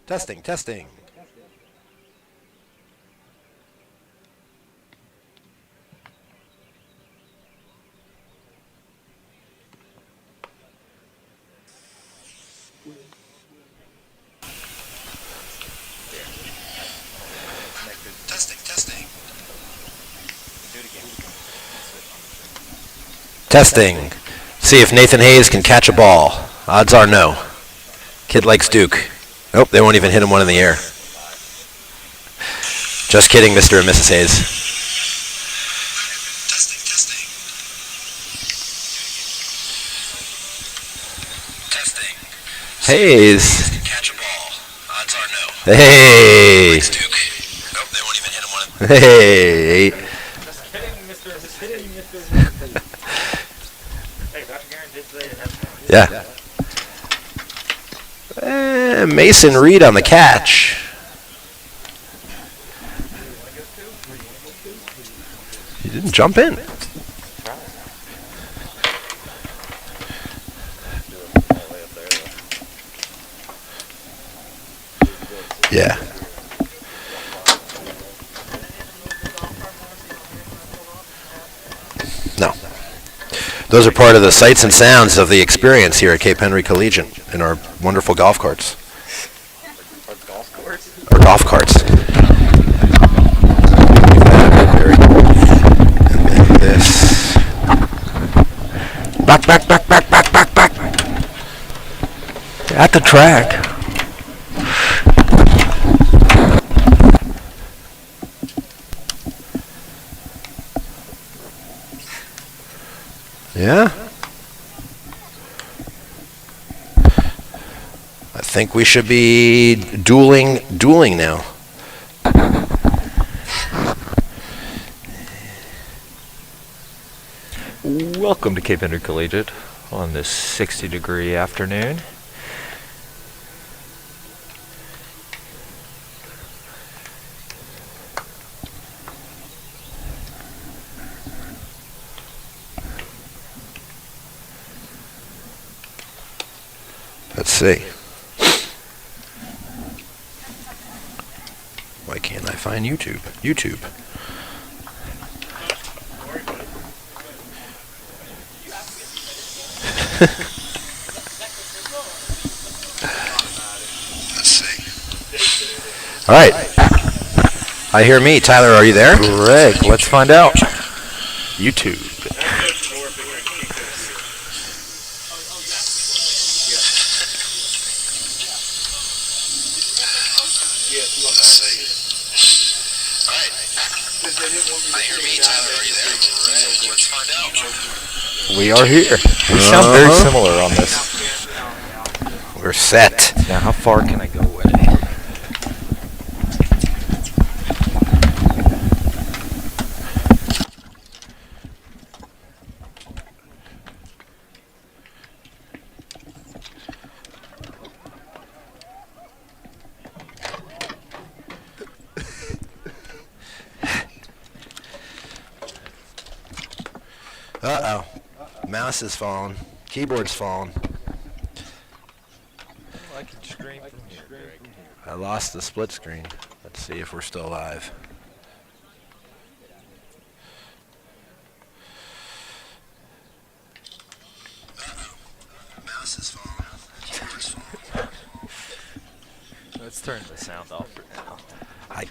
Testing, testing. Testing, testing. Do it again. Testing. See if Nathan Hayes can catch a ball. Odds are no. Kid likes Duke. Nope, they won't even hit him one in the air. Just kidding, Mr. and Mrs. Hayes. Testing, testing. Testing. Hayes. Can catch a ball. Odds are no. Hey. Likes Duke. Nope, they won't even hit him one. Hey. Just kidding, Mr. Just kidding, Mr. Hey, Dr. Garen did say it has Yeah. Mason Reed on the catch. He didn't jump in. Yeah. No. Those are part of the sights and sounds of the experience here at Cape Henry Collegiate in our wonderful golf carts. Or golf carts. And then this. Back. At the track. Yeah. I think we should be dueling now. Welcome to Cape Henry Collegiate on this 60-degree afternoon. Let's see. Why can't I find YouTube? YouTube. Let's see. All right. I hear me. Tyler, are you there? Greg, let's find out. YouTube. I hear me. Tyler, are you there? Let's find out. We are here. We sound very similar on this. We're set. Now, how far can I go away? Uh-oh. Mouse is falling. Keyboard's falling. I can scream from here, Greg. I lost the split screen. Let's see if we're still alive. Uh-oh. Mouse is falling. Keyboard's falling. Let's turn the sound off for now. I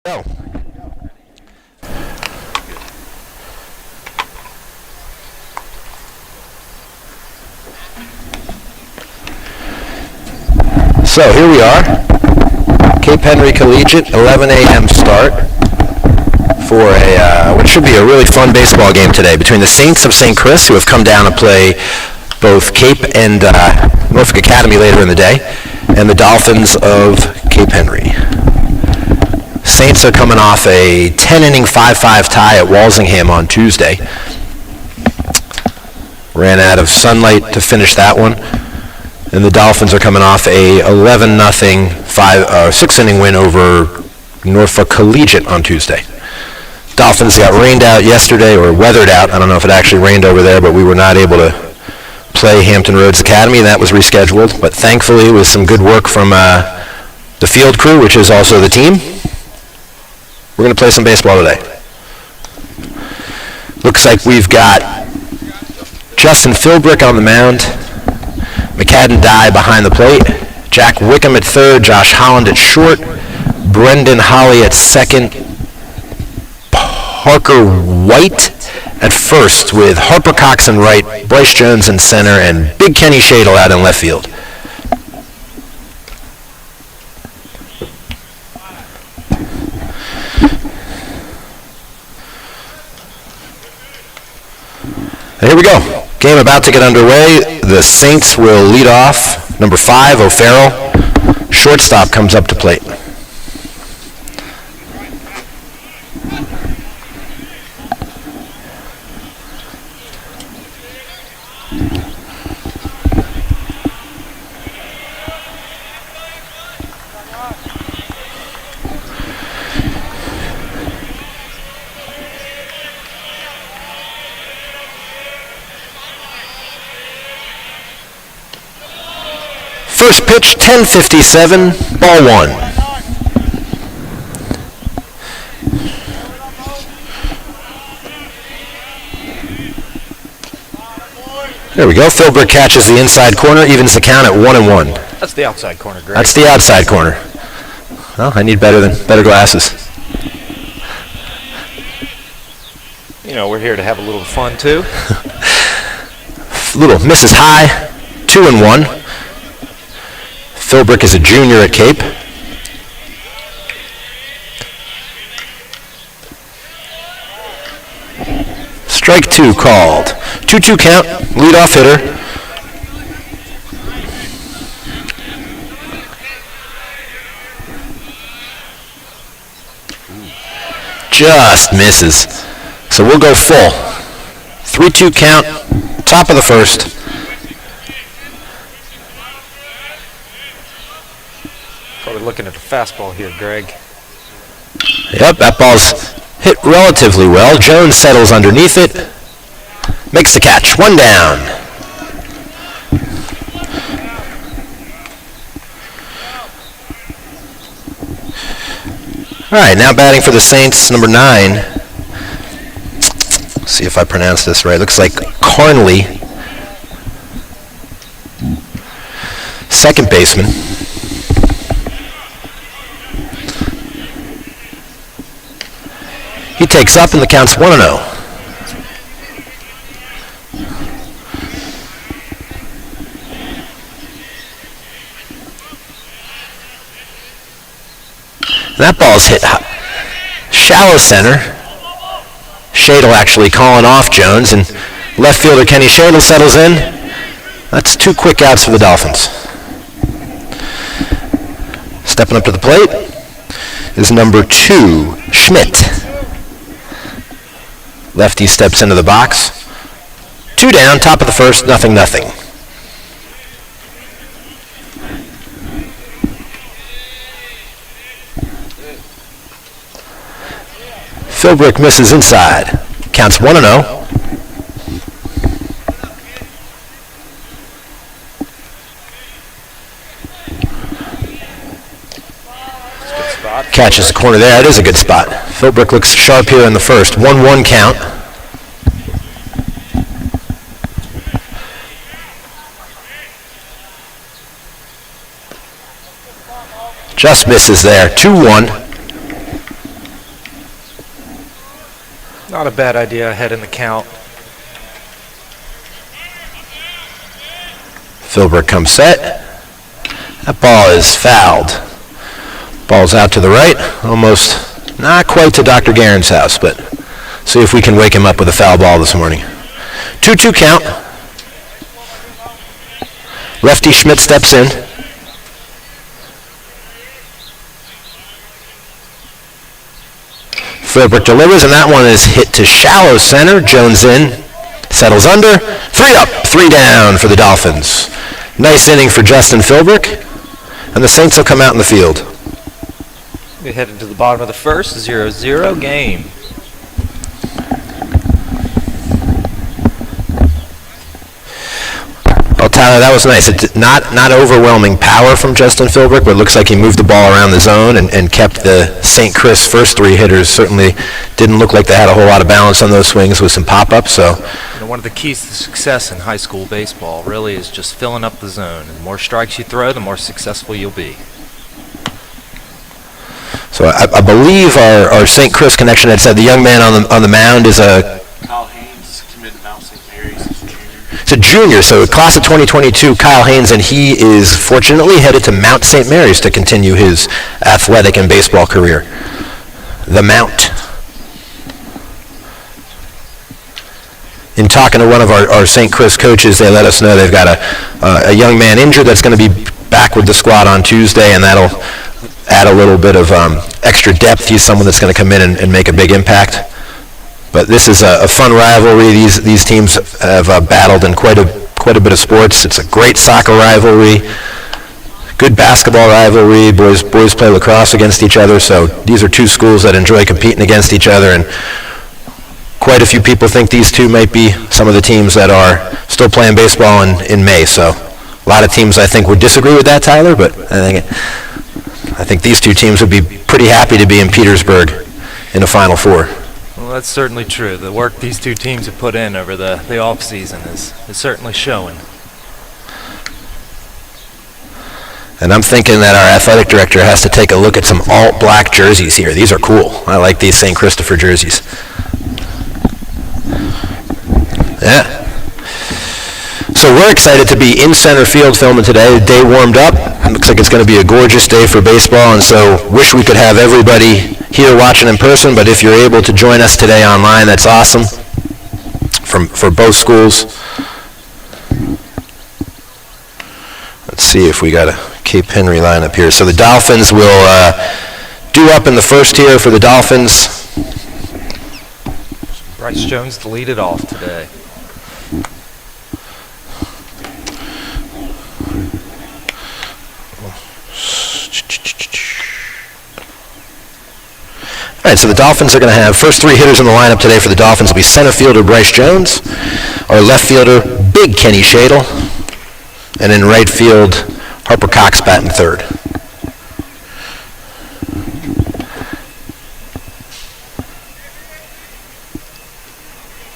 Go. So here we are, Cape Henry Collegiate, 11 a.m. start for what should be a really fun baseball game today between the Saints of St. Chris, who have come down to play both Cape and Norfolk Academy later in the day, and the Dolphins of Cape Henry. Saints are coming off a 10-inning 5-5 tie at Walsingham on Tuesday. Ran out of sunlight to finish that one. And the Dolphins are coming off a 11-0 6-inning win over Norfolk Collegiate on Tuesday. Dolphins got rained out yesterday, or weathered out. I don't know if it actually rained over there, but we were not able to play Hampton Roads Academy, and that was rescheduled. But thankfully, with some good work from the field crew, which is also the team, we're going to play some baseball today. Looks like we've got Justin Philbrick on the mound, McCadden Dye behind the plate, Jack Wickham at third, Josh Holland at short, Brendan Holly at second, Parker White at first with Harper Cox in right, Bryce Jones in center, and Big Kenny Shadle out in left field. Here we go. Game about to get underway. The Saints will lead off. Number 5, O'Farrell. Shortstop comes up to plate. First pitch, 10:57, ball one. There we go. Philbrick catches the inside corner, evens the count at 1-1. That's the outside corner, Greg. That's the outside corner. Well, I need better glasses. You know, we're here to have a little fun too. Little misses high, 2-1. Philbrick is a junior at Cape. Strike 2 called. 2-2 count, leadoff hitter. Just misses. So we'll go full. 3-2 count, top of the first. Probably looking at the fastball here, Greg. Yep, that ball's hit relatively well. Jones settles underneath it. Makes the catch. 1 down. All right, now batting for the Saints, number 9. Let's see if I pronounce this right. Looks like Carnley. Second baseman. He takes up and the count's 1-0. That ball's hit shallow center. Shadle actually calling off Jones, and left fielder Kenny Shadle settles in. That's 2 quick outs for the Dolphins. Stepping up to the plate is number 2, Schmidt. Lefty steps into the box. 2 down, top of the first, 0-0. Philbrick misses inside. Counts 1-0. Catches the corner there. It is a good spot. Philbrick looks sharp here in the first. 1-1 count. Just misses there. 2-1. Not a bad idea ahead in the count. Philbrick comes set. That ball is fouled. Ball's out to the right, almost not quite to Dr. Guerin's house, but see if we can wake him up with a foul ball this morning. 2-2 count. Lefty Schmidt steps in. Philbrick delivers, and that one is hit to shallow center. Jones in, settles under. 3 up, 3 down for the Dolphins. Nice inning for Justin Philbrick, and the Saints will come out in the field. We headed to the bottom of the first, 0-0 game. Well, Tyler, that was nice. Not overwhelming power from Justin Philbrick, but it looks like he moved the ball around the zone and kept the St. Chris first 3 hitters. Certainly didn't look like they had a whole lot of balance on those swings with some pop-ups. So, one of the keys to success in high school baseball really is just filling up the zone. The more strikes you throw, the more successful you'll be. So I believe our St. Chris connection had said the young man on the mound is a Kyle Haynes, committed to Mount St. Mary's as a junior. It's a junior, so class of 2022, Kyle Haynes, and he is fortunately headed to Mount St. Mary's to continue his athletic and baseball career. The Mount. In talking to one of our St. Chris coaches, they let us know they've got a young man injured that's going to be back with the squad on Tuesday, and that'll add a little bit of extra depth. He's someone that's going to come in and make a big impact. But this is a fun rivalry. These teams have battled in quite a bit of sports. It's a great soccer rivalry, good basketball rivalry. Boys play lacrosse against each other. So these are 2 schools that enjoy competing against each other. And quite a few people think these 2 might be some of the teams that are still playing baseball in May. So a lot of teams I think would disagree with that, Tyler. But I think these 2 teams would be pretty happy to be in Petersburg in the Final Four. Well, that's certainly true. The work these 2 teams have put in over the off-season is certainly showing. And I'm thinking that our athletic director has to take a look at some alt-black jerseys here. These are cool. I like these St. Christopher jerseys. Yeah. So we're excited to be in center field filming today. The day warmed up. It looks like it's going to be a gorgeous day for baseball, and so wish we could have everybody here watching in person, but if you're able to join us today online, that's awesome for both schools. Let's see if we got a Cape Henry lineup here. So the Dolphins will do up in the first here for the Dolphins. Bryce Jones to lead it off today. All right, so the Dolphins are going to have first 3 hitters in the lineup today for the Dolphins will be center fielder Bryce Jones, our left fielder Big Kenny Shadle, and in right field Harper Cox batting third.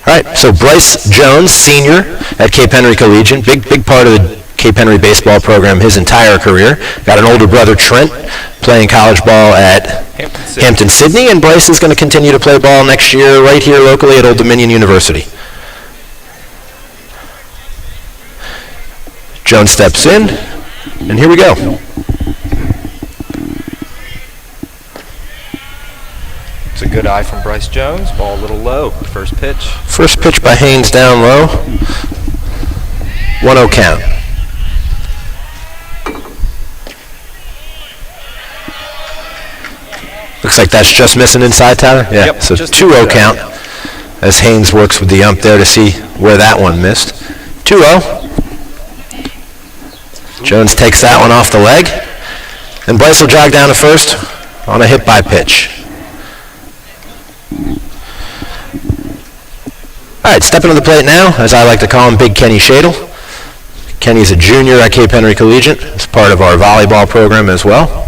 All right, so Bryce Jones, senior at Cape Henry Collegiate, big part of the Cape Henry baseball program his entire career. Got an older brother, Trent, playing college ball at Hampton Sydney, and Bryce is going to continue to play ball next year right here locally at Old Dominion University. Jones steps in, and here we go. It's a good eye from Bryce Jones. Ball a little low. First pitch. First pitch by Haynes down low. 1-0 count. Looks like that's just missing inside, Tyler? Yeah, yep, so 2-0 count as Haynes works with the ump there to see where that one missed. 2-0. Jones takes that one off the leg. And Bryce will jog down to first on a hit by pitch. All right, stepping to the plate now, as I like to call him, Big Kenny Shadle. Kenny's a junior at Cape Henry Collegiate. He's part of our volleyball program as well.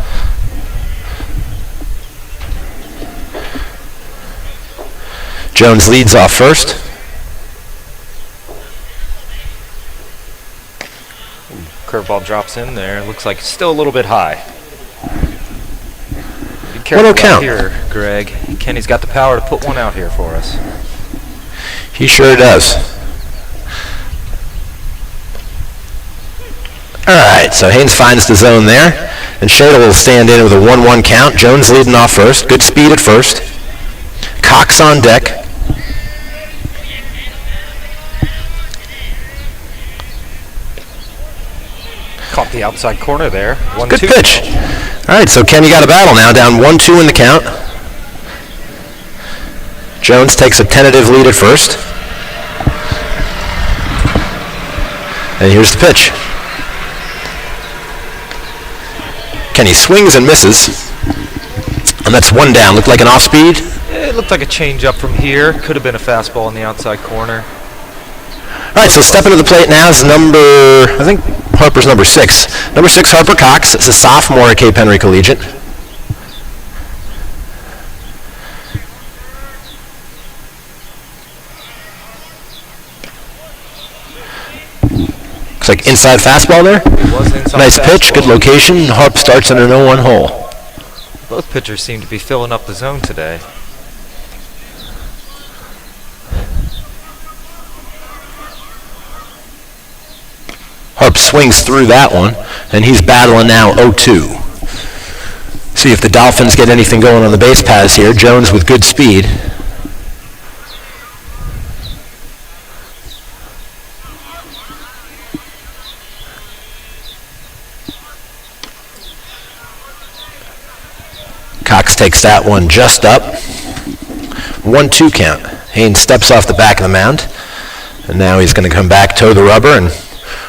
Jones leads off first. Curveball drops in there. Looks like it's still a little bit high. Careful What'll count? out here, Greg. Kenny's got the power to put one out here for us. He sure does. All right, so Haynes finds the zone there, and Shadle will stand in with a 1-1 count. Jones leading off first. Good speed at first. Cox on deck. Caught the outside corner there. 1-2. Good pitch. All right, so Kenny got a battle now, down 1-2 in the count. Jones takes a tentative lead at first. And here's the pitch. Kenny swings and misses. And that's one down. Looked like an off-speed. It looked like a change-up from here. Could have been a fastball in the outside corner. All right, so stepping to the plate now is I think Harper's number 6. Number 6, Harper Cox. It's a sophomore at Cape Henry Collegiate. Looks like inside fastball there. Nice pitch, good location. Harp starts in an 0-1 hole. Both pitchers seem to be filling up the zone today. Harp swings through that one, and he's battling now 0-2. See if the Dolphins get anything going on the base paths here. Jones with good speed. Cox takes that one just up. 1-2 count. Haynes steps off the back of the mound, and now he's going to come back, toe the rubber, and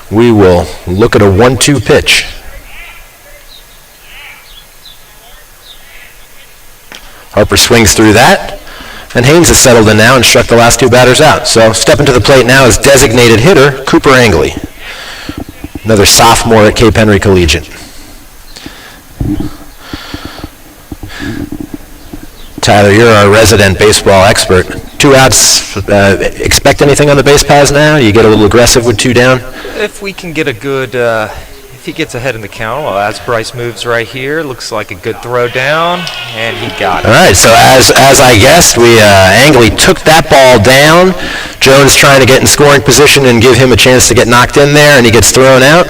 we will look at a 1-2 pitch. Harper swings through that, and Haynes has settled in now and struck the last 2 batters out. So stepping to the plate now is designated hitter Cooper Angley, another sophomore at Cape Henry Collegiate. Tyler, you're our resident baseball expert. 2 outs, expect anything on the base paths now? You get a little aggressive with 2 down? If we can get a good, if he gets ahead in the count, well, as Bryce moves right here, looks like a good throw down, and he got it. All right, so as I guessed, Angley took that ball down. Jones trying to get in scoring position and give him a chance to get knocked in there, and he gets thrown out.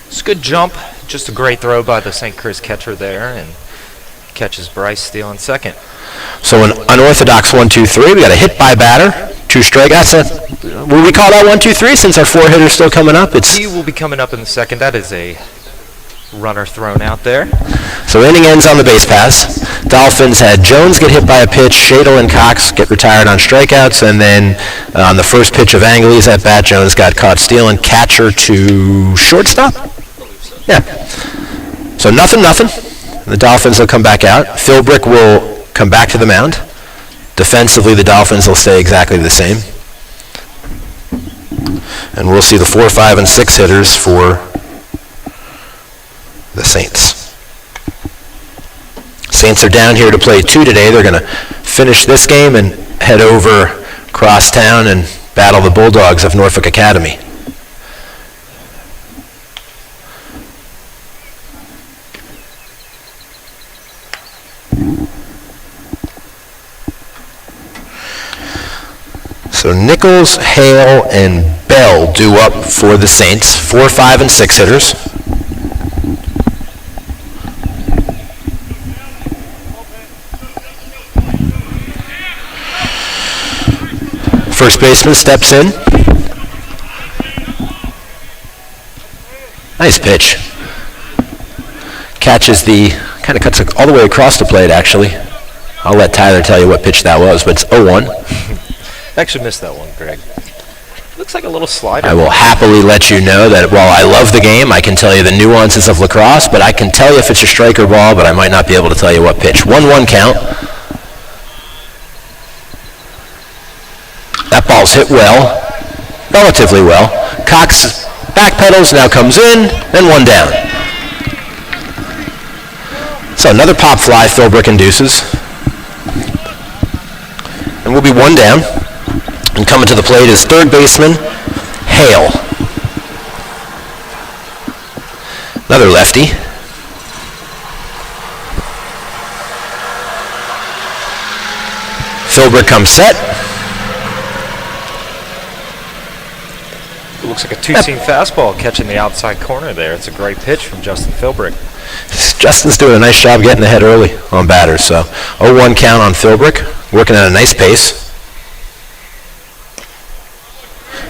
It's a good jump, just a great throw by the St. Chris catcher there, and catches Bryce stealing second. So an unorthodox 1-2-3. We got a hit by batter, 2 strikeouts. Will we call that 1-2-3 since our 4 hitters still coming up? He will be coming up in the second. That is a runner thrown out there. So inning ends on the base pass. Dolphins had Jones get hit by a pitch, Shadle and Cox get retired on strikeouts, and then on the first pitch of Angley's at bat, Jones got caught stealing. Catcher to shortstop? Yeah. So nothing. The Dolphins will come back out. Philbrick will come back to the mound. Defensively, the Dolphins will stay exactly the same. And we'll see the 4, 5, and 6 hitters for the Saints. Saints are down here to play 2 today. They're going to finish this game and head over across town and battle the Bulldogs of Norfolk Academy. So Nichols, Hale, and Bell due up for the Saints. 4, 5, and 6 hitters. First baseman steps in. Nice pitch. Catches kind of cuts all the way across the plate, actually. I'll let Tyler tell you what pitch that was, but it's 0-1. Actually missed that one, Greg. Looks like a little slider. I will happily let you know that while I love the game, I can tell you the nuances of lacrosse, but I can tell you if it's a strike or ball, but I might not be able to tell you what pitch. 1-1 count. That ball's hit well, relatively well. Cox backpedals, now comes in, and 1 down. So another pop fly Philbrick induces. And we'll be 1 down. And coming to the plate is third baseman, Hale. Another lefty. Philbrick comes set. It looks like a two-seam fastball catching the outside corner there. It's a great pitch from Justin Philbrick. Justin's doing a nice job getting ahead early on batters. So 0-1 count on Philbrick, working at a nice pace.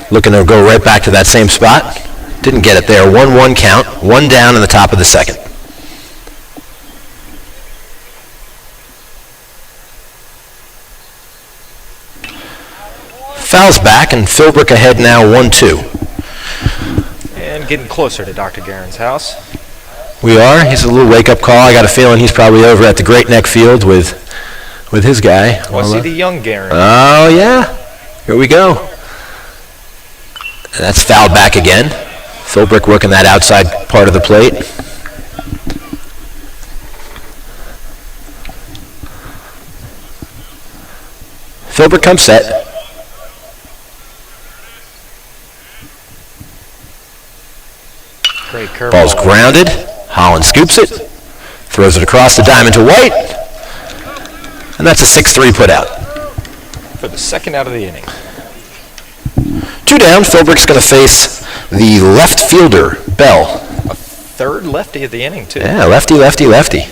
Looking to go right back to that same spot. Didn't get it there. 1-1 count, one down in the top of the second. Fouls back, and Philbrick ahead now 1-2. And getting closer to Dr. Guerin's house. We are. He's a little wake-up call. I got a feeling he's probably over at the Great Neck Field with his guy. Well, I see the young Guerin. Oh, yeah. Here we go. And that's fouled back again. Philbrick working that outside part of the plate. Philbrick comes set. Great curveball. Ball's grounded. Holland scoops it. Throws it across the diamond to White. And that's a 6-3 put out. For the second out of the inning. 2 down. Philbrick's going to face the left fielder, Bell. A third lefty of the inning, too. Yeah, lefty, lefty, lefty.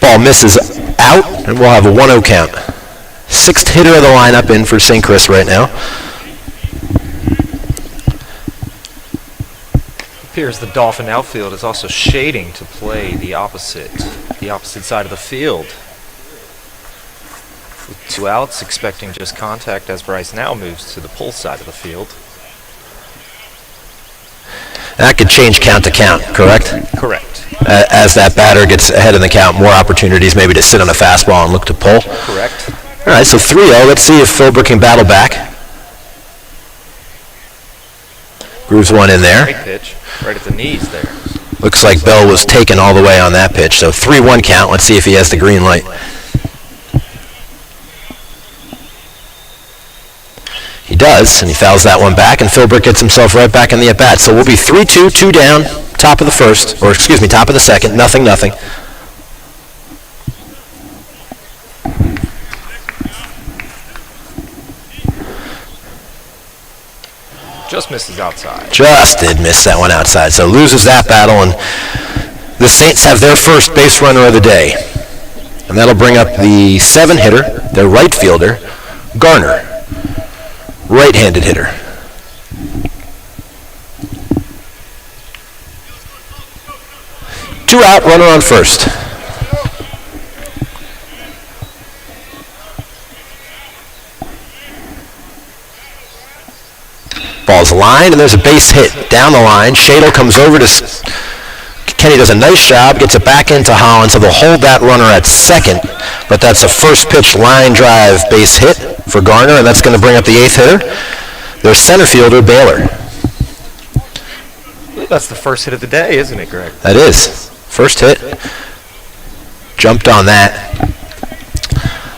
Ball misses out, and we'll have a 1-0 count. Sixth hitter of the lineup in for St. Chris right now. Appears the Dolphin outfield is also shading to play the opposite side of the field. With 2 outs, expecting just contact as Bryce now moves to the pull side of the field. That could change count to count, correct? Correct. As that batter gets ahead in the count, more opportunities maybe to sit on a fastball and look to pull. Correct. All right, so 3-0. Let's see if Philbrick can battle back. Grooves one in there. Great pitch. Right at the knees there. Looks like Bell was taken all the way on that pitch. So 3-1 count. Let's see if he has the green light. He does, and he fouls that one back, and Philbrick gets himself right back in the at-bat. So we'll be 3-2, 2 down, top of the first, or excuse me, top of the second, 0-0. Just misses outside. Just did miss that one outside, so loses that battle, and the Saints have their first base runner of the day. And that'll bring up the 7-hitter, their right fielder, Garner. Right-handed hitter. Two out, runner on first. Ball's lined, and there's a base hit down the line. Shadle comes over to Kenny, does a nice job, gets it back into Holland, so they'll hold that runner at second, but that's a first pitch line drive base hit for Garner, and that's going to bring up the 8th hitter, their center fielder, Baylor. That's the first hit of the day, isn't it, Greg? That is. First hit. Jumped on that.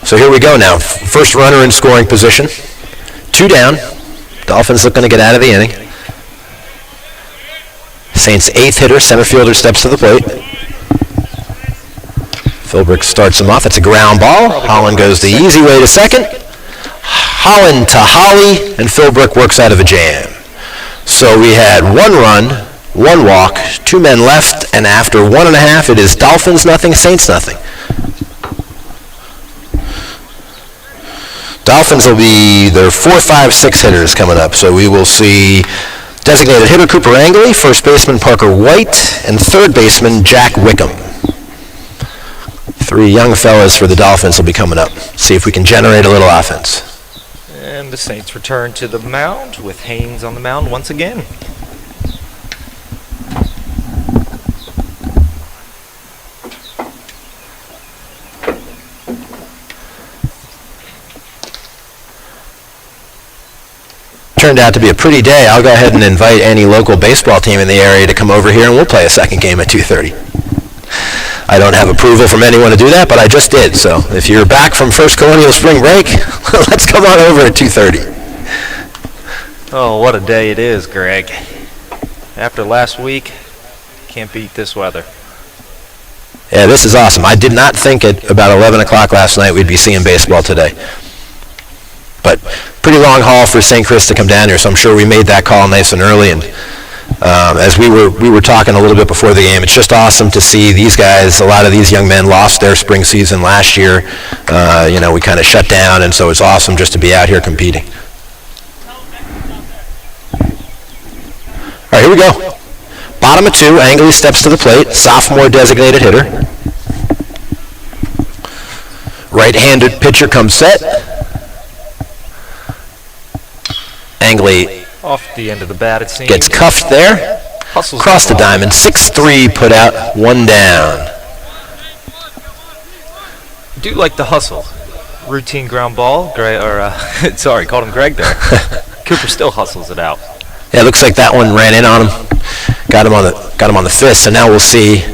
So here we go now. First runner in scoring position. 2 down. Dolphins looking to get out of the inning. Saints' 8th hitter, center fielder, steps to the plate. Philbrick starts him off. It's a ground ball. Holland goes the easy way to second. Holland to Holly, and Philbrick works out of a jam. So we had 1 run, 1 walk, 2 men left, and after 1.5, it is Dolphins 0, Saints 0. Dolphins will be their 4, 5, 6 hitters coming up. So we will see designated hitter Cooper Angley, first baseman Parker White, and third baseman Jack Wickham. 3 young fellas for the Dolphins will be coming up. See if we can generate a little offense. And the Saints return to the mound with Haynes on the mound once again. Turned out to be a pretty day. I'll go ahead and invite any local baseball team in the area to come over here, and we'll play a second game at 2:30. I don't have approval from anyone to do that, but I just did. So if you're back from First Colonial Spring Break, Let's come on over at 2:30. Oh, what a day it is, Greg. After last week, can't beat this weather. Yeah, this is awesome. I did not think at about 11 o'clock last night we'd be seeing baseball today. But pretty long haul for St. Chris to come down here, so I'm sure we made that call nice and early. And as we were talking a little bit before the game, it's just awesome to see these guys. A lot of these young men lost their spring season last year. We kind of shut down, and so it's awesome just to be out here competing. All right, here we go. Bottom of 2, Angley steps to the plate, sophomore designated hitter. Right-handed pitcher comes set. Angley Off the end of the bat, it seems. gets cuffed there. Hustles Across the diamond, 6-3 put out, 1 down. Do like the hustle. Routine ground ball. Sorry, called him Greg there. Cooper still hustles it out. Yeah, it looks like that one ran in on him. Got him on the fist. So now we'll see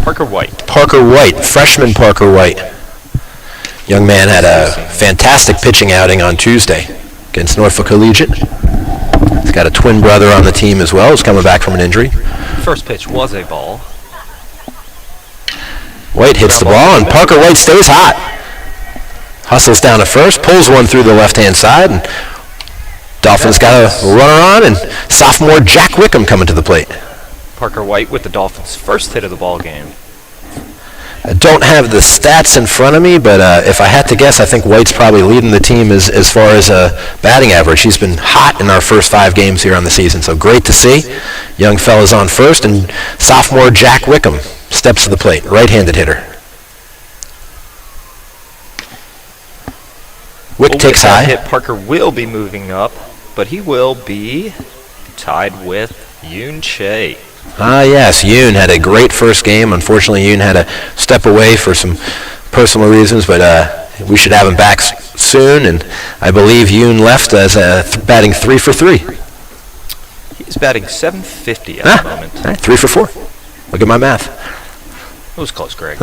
Parker White. Parker White, freshman Parker White. Young man had a fantastic pitching outing on Tuesday against Norfolk Collegiate. He's got a twin brother on the team as well, who's coming back from an injury. First pitch was a ball. White hits the ball, and Parker White stays hot. Hustles down to first, pulls one through the left-hand side, and Dolphins got a runner on, and sophomore Jack Wickham coming to the plate. Parker White with the Dolphins' first hit of the ball game. I don't have the stats in front of me, but if I had to guess, I think White's probably leading the team as far as batting average. He's been hot in our first 5 games here on the season, so great to see. Young fella's on first, and sophomore Jack Wickham steps to the plate, right-handed hitter. Wick takes high. Hit, Parker will be moving up, but he will be tied with Yoon Che. Ah, yes, Yoon had a great first game. Unfortunately, Yoon had to step away for some personal reasons, but we should have him back soon, and I believe Yoon left as batting 3 for 3. He's batting .750 at the moment. All right, 3 for 4. Look at my math. It was close, Greg.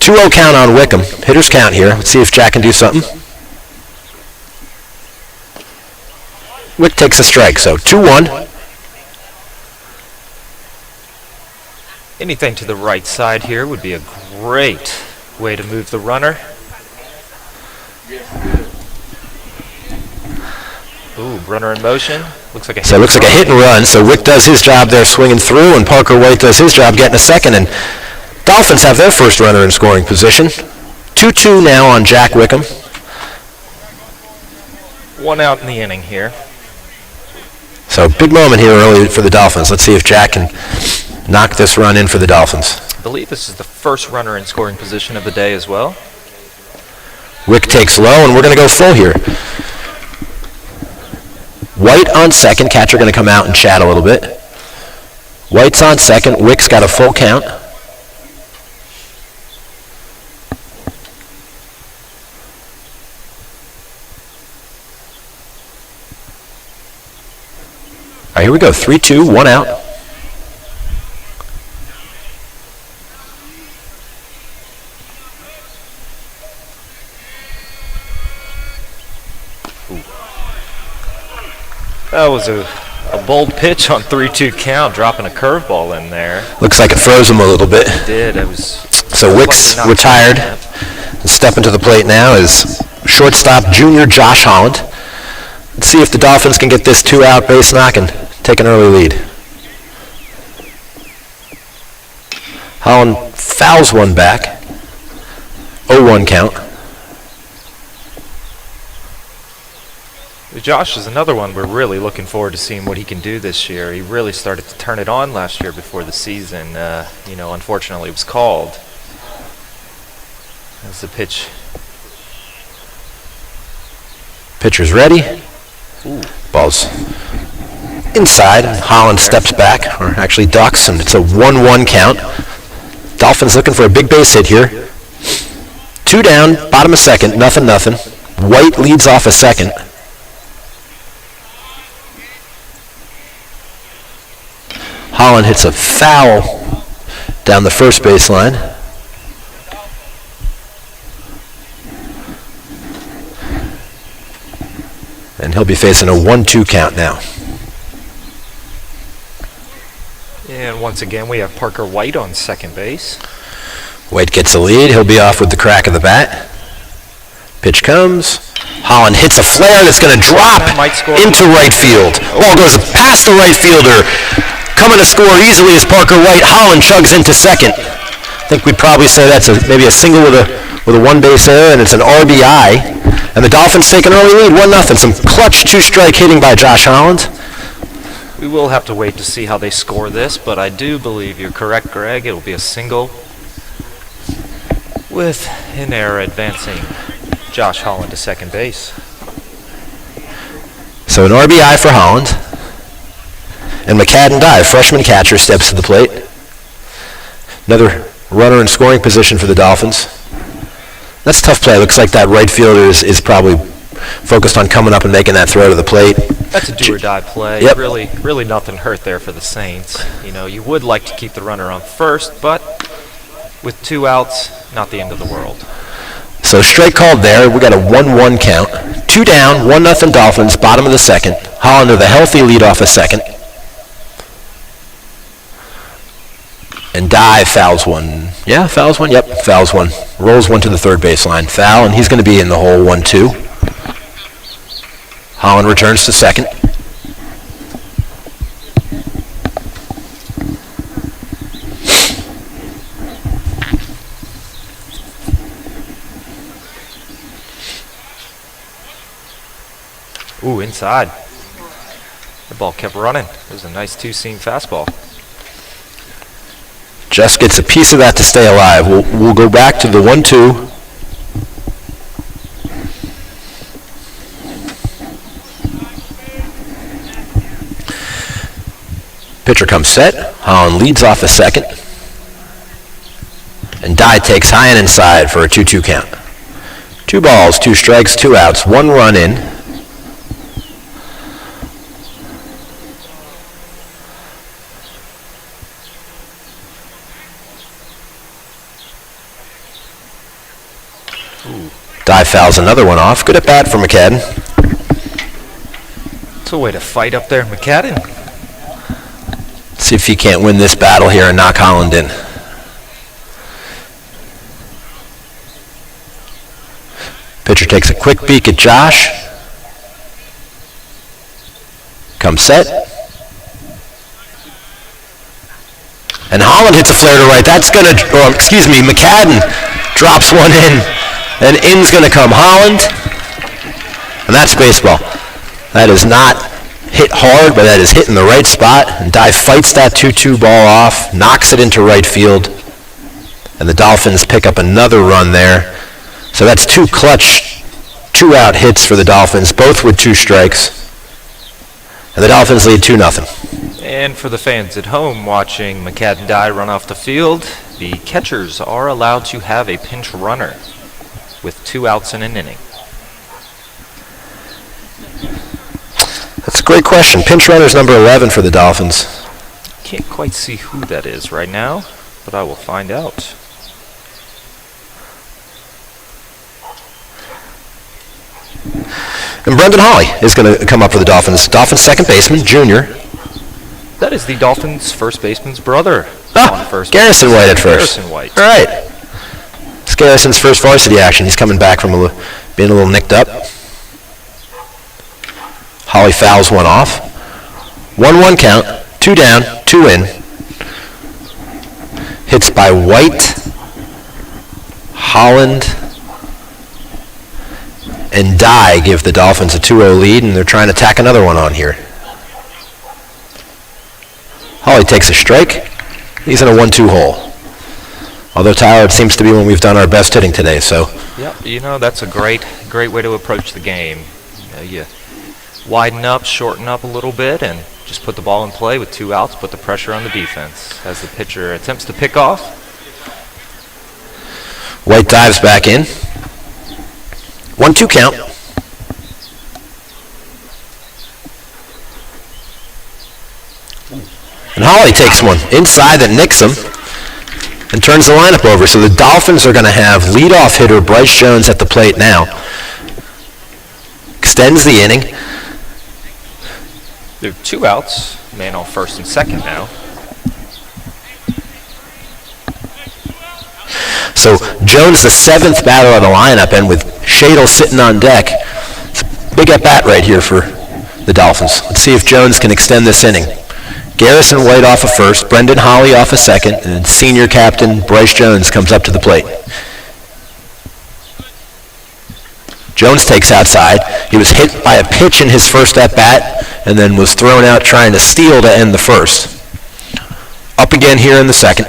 2-0 count on Wickham. Hitters count here. Let's see if Jack can do something. Wick takes a strike, so 2-1. Anything to the right side here would be a great way to move the runner. Ooh, runner in motion. Looks like a hit. So it looks like a hit and run. So Wick does his job there swinging through, and Parker White does his job getting a second. And Dolphins have their first runner in scoring position. 2-2 now on Jack Wickham. 1 out in the inning here. So big moment here early for the Dolphins. Let's see if Jack can knock this run in for the Dolphins. I believe this is the first runner in scoring position of the day as well. Wick takes low, and we're going to go full here. White on second. Catcher going to come out and chat a little bit. White's on second. Wick's got a full count. All right, here we go. 3-2, 1 out. That was a bold pitch on 3-2 count, dropping a curveball in there. Looks like it froze him a little bit. It did. It was. So Wick's retired. Stepping to the plate now is shortstop junior Josh Holland. Let's see if the Dolphins can get this 2-out base knock and take an early lead. Holland fouls one back. 0-1 count. Josh is another one we're really looking forward to seeing what he can do this year. He really started to turn it on last year before the season. Unfortunately, it was called. That's the pitch. Pitcher's ready. Ooh. Ball's inside, and Holland steps back, or actually ducks, and it's a 1-1 count. Dolphins looking for a big base hit here. 2 down, bottom of second, nothing. White leads off a second. Holland hits a foul down the first baseline. And he'll be facing a 1-2 count now. And once again, we have Parker White on second base. White gets the lead. He'll be off with the crack of the bat. Pitch comes. Holland hits a flare that's going to drop into right field. Ball goes past the right fielder. Coming to score easily is Parker White. Holland chugs into second. I think we'd probably say that's maybe a single with a one-base error, and it's an RBI. And the Dolphins take an early lead, 1-0. Some clutch two-strike hitting by Josh Holland. We will have to wait to see how they score this, but I do believe you're correct, Greg. It'll be a single with an error advancing Josh Holland to second base. So an RBI for Holland. And McCadden Dye, freshman catcher, steps to the plate. Another runner in scoring position for the Dolphins. That's a tough play. Looks like that right fielder is probably focused on coming up and making that throw to the plate. That's a do-or-die play. Yep. Really nothing hurt there for the Saints. You know, you would like to keep the runner on first, but with 2 outs, not the end of the world. So strike called there. We got a 1-1 count. 2 down, 1-0 Dolphins, bottom of the second. Holland with a healthy lead off a second. And Dye fouls one. Yeah, fouls one? Yep, fouls one. Rolls one to the third baseline. Foul, and he's going to be in the hole 1-2. Holland returns to second. Ooh, inside. The ball kept running. It was a nice two-seam fastball. Just gets a piece of that to stay alive. We'll go back to the 1-2. Pitcher comes set. Holland leads off a second. And Dye takes high and inside for a 2-2 count. 2 balls, 2 strikes, 2 outs, 1 run in. Dye fouls another one off. Good at bat for McCadden. It's a way to fight up there, McCadden. See if he can't win this battle here and knock Holland in. Pitcher takes a quick peek at Josh. Comes set. And Holland hits a flare to right. That's going to, McCadden drops one in. And in's going to come Holland. And that's baseball. That is not hit hard, but that is hit in the right spot. And Dye fights that 2-2 ball off, knocks it into right field. And the Dolphins pick up another run there. So that's 2 clutch, 2-out hits for the Dolphins, both with 2 strikes. And the Dolphins lead 2-0. And for the fans at home watching McCadden Dye run off the field, the catchers are allowed to have a pinch runner with 2 outs in an inning. That's a great question. Pinch runner's number 11 for the Dolphins. Can't quite see who that is right now, but I will find out. And Brendan Hawley is going to come up for the Dolphins. Dolphins second baseman, junior. That is the Dolphins first baseman's brother. Oh, Garrison White at first. Garrison White. All right. It's Garrison's first varsity action. He's coming back from being a little nicked up. Hawley fouls one off. 1-1 count. 2 down, 2 in. Hits by White, Holland, and Dye give the Dolphins a 2-0 lead, and they're trying to tack another one on here. Hawley takes a strike. He's in a 1-2 hole. Although, Tyler, it seems to be when we've done our best hitting today, so. Yep, you know, that's a great way to approach the game. You widen up, shorten up a little bit, and just put the ball in play with 2 outs, put the pressure on the defense as the pitcher attempts to pick off. White dives back in. 1-2 count. And Hawley takes one inside that nicks him and turns the lineup over. So the Dolphins are going to have leadoff hitter Bryce Jones at the plate now. Extends the inning. There are 2 outs. Man on first and second now. So Jones, the 7th batter of the lineup, and with Shadle sitting on deck, it's a big at-bat right here for the Dolphins. Let's see if Jones can extend this inning. Garrison White off of first, Brendan Holly off of second, and senior captain Bryce Jones comes up to the plate. Jones takes outside. He was hit by a pitch in his first at-bat and then was thrown out trying to steal to end the first. Up again here in the second.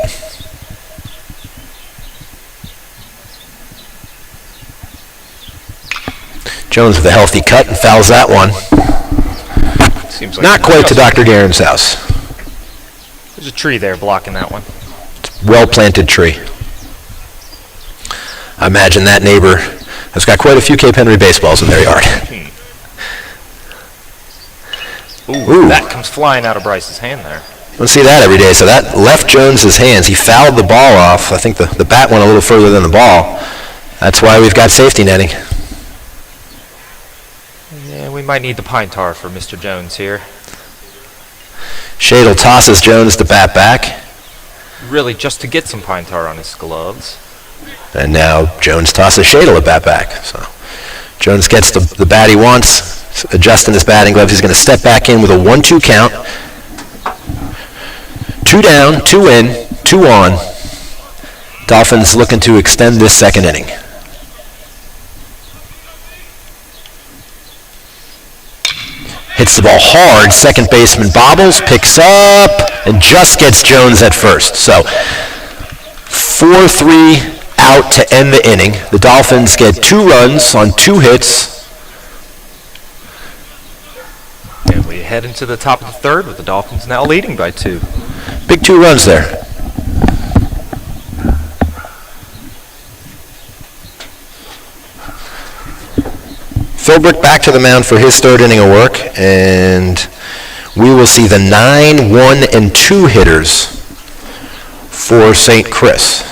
Jones with a healthy cut and fouls that one. Seems like Not quite to Dr. Garen's house. There's a tree there blocking that one. Well-planted tree. I imagine that neighbor has got quite a few Cape Henry baseballs in their yard. Ooh, that comes flying out of Bryce's hand there. Don't see that every day. So that left Jones's hands. He fouled the ball off. I think the bat went a little further than the ball. That's why we've got safety netting. Yeah, we might need the pine tar for Mr. Jones here. Shadle tosses Jones the bat back. Really just to get some pine tar on his gloves. And now Jones tosses Shadle a bat back. So Jones gets the bat he wants, adjusting his batting gloves. He's going to step back in with a 1-2 count. 2 down, 2 in, 2 on. Dolphins looking to extend this second inning. Hits the ball hard. Second baseman bobbles, picks up, and just gets Jones at first. So 4-3 out to end the inning. The Dolphins get 2 runs on 2 hits. And we head into the top of the third with the Dolphins now leading by 2. Big 2 runs there. Philbrick back to the mound for his third inning of work, and we will see the 9, 1, and 2 hitters for St. Chris.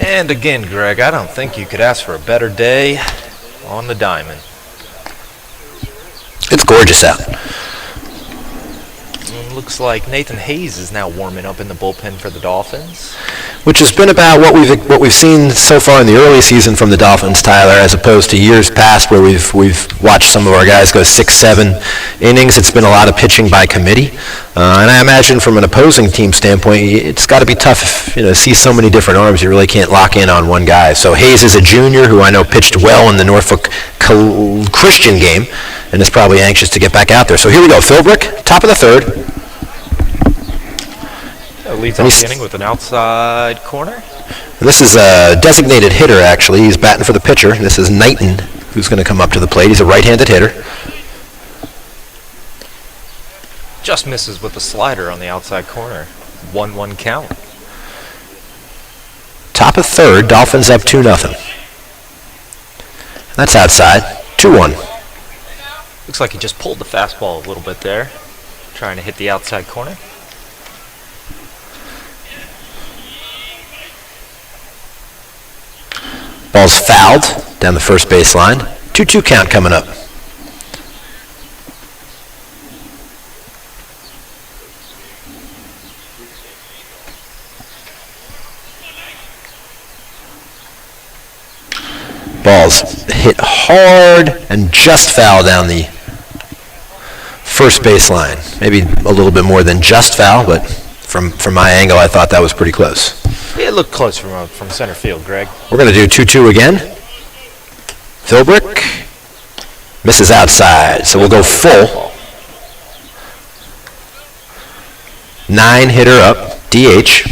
And again, Greg, I don't think you could ask for a better day on the diamond. It's gorgeous out. And looks like Nathan Hayes is now warming up in the bullpen for the Dolphins. Which has been about what we've seen so far in the early season from the Dolphins, Tyler, as opposed to years past where we've watched some of our guys go 6-7 innings. It's been a lot of pitching by committee, and I imagine from an opposing team standpoint, it's got to be tough. To see so many different arms, you really can't lock in on one guy. So Hayes is a junior who I know pitched well in the Norfolk Christian game, and is probably anxious to get back out there. So here we go, Philbrick, top of the third. Leads off the inning with an outside corner. This is a designated hitter, actually. He's batting for the pitcher. This is Knighton, who's going to come up to the plate. He's a right-handed hitter. Just misses with the slider on the outside corner. 1-1 count. Top of third, Dolphins up 2-0. That's outside, 2-1. Looks like he just pulled the fastball a little bit there, trying to hit the outside corner. Ball's fouled down the first baseline. 2-2 count coming up. Ball's hit hard and just foul down the first baseline. Maybe a little bit more than just foul, but from my angle, I thought that was pretty close. It looked close from center field, Greg. We're going to do 2-2 again. Philbrick misses outside, so we'll go full. 9 hitter up, DH.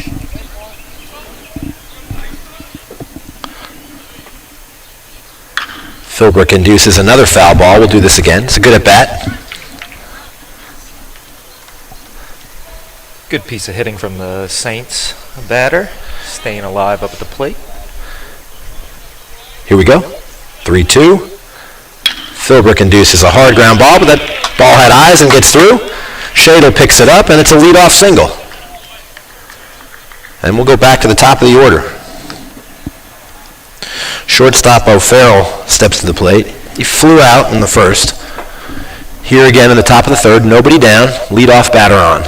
Philbrick induces another foul ball. We'll do this again. It's a good at bat. Good piece of hitting from the Saints batter, staying alive up at the plate. Here we go. 3-2. Philbrick induces a hard ground ball, but that ball had eyes and gets through. Shadle picks it up, and it's a leadoff single. And we'll go back to the top of the order. Shortstop O'Farrell steps to the plate. He flew out in the first. Here again in the top of the third, nobody down, leadoff batter on.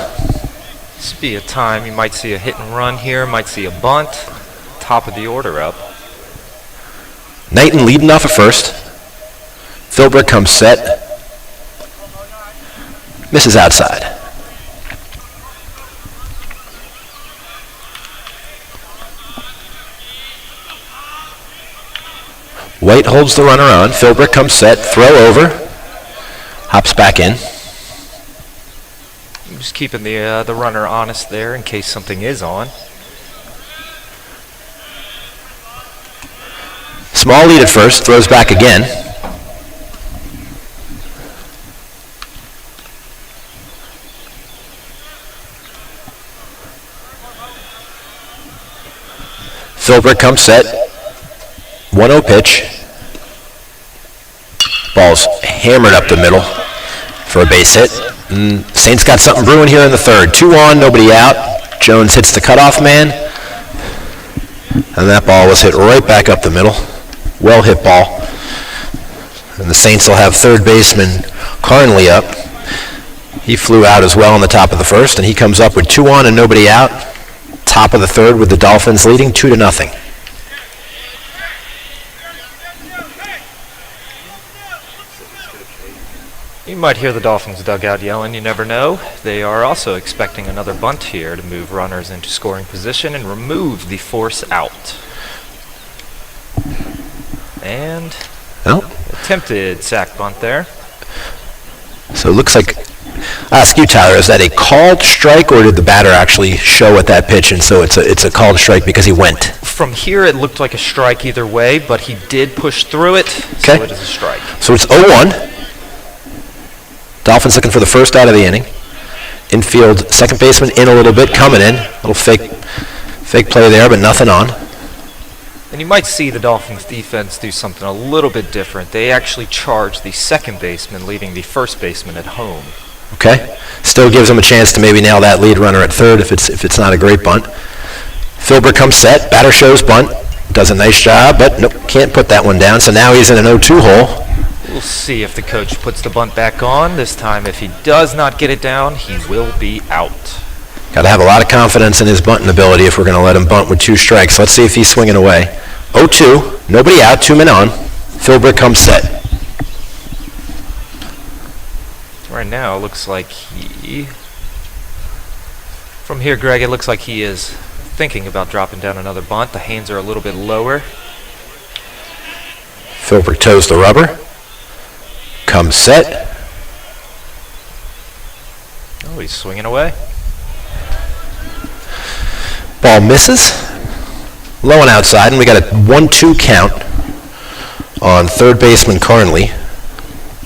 This would be a time you might see a hit and run here, might see a bunt. Top of the order up. Knighton leading off at first. Philbrick comes set. Misses outside. White holds the runner on. Philbrick comes set. Throw over. Hops back in. Just keeping the runner honest there in case something is on. Small lead at first. Throws back again. Philbrick comes set. 1-0 pitch. Ball's hammered up the middle for a base hit. Saints got something brewing here in the third. 2 on, nobody out. Jones hits the cutoff man. And that ball was hit right back up the middle. Well hit ball. And the Saints will have third baseman Carnley up. He flew out as well on the top of the first, and he comes up with 2 on and nobody out. Top of the third with the Dolphins leading 2-0. You might hear the Dolphins dugout yelling, you never know. They are also expecting another bunt here to move runners into scoring position and remove the force out. And attempted sack bunt there. So it looks like, I'll ask you, Tyler, is that a called strike, or did the batter actually show at that pitch, and so it's a called strike because he went? From here, it looked like a strike either way, but he did push through it, Okay. so it is a strike. So it's 0-1. Dolphins looking for the first out of the inning. Infield, second baseman in a little bit, coming in. Little fake play there, but nothing on. And you might see the Dolphins defense do something a little bit different. They actually charge the second baseman, leaving the first baseman at home. Okay. Still gives him a chance to maybe nail that lead runner at third if it's not a great bunt. Philbrick comes set. Batter shows bunt. Does a nice job, but nope, can't put that one down. So now he's in an 0-2 hole. We'll see if the coach puts the bunt back on. This time, if he does not get it down, he will be out. Got to have a lot of confidence in his bunting ability if we're going to let him bunt with 2 strikes. Let's see if he's swinging away. 0-2, nobody out, 2 men on. Philbrick comes set. Right now, it looks like from here, Greg, it looks like he is thinking about dropping down another bunt. The hands are a little bit lower. Philbrick toes the rubber. Comes set. Oh, he's swinging away. Ball misses. Low and outside, and we got a 1-2 count on third baseman Carnley.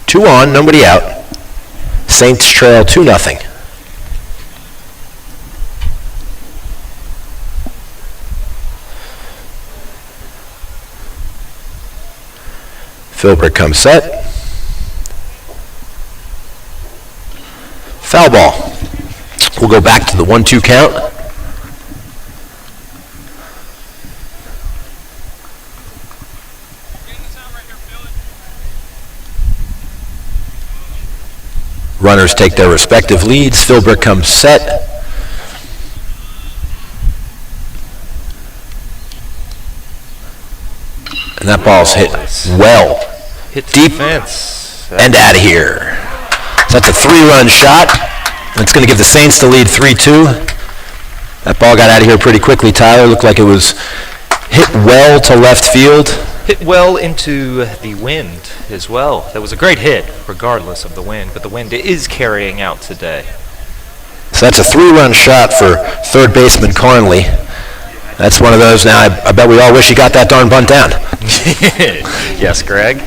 2 on, nobody out. Saints trail 2-0. Philbrick comes set. Foul ball. We'll go back to the 1-2 count. Runners take their respective leads. Philbrick comes set. And that ball's hit well. Hit the Deep fence. and out of here. So that's a 3-run shot. That's going to give the Saints the lead 3-2. That ball got out of here pretty quickly, Tyler. Looked like it was hit well to left field. Hit well into the wind as well. That was a great hit, regardless of the wind, but the wind is carrying out today. So that's a 3-run shot for third baseman Carnley. That's one of those now, I bet we all wish he got that darn bunt down. Yes, Greg.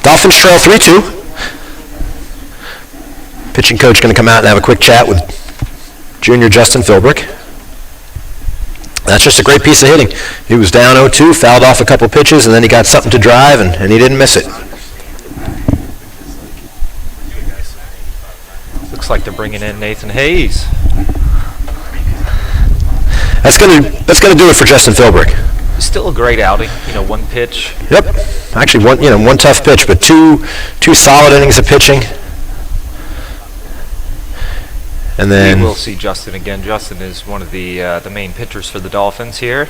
Dolphins trail 3-2. Pitching coach going to come out and have a quick chat with junior Justin Philbrick. That's just a great piece of hitting. He was down 0-2, fouled off a couple pitches, and then he got something to drive, and he didn't miss it. Looks like they're bringing in Nathan Hayes. That's gonna do it for Justin Philbrick. Still a great outing. One pitch. Yep. Actually, one tough pitch, but two solid innings of pitching. And then we will see Justin again. Justin is one of the main pitchers for the Dolphins here.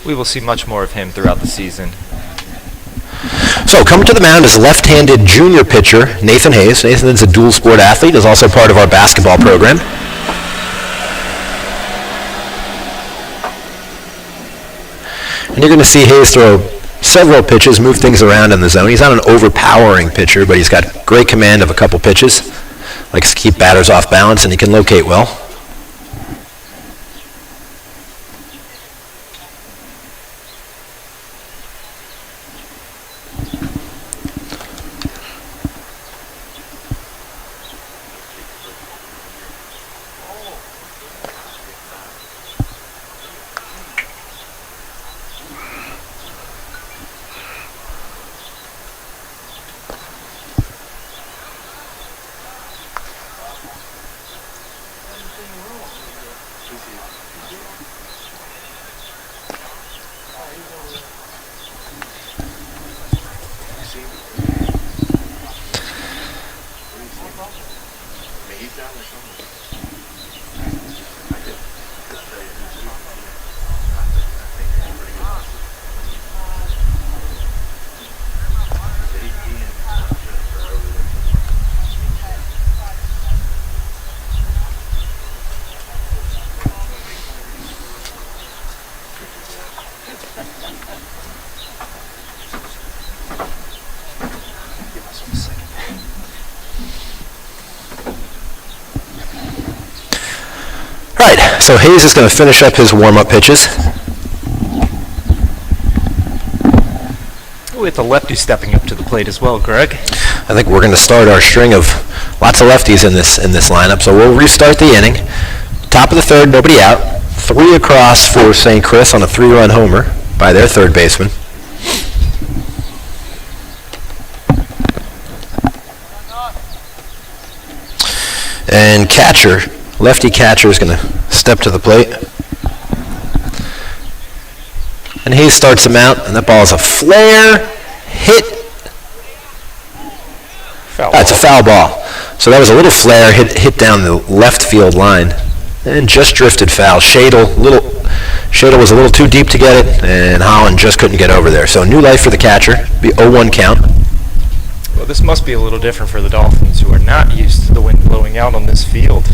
We will see much more of him throughout the season. So coming to the mound is left-handed junior pitcher Nathan Hayes. Nathan is a dual sport athlete, is also part of our basketball program. And you're going to see Hayes throw several pitches, move things around in the zone. He's not an overpowering pitcher, but he's got great command of a couple pitches. Likes to keep batters off balance, and he can locate well. Right, so Hayes is going to finish up his warm-up pitches. With the lefty stepping up to the plate as well, Greg. I think we're going to start our string of lots of lefties in this lineup, so we'll restart the inning. Top of the third, nobody out. 3 across for St. Chris on a 3-run homer by their third baseman. And catcher, lefty catcher, is going to step to the plate. And Hayes starts him out, and that ball is a flare hit. That's a foul ball. So that was a little flare hit down the left field line, and just drifted foul. Shadle was a little too deep to get it, and Holland just couldn't get over there. So new life for the catcher. Be 0-1 count. Well, this must be a little different for the Dolphins, who are not used to the wind blowing out on this field.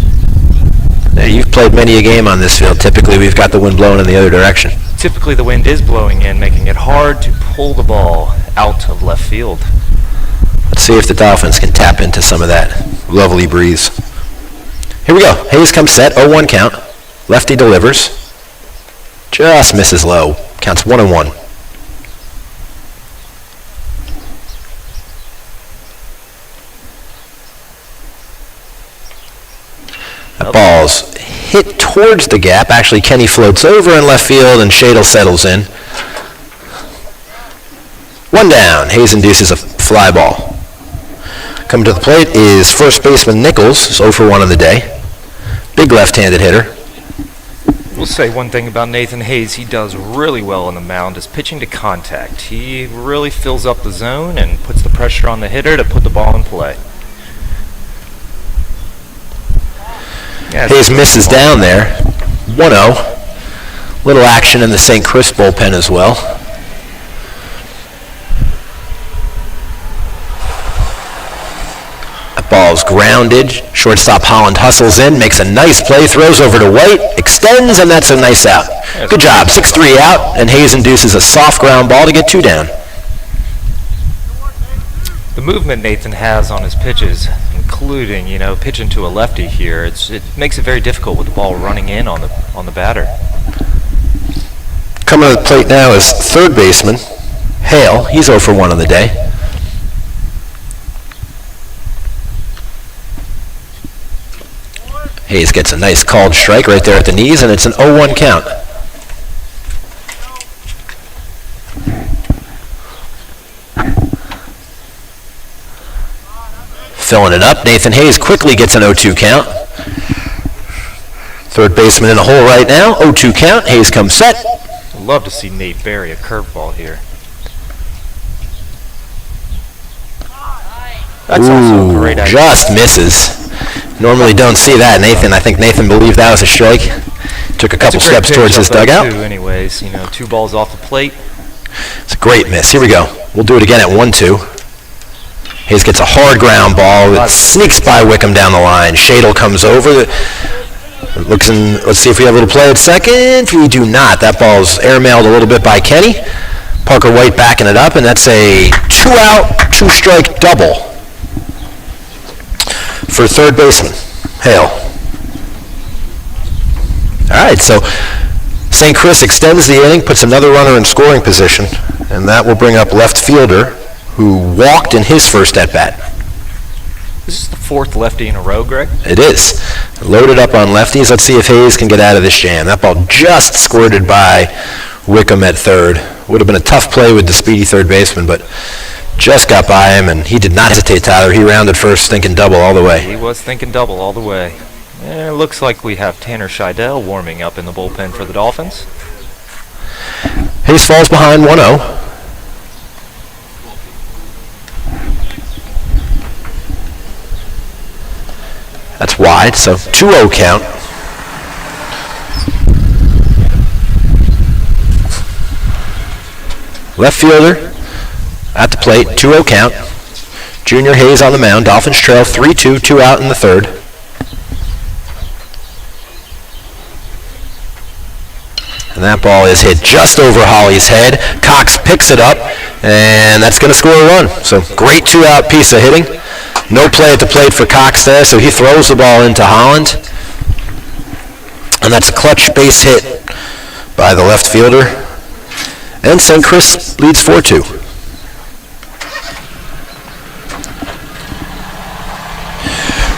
Now, you've played many a game on this field. Typically, we've got the wind blowing in the other direction. Typically, the wind is blowing in, making it hard to pull the ball out of left field. Let's see if the Dolphins can tap into some of that lovely breeze. Here we go. Hayes comes set, 0-1 count. Lefty delivers. Just misses low. Counts 1-1. That ball's hit towards the gap. Actually, Kenny floats over in left field, and Shadle settles in. 1 down. Hayes induces a fly ball. Coming to the plate is first baseman Nichols, 0 for 1 on the day. Big left-handed hitter. We'll say one thing about Nathan Hayes. He does really well on the mound is pitching to contact. He really fills up the zone and puts the pressure on the hitter to put the ball in play. Hayes misses down there. 1-0. Little action in the St. Chris bullpen as well. That ball's grounded. Shortstop Holland hustles in, makes a nice play, throws over to White, extends, and that's a nice out. Good job. 6-3 out, and Hayes induces a soft ground ball to get 2 down. The movement Nathan has on his pitches, including, pitching to a lefty here, it makes it very difficult with the ball running in on the batter. Coming to the plate now is third baseman Hale. He's 0 for 1 on the day. Hayes gets a nice called strike right there at the knees, and it's an 0-1 count. Filling it up. Nathan Hayes quickly gets an 0-2 count. Third baseman in a hole right now. 0-2 count. Hayes comes set. I'd love to see Nate bury a curveball here. That's also a great idea. Just misses. Normally don't see that, Nathan. I think Nathan believed that was a strike. Took a couple steps towards his dugout. Anyways, 2 balls off the plate. It's a great miss. Here we go. We'll do it again at 1-2. Hayes gets a hard ground ball. It sneaks by Wickham down the line. Shadle comes over. Looks in. Let's see if we have a little play at second. We do not. That ball's airmailed a little bit by Kenny. Parker White backing it up, and that's a 2-out, 2-strike double for third baseman Hale. All right, so St. Chris extends the inning, puts another runner in scoring position, and that will bring up left fielder, who walked in his first at-bat. This is the 4th lefty in a row, Greg. It is. Loaded up on lefties. Let's see if Hayes can get out of this jam. That ball just squirted by Wickham at third. Would have been a tough play with the speedy third baseman, but just got by him, and he did not hesitate, Tyler. He rounded first, thinking double all the way. He was thinking double all the way. It looks like we have Tanner Scheidel warming up in the bullpen for the Dolphins. Hayes falls behind 1-0. That's wide, so 2-0 count. Left fielder at the plate, 2-0 count. Junior Hayes on the mound. Dolphins trail 3-2, 2 out in the third. And that ball is hit just over Holly's head. Cox picks it up, and that's going to score a run. So great 2-out piece of hitting. No play at the plate for Cox there, so he throws the ball into Holland. And that's a clutch base hit by the left fielder. And St. Chris leads 4-2.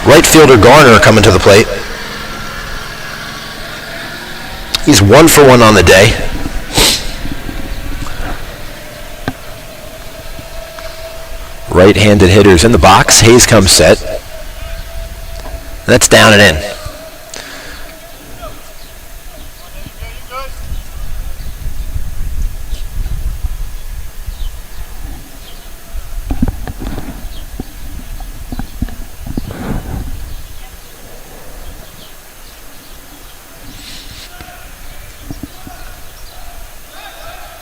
Right fielder Garner coming to the plate. He's 1 for 1 on the day. Right-handed hitters in the box. Hayes comes set. That's down and in.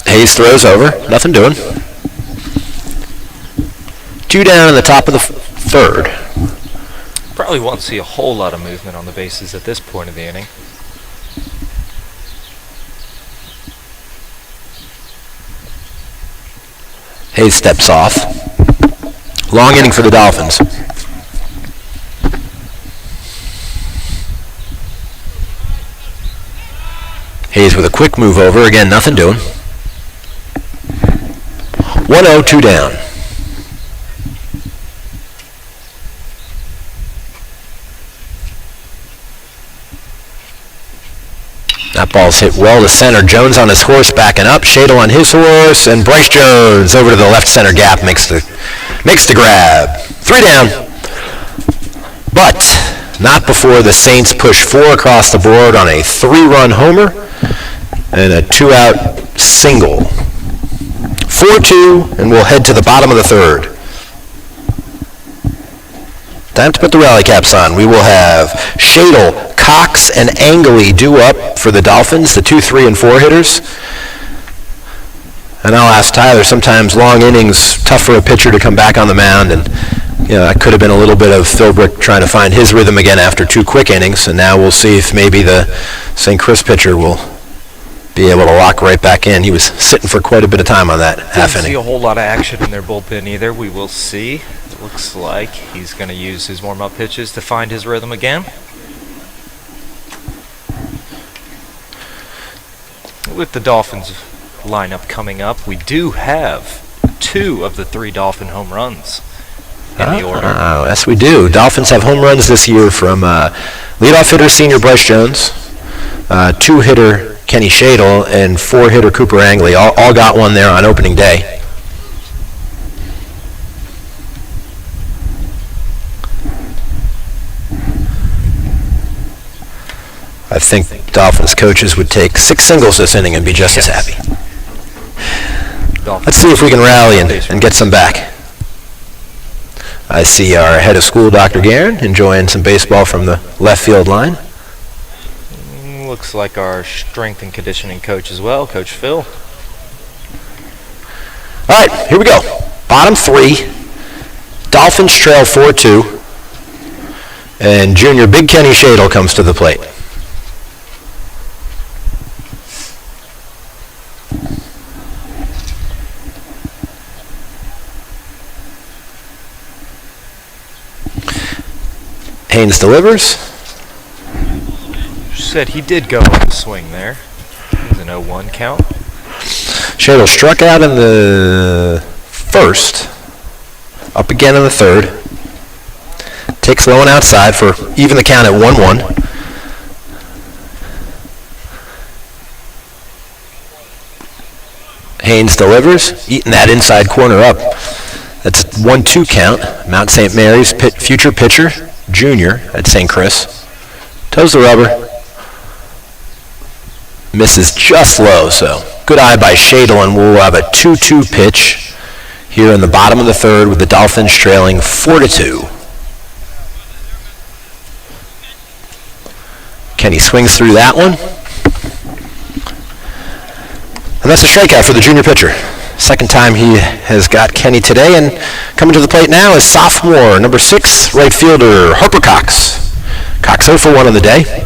Hayes throws over. Nothing doing. 2 down in the top of the third. Probably won't see a whole lot of movement on the bases at this point of the inning. Hayes steps off. Long inning for the Dolphins. Hayes with a quick move over. Again, nothing doing. 1-0, 2 down. That ball's hit well to center. Jones on his horse backing up. Shadle on his horse. And Bryce Jones over to the left center gap makes the grab. 3 down. But not before the Saints push 4 across the board on a 3-run homer and a 2-out single. 4-2, and we'll head to the bottom of the third. Time to put the rally caps on. We will have Shadle, Cox, and Angley due up for the Dolphins, the 2, 3, and 4 hitters. And I'll ask Tyler, sometimes long innings, tough for a pitcher to come back on the mound, and that could have been a little bit of Philbrick trying to find his rhythm again after 2 quick innings, and now we'll see if maybe the St. Chris pitcher will be able to lock right back in. He was sitting for quite a bit of time on that half inning. Didn't see a whole lot of action in their bullpen either. We will see. It looks like he's going to use his warm-up pitches to find his rhythm again. With the Dolphins lineup coming up, we do have 2 of the 3 Dolphin home runs in the order. Oh, yes, we do. Dolphins have home runs this year from leadoff hitter senior Bryce Jones, 2-hitter Kenny Shadle, and 4-hitter Cooper Angley. All got one there on opening day. I think Dolphins coaches would take 6 singles this inning and be just as happy. Let's see if we can rally and get some back. I see our head of school, Dr. Guerin, enjoying some baseball from the left field line. Looks like our strength and conditioning coach as well, Coach Phil. All right, here we go. Bottom 3. Dolphins trail 4-2. And junior Big Kenny Shadle comes to the plate. Haynes delivers. Said he did go on the swing there. It was an 0-1 count. Shadle struck out in the first. Up again in the third. Takes low and outside for even the count at 1-1. Haynes delivers, eating that inside corner up. That's a 1-2 count. Mount St. Mary's future pitcher, junior at St. Chris. Toes the rubber. Misses just low, so good eye by Shadle, and we'll have a 2-2 pitch here in the bottom of the third with the Dolphins trailing 4-2. Kenny swings through that one. And that's a strikeout for the junior pitcher. Second time he has got Kenny today, and coming to the plate now is sophomore, number 6, right fielder, Harper Cox. Cox 0 for 1 on the day.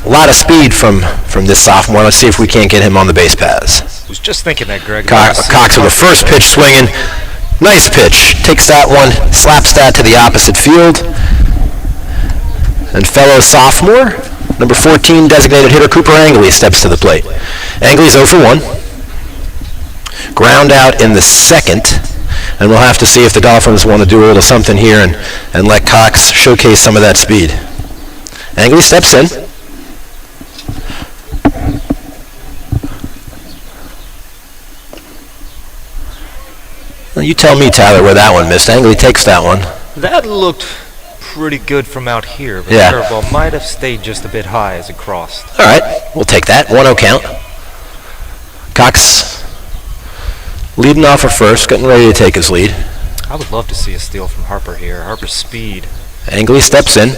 A lot of speed from this sophomore. Let's see if we can't get him on the base paths. Was just thinking that, Greg. Cox with the first pitch swinging. Nice pitch. Takes that one, slaps that to the opposite field. And fellow sophomore, number 14 designated hitter Cooper Angley steps to the plate. Angley's 0 for 1. Ground out in the second. And we'll have to see if the Dolphins want to do a little something here and let Cox showcase some of that speed. Angley steps in. Well, you tell me, Tyler, where that one missed. Angley takes that one. That looked pretty good from out here, but yeah. The curveball might have stayed just a bit high as it crossed. All right, we'll take that. 1-0 count. Cox leading off at first, getting ready to take his lead. I would love to see a steal from Harper here. Harper's speed. Angley steps in.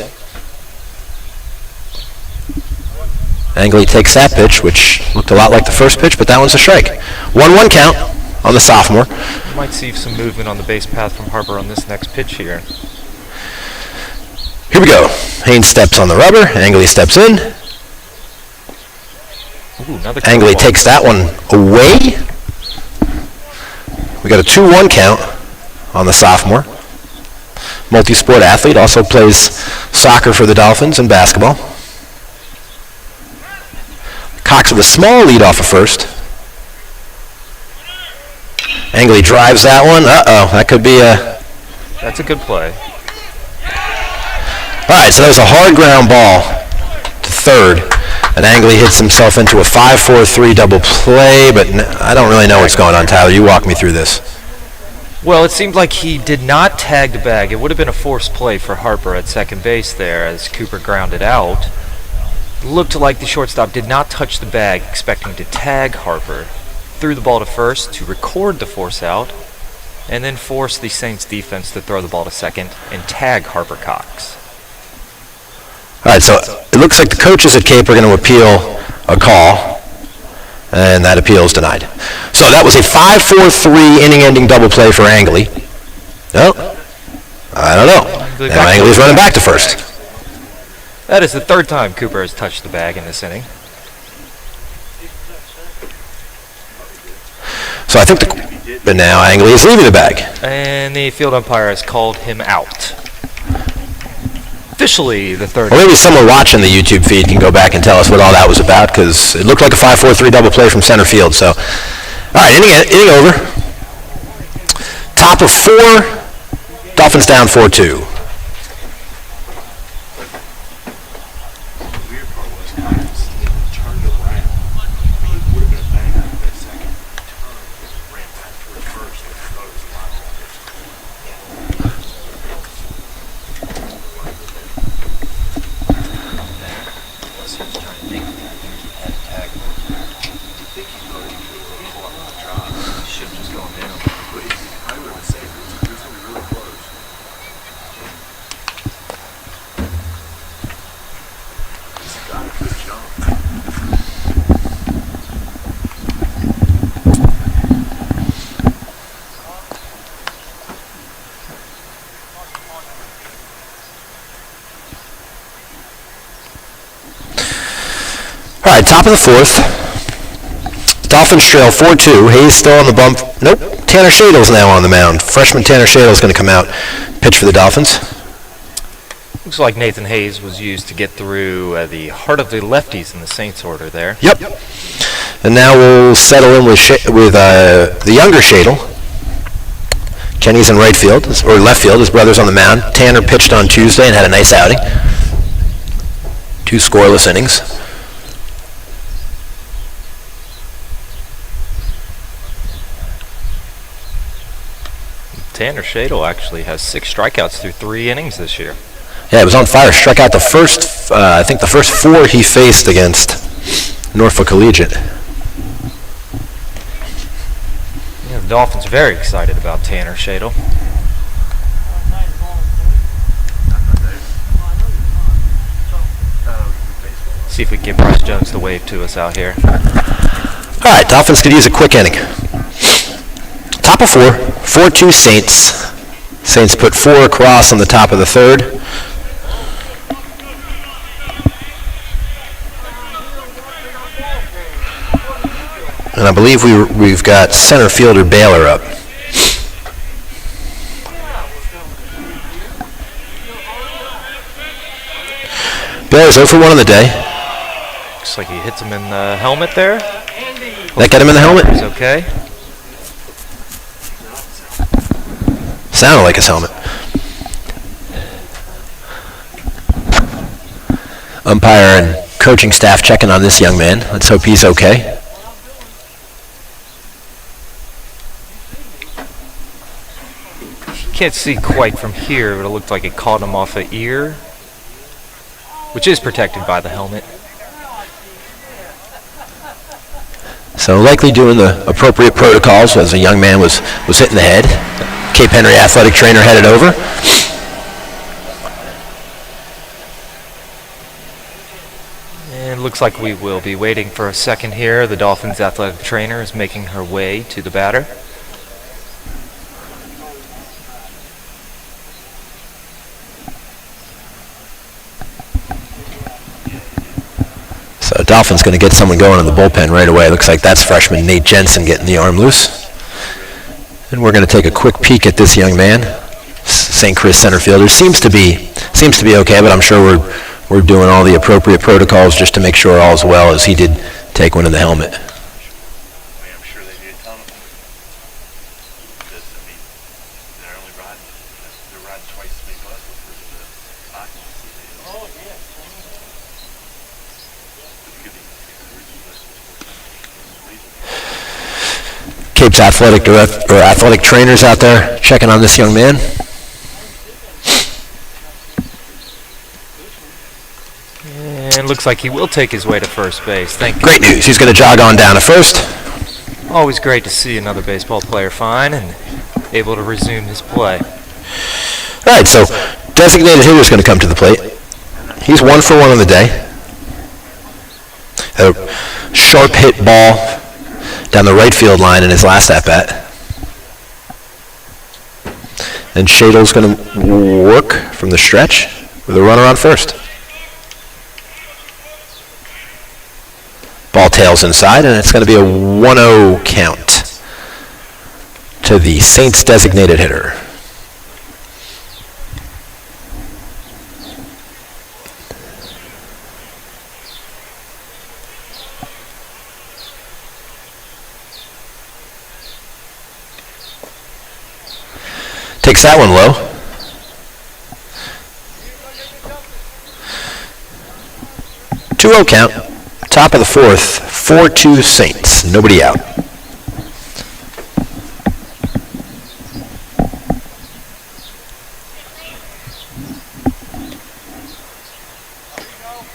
Angley takes that pitch, which looked a lot like the first pitch, but that one's a strike. 1-1 count on the sophomore. Might see some movement on the base path from Harper on this next pitch here. Here we go. Haynes steps on the rubber. Angley steps in. Ooh, another Angley curveball. takes that one away. We got a 2-1 count on the sophomore. Multi-sport athlete, also plays soccer for the Dolphins and basketball. Cox with a small lead off of first. Angley drives that one. Uh-oh, that could be a... That's a good play. All right, so that was a hard ground ball to third, and Angley hits himself into a 5-4-3 double play, but I don't really know what's going on, Tyler. You walk me through this. Well, it seemed like he did not tag the bag. It would have been a forced play for Harper at second base there as Cooper grounded out. Looked like the shortstop did not touch the bag, expecting to tag Harper. Threw the ball to first to record the force out, and then force the Saints defense to throw the ball to second and tag Harper Cox. All right, so it looks like the coaches at Cape are going to appeal a call, and that appeal is denied. So that was a 5-4-3 inning-ending double play for Angley. No, I don't know. Now Angley's running back to first. That is the third time Cooper has touched the bag in this inning. So I think but now Angley is leaving the bag. And the field umpire has called him out. Officially the third. Or maybe someone watching the YouTube feed can go back and tell us what all that was about, because it looked like a 5-4-3 double play from center field. So, all right, inning over. Top of 4, Dolphins down 4-2. Weird part was Cox turned around. I mean, it would have been a bang on that second turn because it ran back toward first. I thought it was a lot longer. Should just go down. All right, top of the fourth. Dolphins trail 4-2. Hayes still on the bump. Nope. Tanner Shadle's now on the mound. Freshman Tanner Shadle's going to come out, pitch for the Dolphins. Looks like Nathan Hayes was used to get through the heart of the lefties in the Saints order there. Yep. And now we'll settle in with the younger Shadle. Kenny's in right field, or left field. His brother's on the mound. Tanner pitched on Tuesday and had a nice outing. 2 scoreless innings. Tanner Shadle actually has 6 strikeouts through 3 innings this year. Yeah, he was on fire. Struck out the first, I think the first 4 he faced against Norfolk Collegiate. Yeah, the Dolphins are very excited about Tanner Shadle. See if we can get Bryce Jones to wave to us out here. All right, Dolphins could use a quick inning. Top of 4, 4-2 Saints. Saints put 4 across on the top of the third. And I believe we've got center fielder Baylor up. Baylor's 0 for 1 on the day. Looks like he hits him in the helmet there. That got him in the helmet? He's okay. Sounded like his helmet. Umpire and coaching staff checking on this young man. Let's hope he's okay. Can't see quite from here, but it looked like it caught him off the ear, which is protected by the helmet. So likely doing the appropriate protocols as a young man was hit in the head. Cape Henry athletic trainer headed over. And it looks like we will be waiting for a second here. The Dolphins athletic trainer is making her way to the batter. So Dolphins going to get someone going in the bullpen right away. Looks like that's freshman Nate Jensen getting the arm loose. And we're going to take a quick peek at this young man. St. Chris center fielder seems to be okay, but I'm sure we're doing all the appropriate protocols just to make sure all's well, as he did take one in the helmet. I'm sure they need a ton of them. Because, I mean, they're riding twice as many buses for the occupancy. Oh, yeah. Cape's athletic trainers out there checking on this young man. And looks like he will take his way to first base. Great news. He's going to jog on down to first. Always great to see another baseball player fine and able to resume his play. All right, so designated hitter is going to come to the plate. He's 1 for 1 on the day. A sharp hit ball down the right field line in his last at-bat. And Shadle's going to work from the stretch with a runner on first. Ball tails inside, and it's going to be a 1-0 count to the Saints designated hitter. Takes that one low. Two-0 count. Top of the fourth. 4-2 Saints. Nobody out.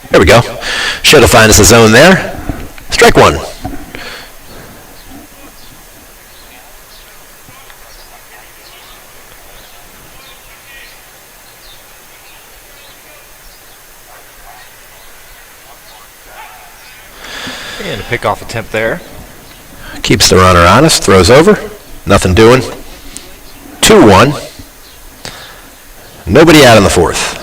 There we go. Shit'll find us the zone there. Strike one. And a pickoff attempt there. Keeps the runner honest, throws over. Nothing doing. 2-1. Nobody out in the fourth.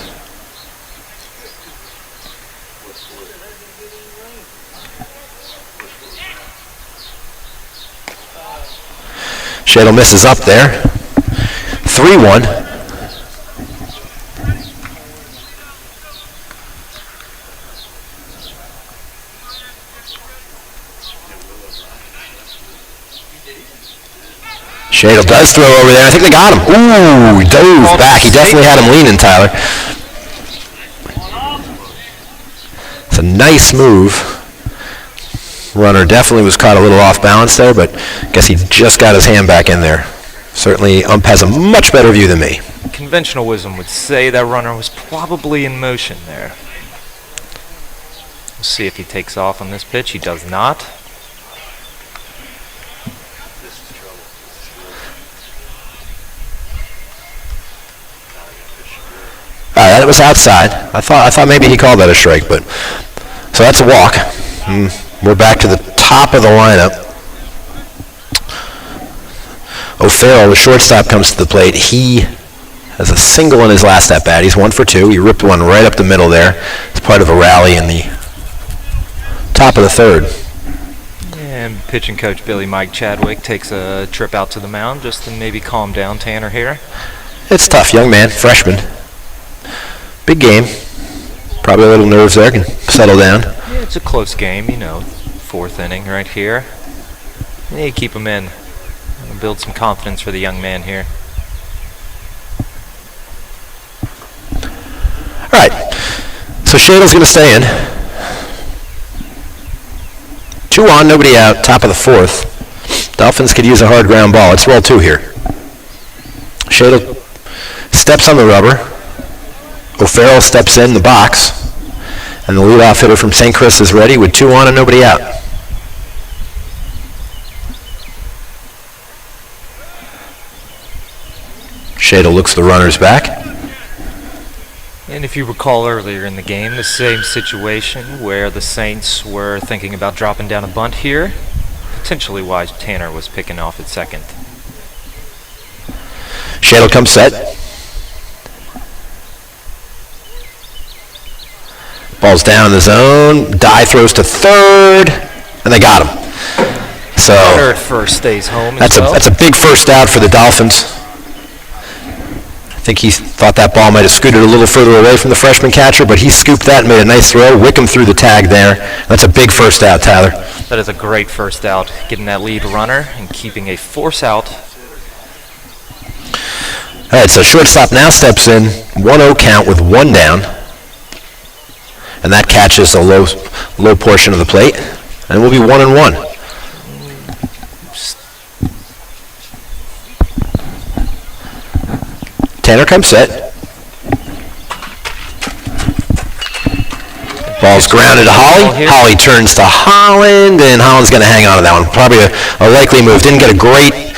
Shadle misses up there. 3-1. Shadle does throw over there. I think they got him. Ooh, he dove back. He definitely had him leaning, Tyler. It's a nice move. Runner definitely was caught a little off balance there, but I guess he just got his hand back in there. Certainly, ump has a much better view than me. Conventional wisdom would say that runner was probably in motion there. We'll see if he takes off on this pitch. He does not. That was outside. I thought maybe he called that a strike, but so that's a walk. We're back to the top of the lineup. O'Farrell, the shortstop, comes to the plate. He has a single in his last at bat. He's 1 for 2. He ripped one right up the middle there. It's part of a rally in the top of the third. And pitching coach Billy Mike Chadwick takes a trip out to the mound just to maybe calm down Tanner here. It's tough, young man, freshman. Big game. Probably a little nerves there. Can settle down. Yeah, it's a close game, you know. Fourth inning right here. Yeah, you keep him in. Build some confidence for the young man here. All right. So Shadle's going to stay in. 2 on, nobody out, top of the fourth. Dolphins could use a hard ground ball. It's roll 2 here. Shadle steps on the rubber. O'Farrell steps in the box. And the leadoff hitter from St. Chris is ready with 2 on and nobody out. Shadle looks the runners back. And if you recall earlier in the game, the same situation where the Saints were thinking about dropping down a bunt here, potentially why Tanner was picking off at second. Shadle comes set. Ball's down in the zone. Dye throws to third, and they got him. So Third first stays home as well. that's a big first out for the Dolphins. I think he thought that ball might have scooted a little further away from the freshman catcher, but he scooped that and made a nice throw. Wickham threw the tag there. That's a big first out, Tyler. That is a great first out, getting that lead runner and keeping a force out. All right, so shortstop now steps in, 1-0 count with 1 down. And that catches a low portion of the plate. And we'll be 1-1. Tanner comes set. Ball's grounded to Holly. Holly turns to Holland, and Holland's going to hang on to that one. Probably a likely move. Didn't get a great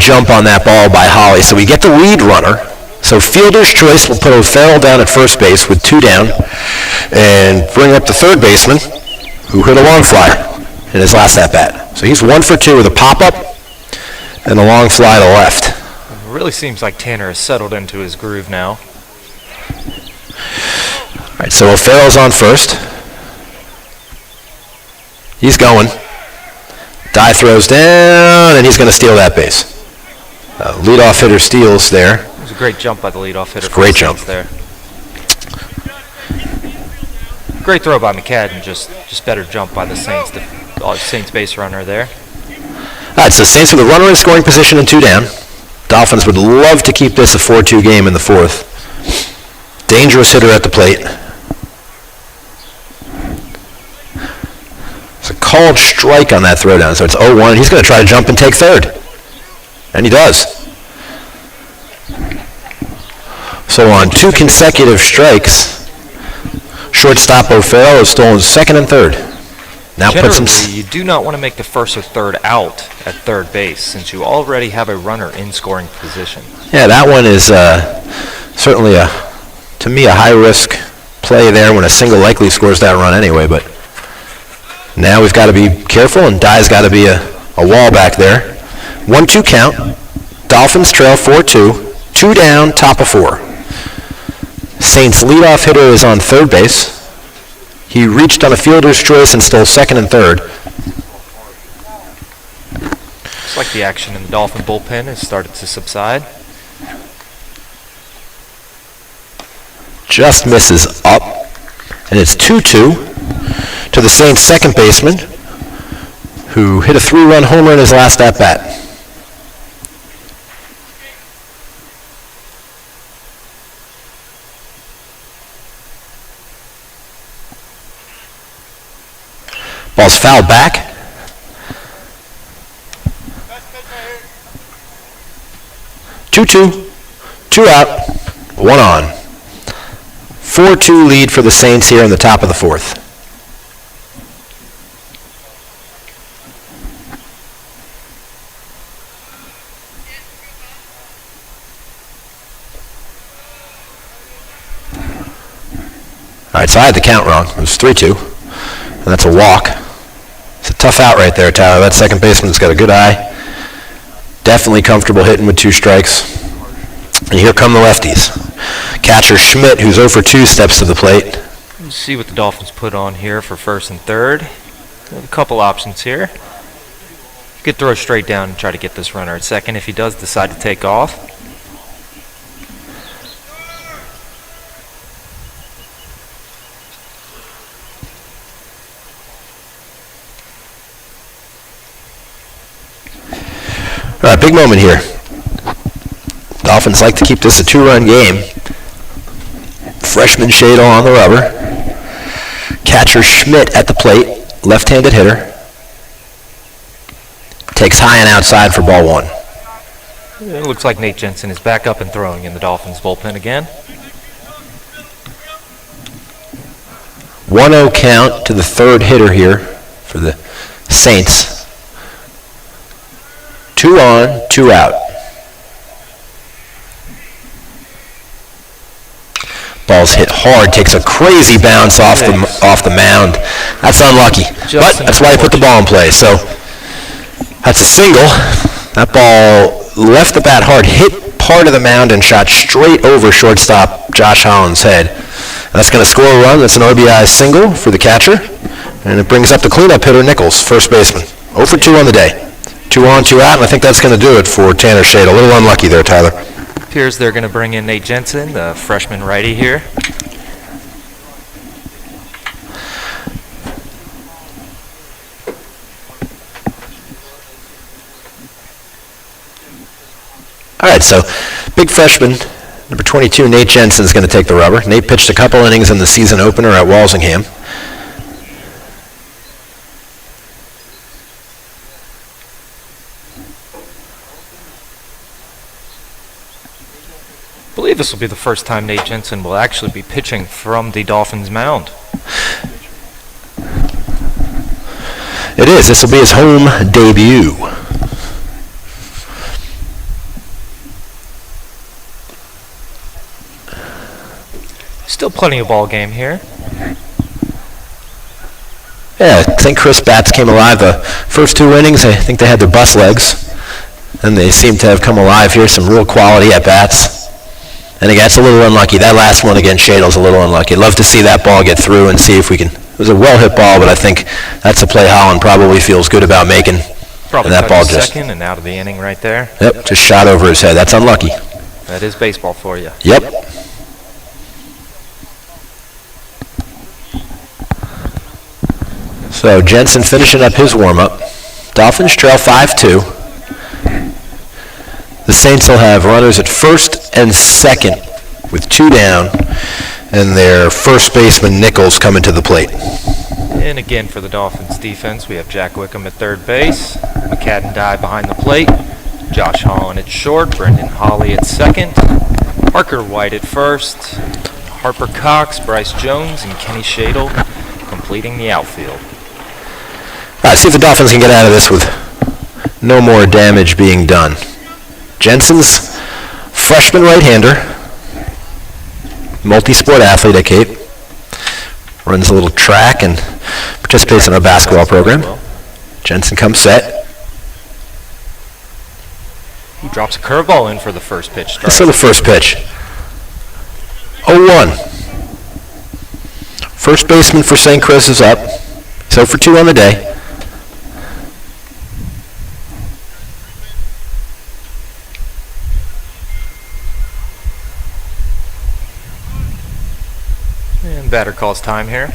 jump on that ball by Holly. So we get the lead runner. So fielder's choice will put O'Farrell down at first base with 2 down and bring up the third baseman who hit a long flyer in his last at-bat. So he's 1 for 2 with a pop-up and a long fly to left. It really seems like Tanner has settled into his groove now. All right, so O'Farrell's on first. He's going. Dye throws down, and he's going to steal that base. Leadoff hitter steals there. It was a great jump by the leadoff hitter. Great jump there. Great throw by McCadden, just better jump by the Saints base runner there. All right, so Saints with a runner in scoring position and 2 down. Dolphins would love to keep this a 4-2 game in the fourth. Dangerous hitter at the plate. It's a called strike on that throwdown, so it's 0-1. He's going to try to jump and take third. And he does. So on 2 consecutive strikes, shortstop O'Farrell has stolen second and third. Now puts him... Generally, you do not want to make the first or third out at third base since you already have a runner in scoring position. Yeah, that one is certainly, to me, a high-risk play there when a single likely scores that run anyway, but now we've got to be careful, and Dye's got to be a wall back there. 1-2 count. Dolphins trail 4-2. 2 down, top of 4. Saints' leadoff hitter is on third base. He reached on a fielder's choice and stole second and third. Looks like the action in the Dolphin bullpen has started to subside. Just misses up, and it's 2-2 to the Saints' second baseman, who hit a 3-run homer in his last at-bat. Ball's fouled back. Two out, 1 on. 4-2 lead for the Saints here in the top of the 4th. All right, so I had the count wrong. It was 3-2, and that's a walk. It's a tough out right there, Tyler. That second baseman's got a good eye. Definitely comfortable hitting with 2 strikes. And here come the lefties. Catcher Schmidt, who's 0 for 2, steps to the plate. Let's see what the Dolphins put on here for first and third. We have a couple options here. You could throw straight down and try to get this runner at second if he does decide to take off. All right, big moment here. Dolphins like to keep this a 2-run game. Freshman Shadle on the rubber. Catcher Schmidt at the plate, left-handed hitter. Takes high and outside for ball 1. It looks like Nate Jensen is back up and throwing in the Dolphins bullpen again. 1-0 count to the third hitter here for the Saints. 2 on, 2 out. Ball's hit hard, takes a crazy bounce off the mound. That's unlucky, but that's why he put the ball in play. So that's a single. That ball left the bat hard, hit part of the mound, and shot straight over shortstop Josh Holland's head. That's going to score a run. That's an RBI single for the catcher, and it brings up the cleanup hitter Nichols, first baseman. 0 for 2 on the day. 2 on, 2 out, and I think that's going to do it for Tanner Shade. A little unlucky there, Tyler. Appears they're going to bring in Nate Jensen, the freshman righty here. All right, so big freshman, number 22, Nate Jensen is going to take the rubber. Nate pitched a couple innings in the season opener at Walsingham. I believe this will be the first time Nate Jensen will actually be pitching from the Dolphins mound. It is. This will be his home debut. Still plenty of ball game here. Yeah, I think Chris Batts came alive the first 2 innings. I think they had their bus legs, and they seem to have come alive here. Some real quality at bats. And again, it's a little unlucky. That last one against Shadle's a little unlucky. I'd love to see that ball get through and see if we can. It was a well-hit ball, but I think that's a play Holland probably feels good about making. Probably and that ball just second and out of the inning right there. Yep, just shot over his head. That's unlucky. That is baseball for you. Yep. So Jensen finishing up his warm-up. Dolphins trail 5-2. The Saints will have runners at first and second with 2 down, and their first baseman Nichols coming to the plate. And again for the Dolphins defense, we have Jack Wickham at third base, McCadden Dye behind the plate, Josh Holland at short, Brendan Hawley at second, Parker White at first, Harper Cox, Bryce Jones, and Kenny Shadle completing the outfield. All right, see if the Dolphins can get out of this with no more damage being done. Jensen's freshman right-hander, multi-sport athlete at Cape, runs a little track and participates in our basketball program. Jensen comes set. He drops a curveball in for the first pitch. Let's see the first pitch. 0-1. First baseman for St. Chris is up. He's 0 for 2 on the day. And batter calls time here.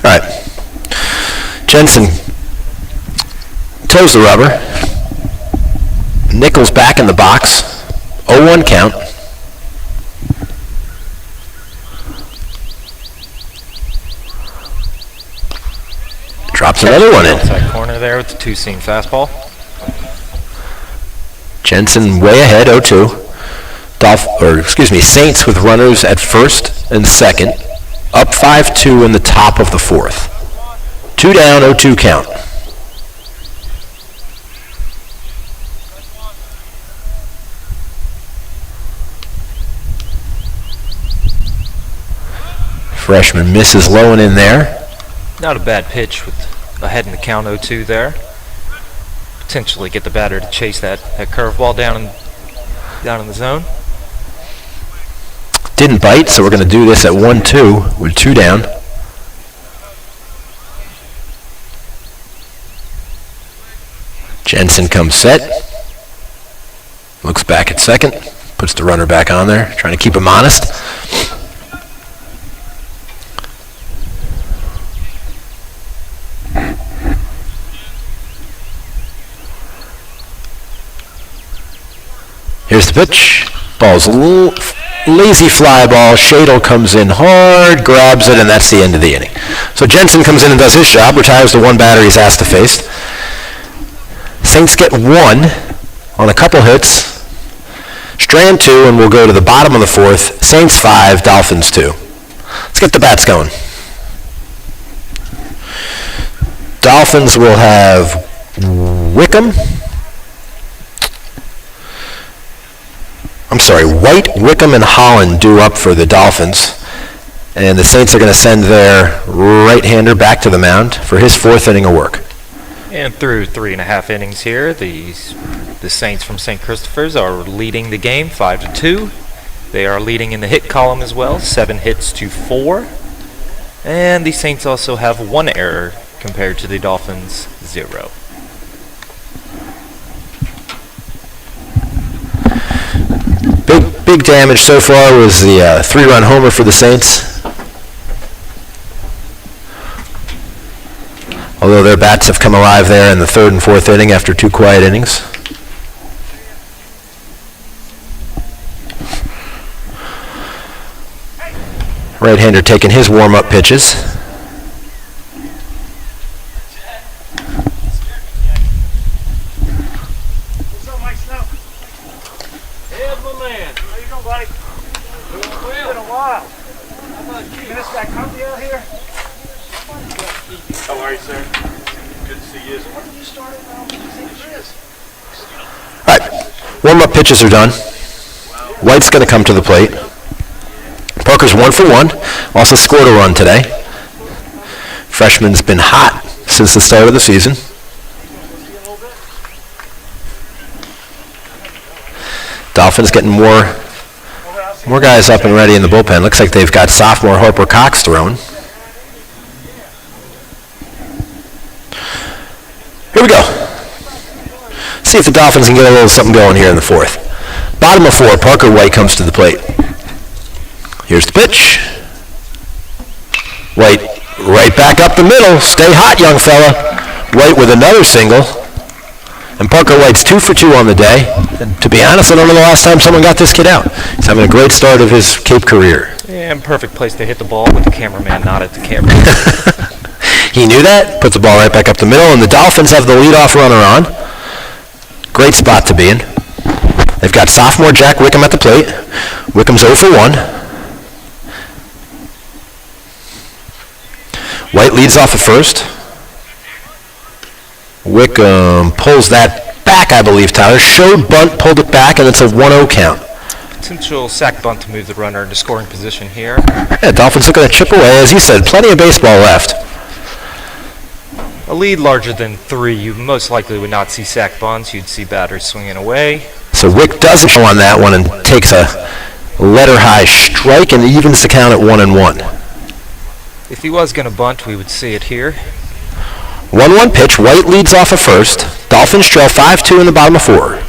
All right. Jensen toes the rubber. Nichols back in the box. 0-1 count. Drops another one in. Outside corner there with the two-seam fastball. Jensen way ahead, 0-2. Saints with runners at first and second. Up 5-2 in the top of the fourth. 2 down, 0-2 count. Freshman misses low and in there. Not a bad pitch with ahead in the count 0-2 there. Potentially get the batter to chase that curveball down in the zone. Didn't bite, so we're going to do this at 1-2 with 2 down. Jensen comes set. Looks back at second. Puts the runner back on there, trying to keep him honest. Here's the pitch. Ball's a little lazy fly ball. Shadle comes in hard, grabs it, and that's the end of the inning. So Jensen comes in and does his job, retires the one batter he's asked to face. Saints get 1 on a couple hits. Strand 2, and we'll go to the bottom of the fourth. Saints 5, Dolphins 2. Let's get the bats going. Dolphins will have White, Wickham, and Holland due up for the Dolphins. And the Saints are going to send their right-hander back to the mound for his 4th inning of work. And through 3.5 innings here, the Saints from St. Christopher's are leading the game 5-2. They are leading in the hit column as well, 7 hits to 4. And the Saints also have 1 error compared to the Dolphins' 0. Big damage so far was the 3-run homer for the Saints. Although their bats have come alive there in the 3rd and 4th inning after 2 quiet innings. Right-hander taking his warm-up pitches. How are you, sir? Good to see you. All right, warm-up pitches are done. White's going to come to the plate. Parker's 1 for 1. Also scored a run today. Freshman's been hot since the start of the season. Dolphins getting more guys up and ready in the bullpen. Looks like they've got sophomore Harper Cox throwing. Here we go. See if the Dolphins can get a little something going here in the 4th. Bottom of 4, Parker White comes to the plate. Here's the pitch. White right back up the middle. Stay hot, young fella. White with another single. And Parker White's 2 for 2 on the day. And to be honest, I don't know the last time someone got this kid out. He's having a great start of his Cape career. Yeah, and perfect place to hit the ball with the cameraman not at the camera. He knew that, put the ball right back up the middle, and the Dolphins have the leadoff runner on. Great spot to be in. They've got sophomore Jack Wickham at the plate. Wickham's 0 for 1. White leads off at first. Wickham pulls that back, I believe, Tyler. Showed bunt, pulled it back, and it's a 1-0 count. Potential sack bunt to move the runner into scoring position here. Yeah, Dolphins looking to chip away. As you said, plenty of baseball left. A lead larger than 3, you most likely would not see sack bunts. You'd see batters swinging away. So Wick doesn't show on that one and takes a letter-high strike and evens the count at 1-1. If he was going to bunt, we would see it here. 1-1 pitch. White leads off at first. Dolphins trail 5-2 in the bottom of 4.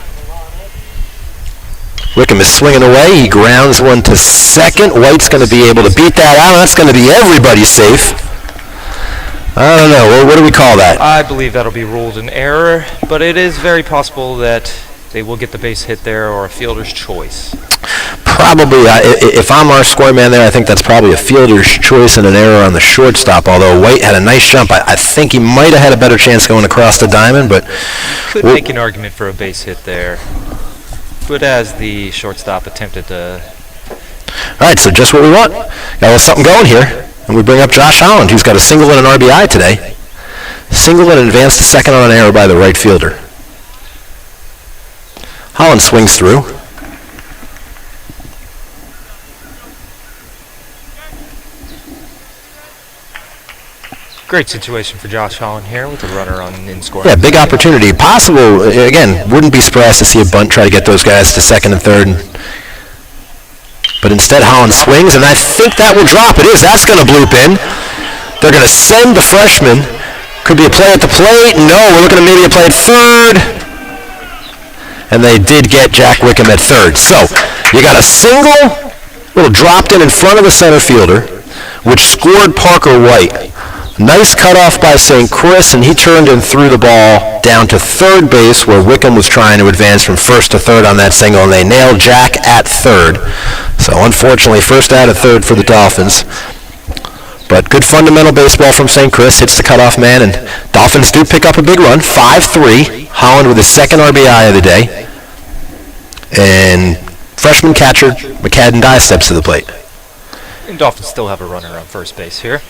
Wickham is swinging away. He grounds one to second. White's going to be able to beat that out. That's going to be everybody safe. I don't know. What do we call that? I believe that'll be ruled an error, but it is very possible that they will get the base hit there or a fielder's choice. Probably, if I'm our score man there, I think that's probably a fielder's choice and an error on the shortstop, although White had a nice jump. I think he might have had a better chance going across the diamond, but... Could make an argument for a base hit there. But as the shortstop attempted to... All right, so just what we want. Got a little something going here. And we bring up Josh Holland, who's got a single and an RBI today. Single and advanced to second on an error by the right fielder. Holland swings through. Great situation for Josh Holland here with the runner on in scoring. Yeah, big opportunity. Possible, again, wouldn't be surprised to see a bunt try to get those guys to second and third. But instead, Holland swings, and I think that will drop. It is. That's going to bloop in. They're going to send the freshman. Could be a play at the plate. No, we're looking at maybe a play at third. And they did get Jack Wickham at third. So you got a single, little dropped in front of the center fielder, which scored Parker White. Nice cutoff by St. Chris, and he turned and threw the ball down to third base where Wickham was trying to advance from first to third on that single, and they nailed Jack at third. So unfortunately, first out at third for the Dolphins. But good fundamental baseball from St. Chris, hits the cutoff man, and Dolphins do pick up a big run, 5-3. Holland with his second RBI of the day. And freshman catcher McCadden Dye steps to the plate. And Dolphins still have a runner on first base here.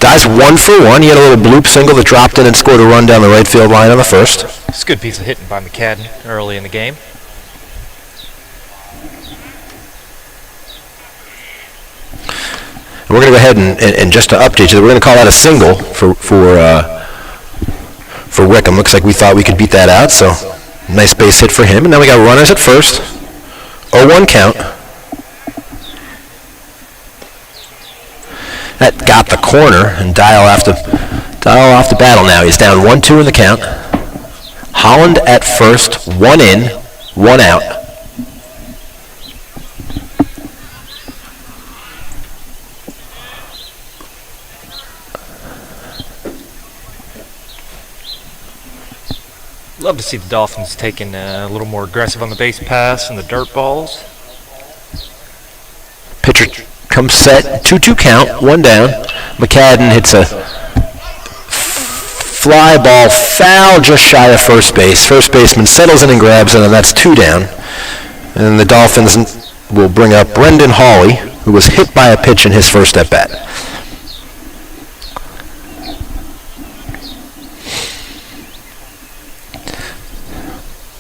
Dye's 1 for 1. He had a little bloop single that dropped in and scored a run down the right field line on the first. It's a good piece of hitting by McCadden early in the game. And we're going to go ahead and just to update you, we're going to call that a single for Wickham. Looks like we thought we could beat that out, so nice base hit for him. And now we got runners at first. 0-1 count. That got the corner, and Dial off the battle now. He's down 1-2 in the count. Holland at first, 1 in, 1 out. Love to see the Dolphins taking a little more aggressive on the base pass and the dirt balls. Pitcher comes set, 2-2 count, 1 down. McCadden hits a fly ball foul just shy of first base. First baseman settles in and grabs it, and that's 2 down. And the Dolphins will bring up Brendan Hawley, who was hit by a pitch in his first at-bat.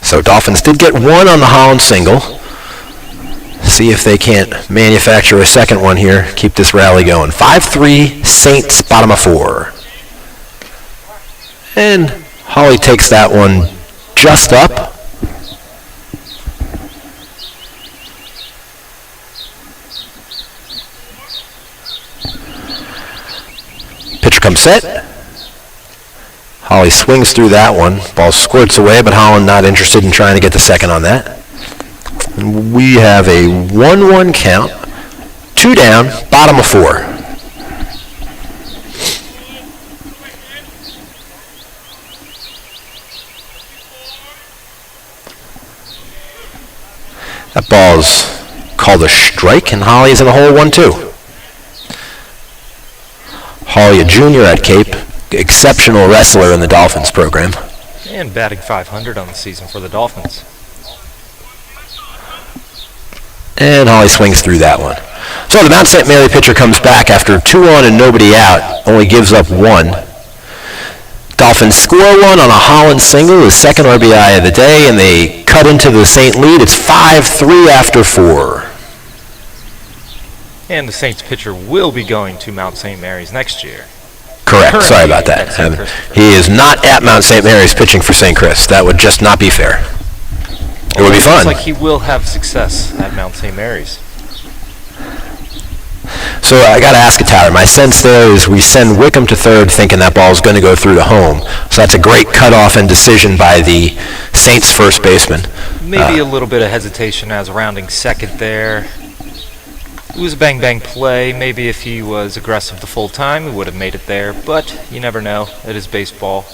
So Dolphins did get 1 on the Holland single. See if they can't manufacture a second one here. Keep this rally going. 5-3, Saints, bottom of 4. And Hawley takes that one just up. Pitcher comes set. Hawley swings through that one. Ball squirts away, but Holland not interested in trying to get the second on that. And we have a 1-1 count. 2 down, bottom of 4. That ball's called a strike, and Hawley is in the hole 1-2. Hawley, a junior at Cape, exceptional wrestler in the Dolphins program. And batting .500 on the season for the Dolphins. And Holly swings through that one. So the Mount St. Mary pitcher comes back after 2 on and nobody out, only gives up 1. Dolphins score 1 on a Holland single, his second RBI of the day, and they cut into the St. lead. It's 5-3 after 4. And the Saints pitcher will be going to Mount St. Mary's next year. Correct. Currently Sorry about that. at St. Christopher. He is not at Mount St. Mary's pitching for St. Chris. That would just not be fair. It would be fun. Looks like he will have success at Mount St. Mary's. So I got to ask you, Tyler, my sense there is we send Wickham to third thinking that ball is going to go through to home. So that's a great cutoff and decision by the Saints first baseman. Maybe a little bit of hesitation as rounding second there. It was a bang-bang play. Maybe if he was aggressive the full time, he would have made it there. But you never know. It is baseball.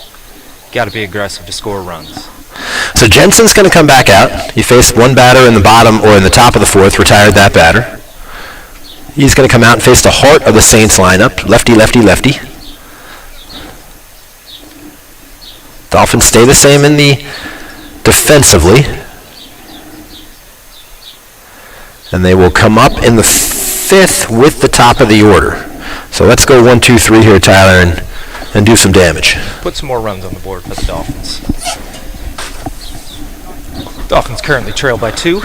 Got to be aggressive to score runs. So Jensen's going to come back out. He faced one batter in the bottom or in the top of the fourth, retired that batter. He's going to come out and face the heart of the Saints lineup, lefty, lefty, lefty. Dolphins stay the same in the defensively. And they will come up in the fifth with the top of the order. So let's go 1, 2, 3 here, Tyler, and do some damage. Put some more runs on the board for the Dolphins. Dolphins currently trail by 2.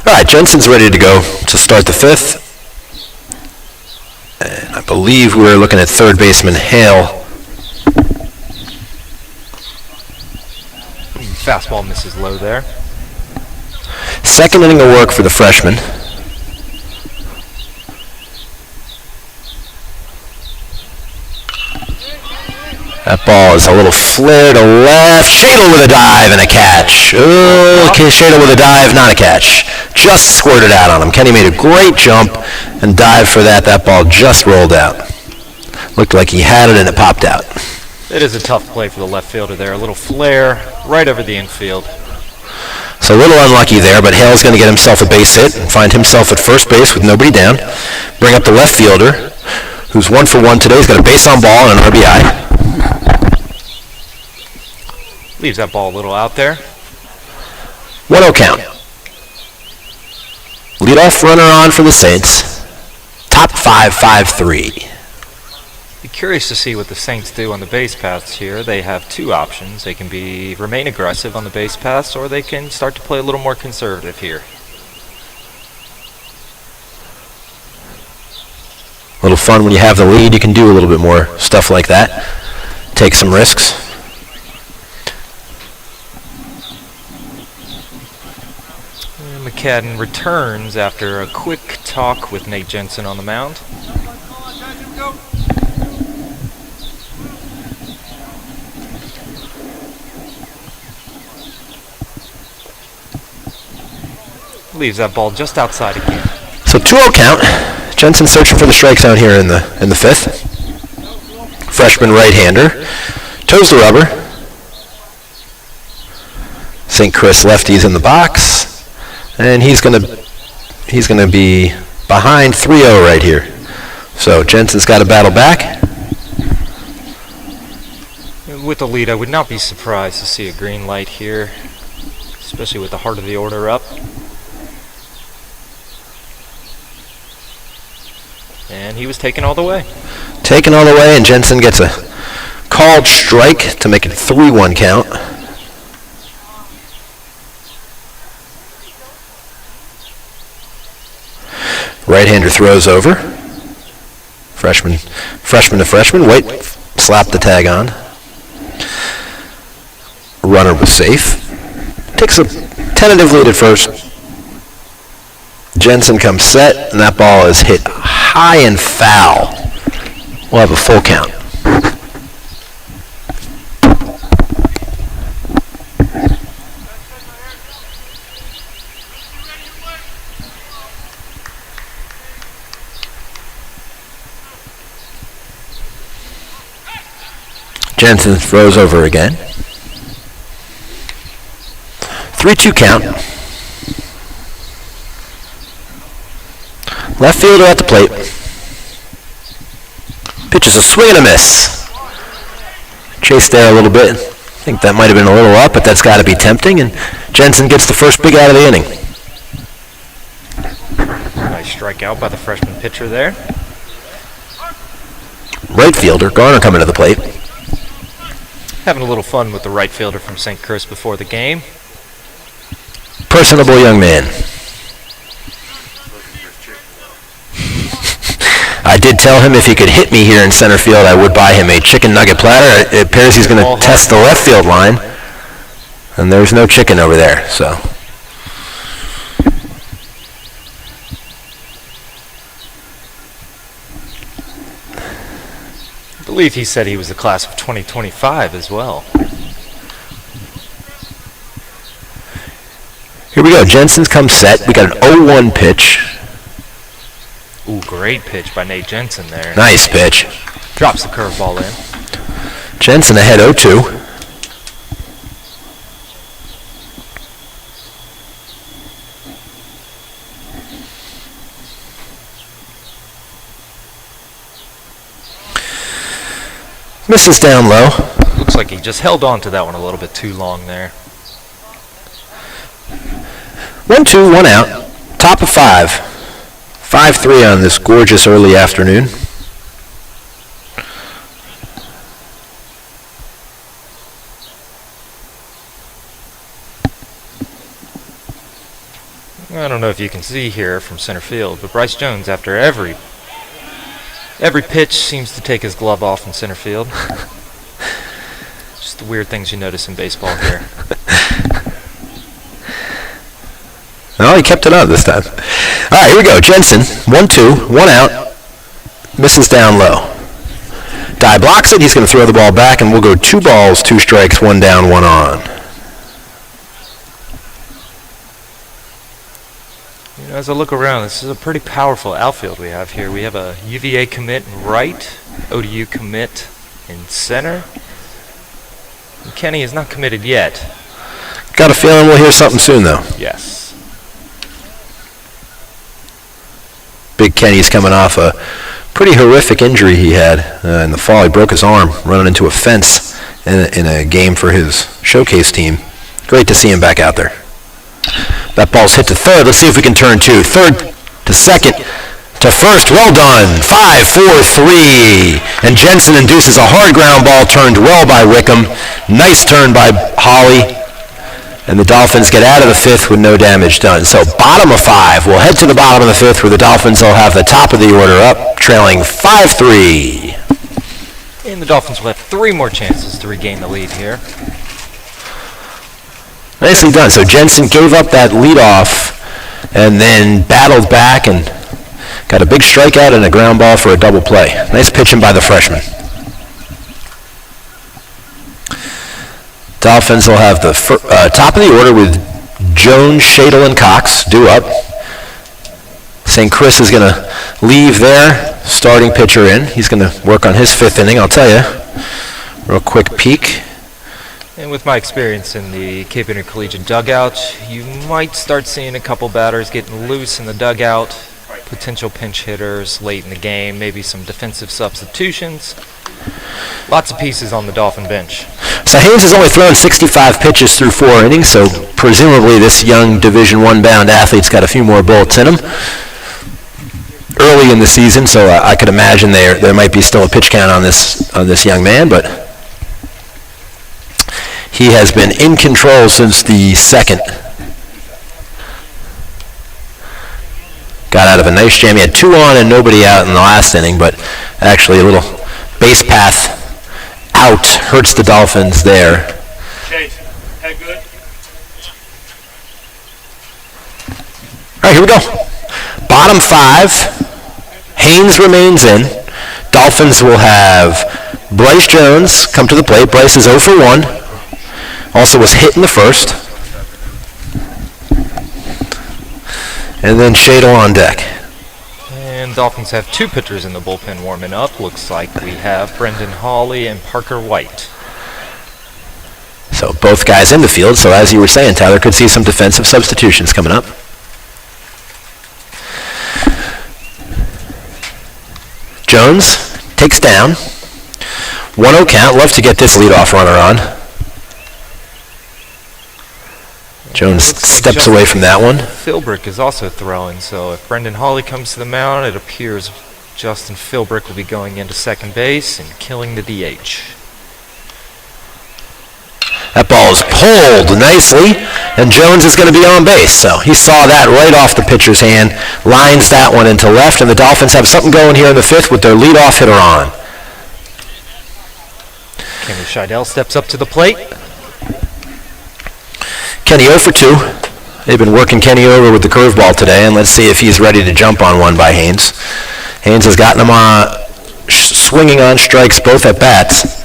All right, Jensen's ready to go to start the fifth. And I believe we're looking at third baseman Hale. Fastball misses low there. Second inning of work for the freshman. That ball is a little flare to left. Shadle with a dive and a catch. Oh, Shadle with a dive, not a catch. Just squirted out on him. Kenny made a great jump and dived for that. That ball just rolled out. Looked like he had it and it popped out. It is a tough play for the left fielder there. A little flare right over the infield. So a little unlucky there, but Hale's going to get himself a base hit and find himself at first base with nobody down. Bring up the left fielder, who's 1 for 1 today. He's got a base on ball and an RBI. Leaves that ball a little out there. 1-0 count. Leadoff runner on for the Saints. Top 5, 5-3. Be curious to see what the Saints do on the base paths here. They have 2 options. They can remain aggressive on the base paths, or they can start to play a little more conservative here. A little fun when you have the lead. You can do a little bit more stuff like that. Take some risks. McCadden returns after a quick talk with Nate Jensen on the mound. Leaves that ball just outside again. So 2-0 count. Jensen searching for the strike zone here in the fifth. Freshman right-hander. Toes the rubber. St. Chris lefties in the box. And he's gonna be behind 3-0 right here. So Jensen's got to battle back. With the lead, I would not be surprised to see a green light here, especially with the heart of the order up. And he was taken all the way. Taken all the way, and Jensen gets a called strike to make it 3-1 count. Right-hander throws over. Freshman to freshman. White slapped the tag on. Runner was safe. Takes a tentative lead at first. Jensen comes set, and that ball is hit high and foul. We'll have a full count. Jensen throws over again. 3-2 count. Left fielder at the plate. Pitch is a swing and a miss. Chased there a little bit. I think that might have been a little up, but that's got to be tempting. And Jensen gets the first big out of the inning. Nice strikeout by the freshman pitcher there. Right fielder, Garner, coming to the plate. Having a little fun with the right fielder from St. Chris before the game. Personable young man. I did tell him if he could hit me here in center field, I would buy him a chicken nugget platter. It appears he's going to test the left field line, and there's no chicken over there, so. I believe he said he was the class of 2025 as well. Here we go. Jensen's come set. We got an 0-1 pitch. Ooh, great pitch by Nate Jensen there. Nice pitch. Drops the curveball in. Jensen ahead 0-2. Misses down low. Looks like he just held on to that one a little bit too long there. 1-2, 1 out. Top of 5. 5-3 on this gorgeous early afternoon. I don't know if you can see here from center field, but Bryce Jones, after every pitch, seems to take his glove off in center field. Just the weird things you notice in baseball here. Well, he kept it on this time. All right, here we go. Jensen, 1-2, 1 out. Misses down low. Dye blocks it. He's going to throw the ball back, and we'll go 2 balls, 2 strikes, 1 down, 1 on. You know, as I look around, this is a pretty powerful outfield we have here. We have a UVA commit in right, ODU commit in center. And Kenny is not committed yet. Got a feeling we'll hear something soon, though. Yes. Big Kenny's coming off a pretty horrific injury he had in the fall. He broke his arm running into a fence in a game for his showcase team. Great to see him back out there. That ball's hit to third. Let's see if we can turn 2. Third to second to first. Well done. 5-4-3. And Jensen induces a hard ground ball turned well by Wickham. Nice turn by Holly. And the Dolphins get out of the 5th with no damage done. So bottom of 5. We'll head to the bottom of the 5th where the Dolphins will have the top of the order up, trailing 5-3. And the Dolphins will have 3 more chances to regain the lead here. Nicely done. So Jensen gave up that leadoff and then battled back and got a big strikeout and a ground ball for a double play. Nice pitching by the freshman. Dolphins will have the top of the order with Jones, Shadle, and Cox due up. St. Chris is going to leave their starting pitcher in. He's going to work on his 5th inning, I'll tell you. Real quick peek. And with my experience in the Cape Intercollegiate dugout, you might start seeing a couple batters getting loose in the dugout, potential pinch hitters late in the game, maybe some defensive substitutions. Lots of pieces on the Dolphin bench. So Haynes has only thrown 65 pitches through 4 innings, so presumably this young Division I bound athlete's got a few more bullets in him. Early in the season, so I could imagine there might be still a pitch count on this young man, but he has been in control since the 2nd. Got out of a nice jam. He had 2 on and nobody out in the last inning, but actually a little base path out hurts the Dolphins there. Chase, head good? All right, here we go. Bottom 5. Haynes remains in. Dolphins will have Bryce Jones come to the plate. Bryce is 0 for 1. Also was hit in the 1st. And then Shadle on deck. And Dolphins have 2 pitchers in the bullpen warming up. Looks like we have Brendan Hawley and Parker White. So both guys in the field. So as you were saying, Tyler, could see some defensive substitutions coming up. Jones takes down. 1-0 count. Love to get this leadoff runner on. Jones steps away from that one. Philbrick is also throwing, so if Brendan Hawley comes to the mound, it appears Justin Philbrick will be going into second base and killing the DH. That ball is pulled nicely, and Jones is going to be on base. So he saw that right off the pitcher's hand, lines that one into left, and the Dolphins have something going here in the fifth with their leadoff hitter on. Kenny Scheidel steps up to the plate. Kenny 0 for 2. They've been working Kenny over with the curveball today, and let's see if he's ready to jump on one by Haynes. Haynes has gotten him swinging on strikes both at bats.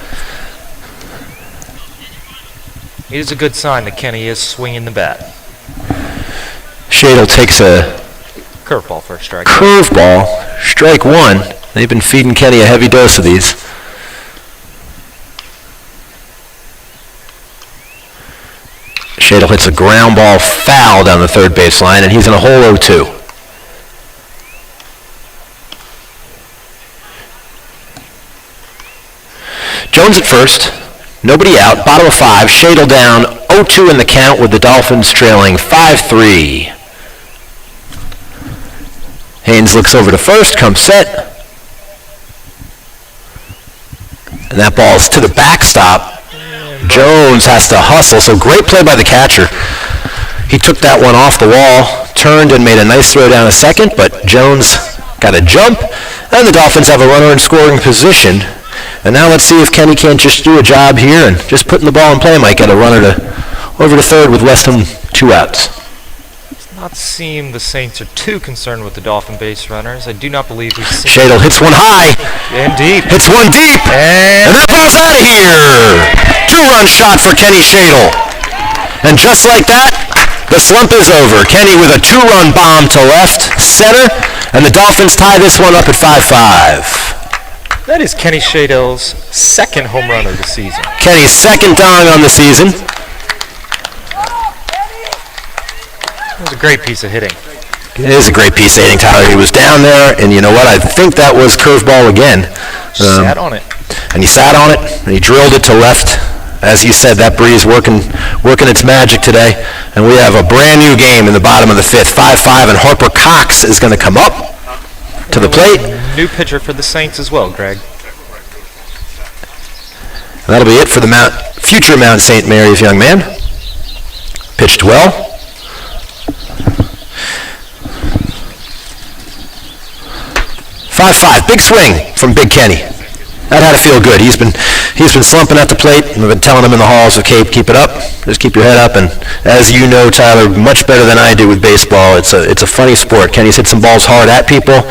It is a good sign that Kenny is swinging the bat. Scheidel takes a Curveball for a strike. curveball, strike one. They've been feeding Kenny a heavy dose of these. Scheidel hits a ground ball foul down the third base line, and he's in a hole 0-2. Jones at first. Nobody out. Bottom of 5. Scheidel down. 0-2 in the count with the Dolphins trailing 5-3. Haynes looks over to first. Comes set. And that ball's to the backstop. Jones has to hustle. So great play by the catcher. He took that one off the wall, turned and made a nice throw down a second, but Jones got a jump, and the Dolphins have a runner in scoring position. And now let's see if Kenny can't just do a job here and just putting the ball in play might get a runner over to third with less than 2 outs. It does not seem the Saints are too concerned with the Dolphin base runners. I do not believe we've seen... Scheidel hits one high. And deep. Hits one deep. And that ball's out of here. 2-run shot for Kenny Scheidel. And just like that, the slump is over. Kenny with a 2-run bomb to left center, and the Dolphins tie this one up at 5-5. That is Kenny Scheidel's second home run of the season. Kenny's second dong on the season. It was a great piece of hitting. It is a great piece of hitting, Tyler. He was down there, and you know what? I think that was curveball again. Sat on it. And he sat on it, and he drilled it to left. As you said, that breeze working its magic today. And we have a brand new game in the bottom of the fifth, 5-5, and Harper Cox is going to come up to the plate. New pitcher for the Saints as well, Greg. And that'll be it for the future Mount St. Mary's young man. Pitched well. 5-5, big swing from Big Kenny. That had to feel good. He's been slumping at the plate, and we've been telling him in the halls of Cape, keep it up, just keep your head up. And as you know, Tyler, much better than I do with baseball. It's a funny sport. Kenny's hit some balls hard at people.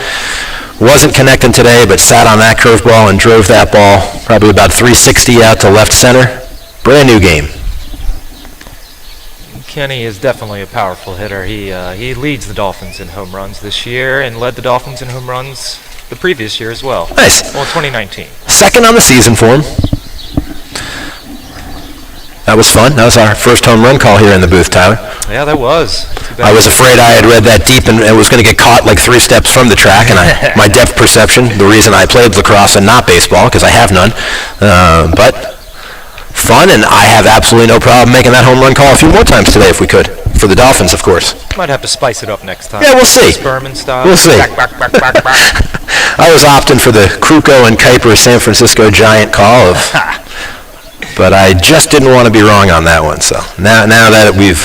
Wasn't connecting today, but sat on that curveball and drove that ball probably about 360 out to left center. Brand new game. Kenny is definitely a powerful hitter. He leads the Dolphins in home runs this year and led the Dolphins in home runs the previous year as well. Nice. Well, 2019. Second on the season for him. That was fun. That was our first home run call here in the booth, Tyler. Yeah, that was. I was afraid I had read that deep and it was going to get caught like 3 steps from the track, and my depth perception, the reason I played lacrosse and not baseball, because I have none, but fun, and I have absolutely no problem making that home run call a few more times today if we could. For the Dolphins, of course. Might have to spice it up next time. Yeah, we'll see. Berman style. We'll see. Back. I was opting for the Kruko and Kuiper San Francisco Giant call, but I just didn't want to be wrong on that one. So now that we've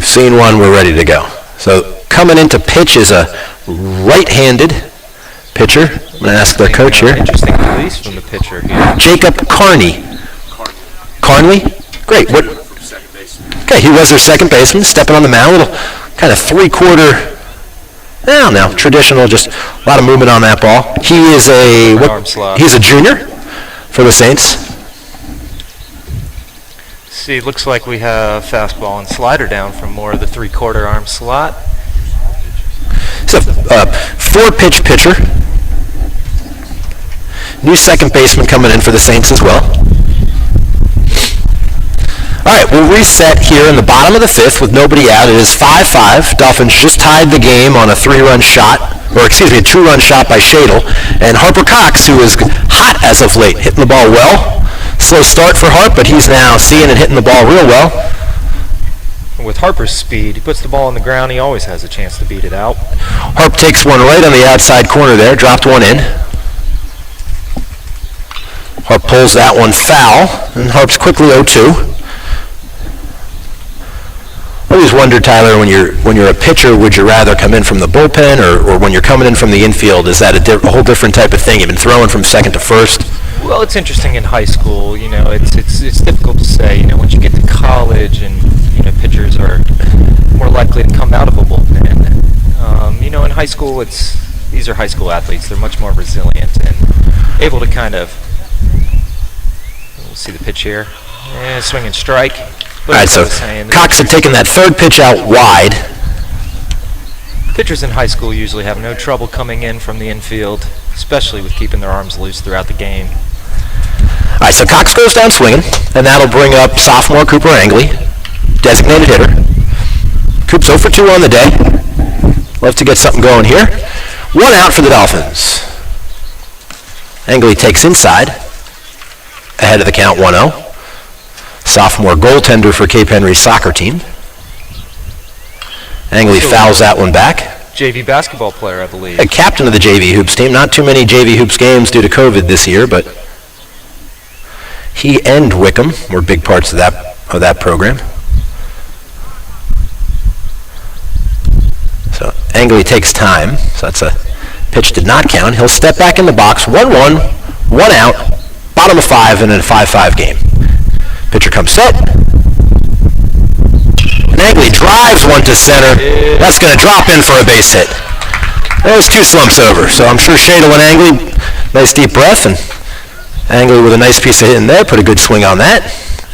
seen one, we're ready to go. So coming into pitch is a right-handed pitcher. I'm going to ask the coach here. Interesting release from the pitcher here. Jacob Carney. Carnley? Great. What? Okay, he was their second baseman, stepping on the mound, little kind of three-quarter, traditional, just a lot of movement on that ball. He is he's a junior for the Saints. See, it looks like we have fastball and slider down from more of the three-quarter arm slot. It's a 4-pitch pitcher. New second baseman coming in for the Saints as well. All right, we'll reset here in the bottom of the fifth with nobody out. It is 5-5. Dolphins just tied the game on a 3-run shot, or excuse me, a 2-run shot by Shadle. And Harper Cox, who is hot as of late, hitting the ball well. Slow start for Harp, but he's now seeing and hitting the ball real well. With Harper's speed, he puts the ball on the ground, he always has a chance to beat it out. Harp takes one right on the outside corner there, dropped one in. Harp pulls that one foul, and Harp's quickly 0-2. I always wonder, Tyler, when you're a pitcher, would you rather come in from the bullpen or when you're coming in from the infield? Is that a whole different type of thing? You've been throwing from second to first. Well, it's interesting in high school. You know, it's difficult to say. You know, once you get to college, and you know, pitchers are more likely to come out of a bullpen. You know, in high school, these are high school athletes. They're much more resilient and able to kind of. We'll see the pitch here. Swing and strike. All right, so Cox had taken that third pitch out wide. Pitchers in high school usually have no trouble coming in from the infield, especially with keeping their arms loose throughout the game. All right, so Cox goes down swinging, and that'll bring up sophomore Cooper Angley, designated hitter. Coop's 0 for 2 on the day. Love to get something going here. 1 out for the Dolphins. Angley takes inside, ahead of the count 1-0. Sophomore goaltender for Cape Henry's soccer team. Angley fouls that one back. JV basketball player, I believe. A captain of the JV Hoops team. Not too many JV Hoops games due to COVID this year, but he and Wickham were big parts of that program. So Angley takes time. So that's a pitch did not count. He'll step back in the box. 1-1, 1 out, bottom of 5 in a 5-5 game. Pitcher comes set. And Angley drives one to center. That's going to drop in for a base hit. There's 2 slumps over. So I'm sure Shadle and Angley, nice deep breath, and Angley with a nice piece of hitting there, put a good swing on that.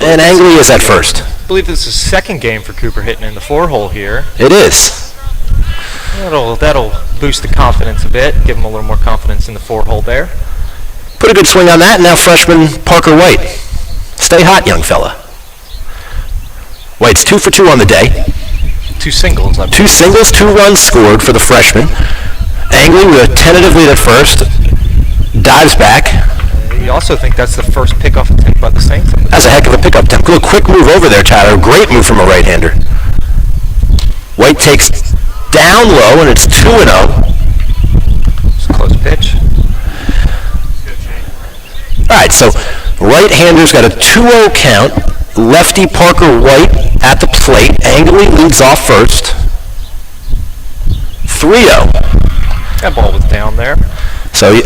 And Angley is at first. I believe this is his second game for Cooper hitting in the 4-hole here. It is. That'll boost the confidence a bit, give him a little more confidence in the 4-hole there. Put a good swing on that, and now freshman Parker White. Stay hot, young fella. White's 2 for 2 on the day. 2 singles. 2 singles, 2 runs scored for the freshman. Angley with a tentative lead at first. Dives back. You also think that's the first pickoff attempt by the Saints? That's a heck of a pickup attempt. Good quick move over there, Tyler. Great move from a right-hander. White takes down low, and it's 2-0. It's a close pitch. All right, so right-hander's got a 2-0 count. Lefty Parker White at the plate. Angley leads off first. 3-0. That ball was down there. So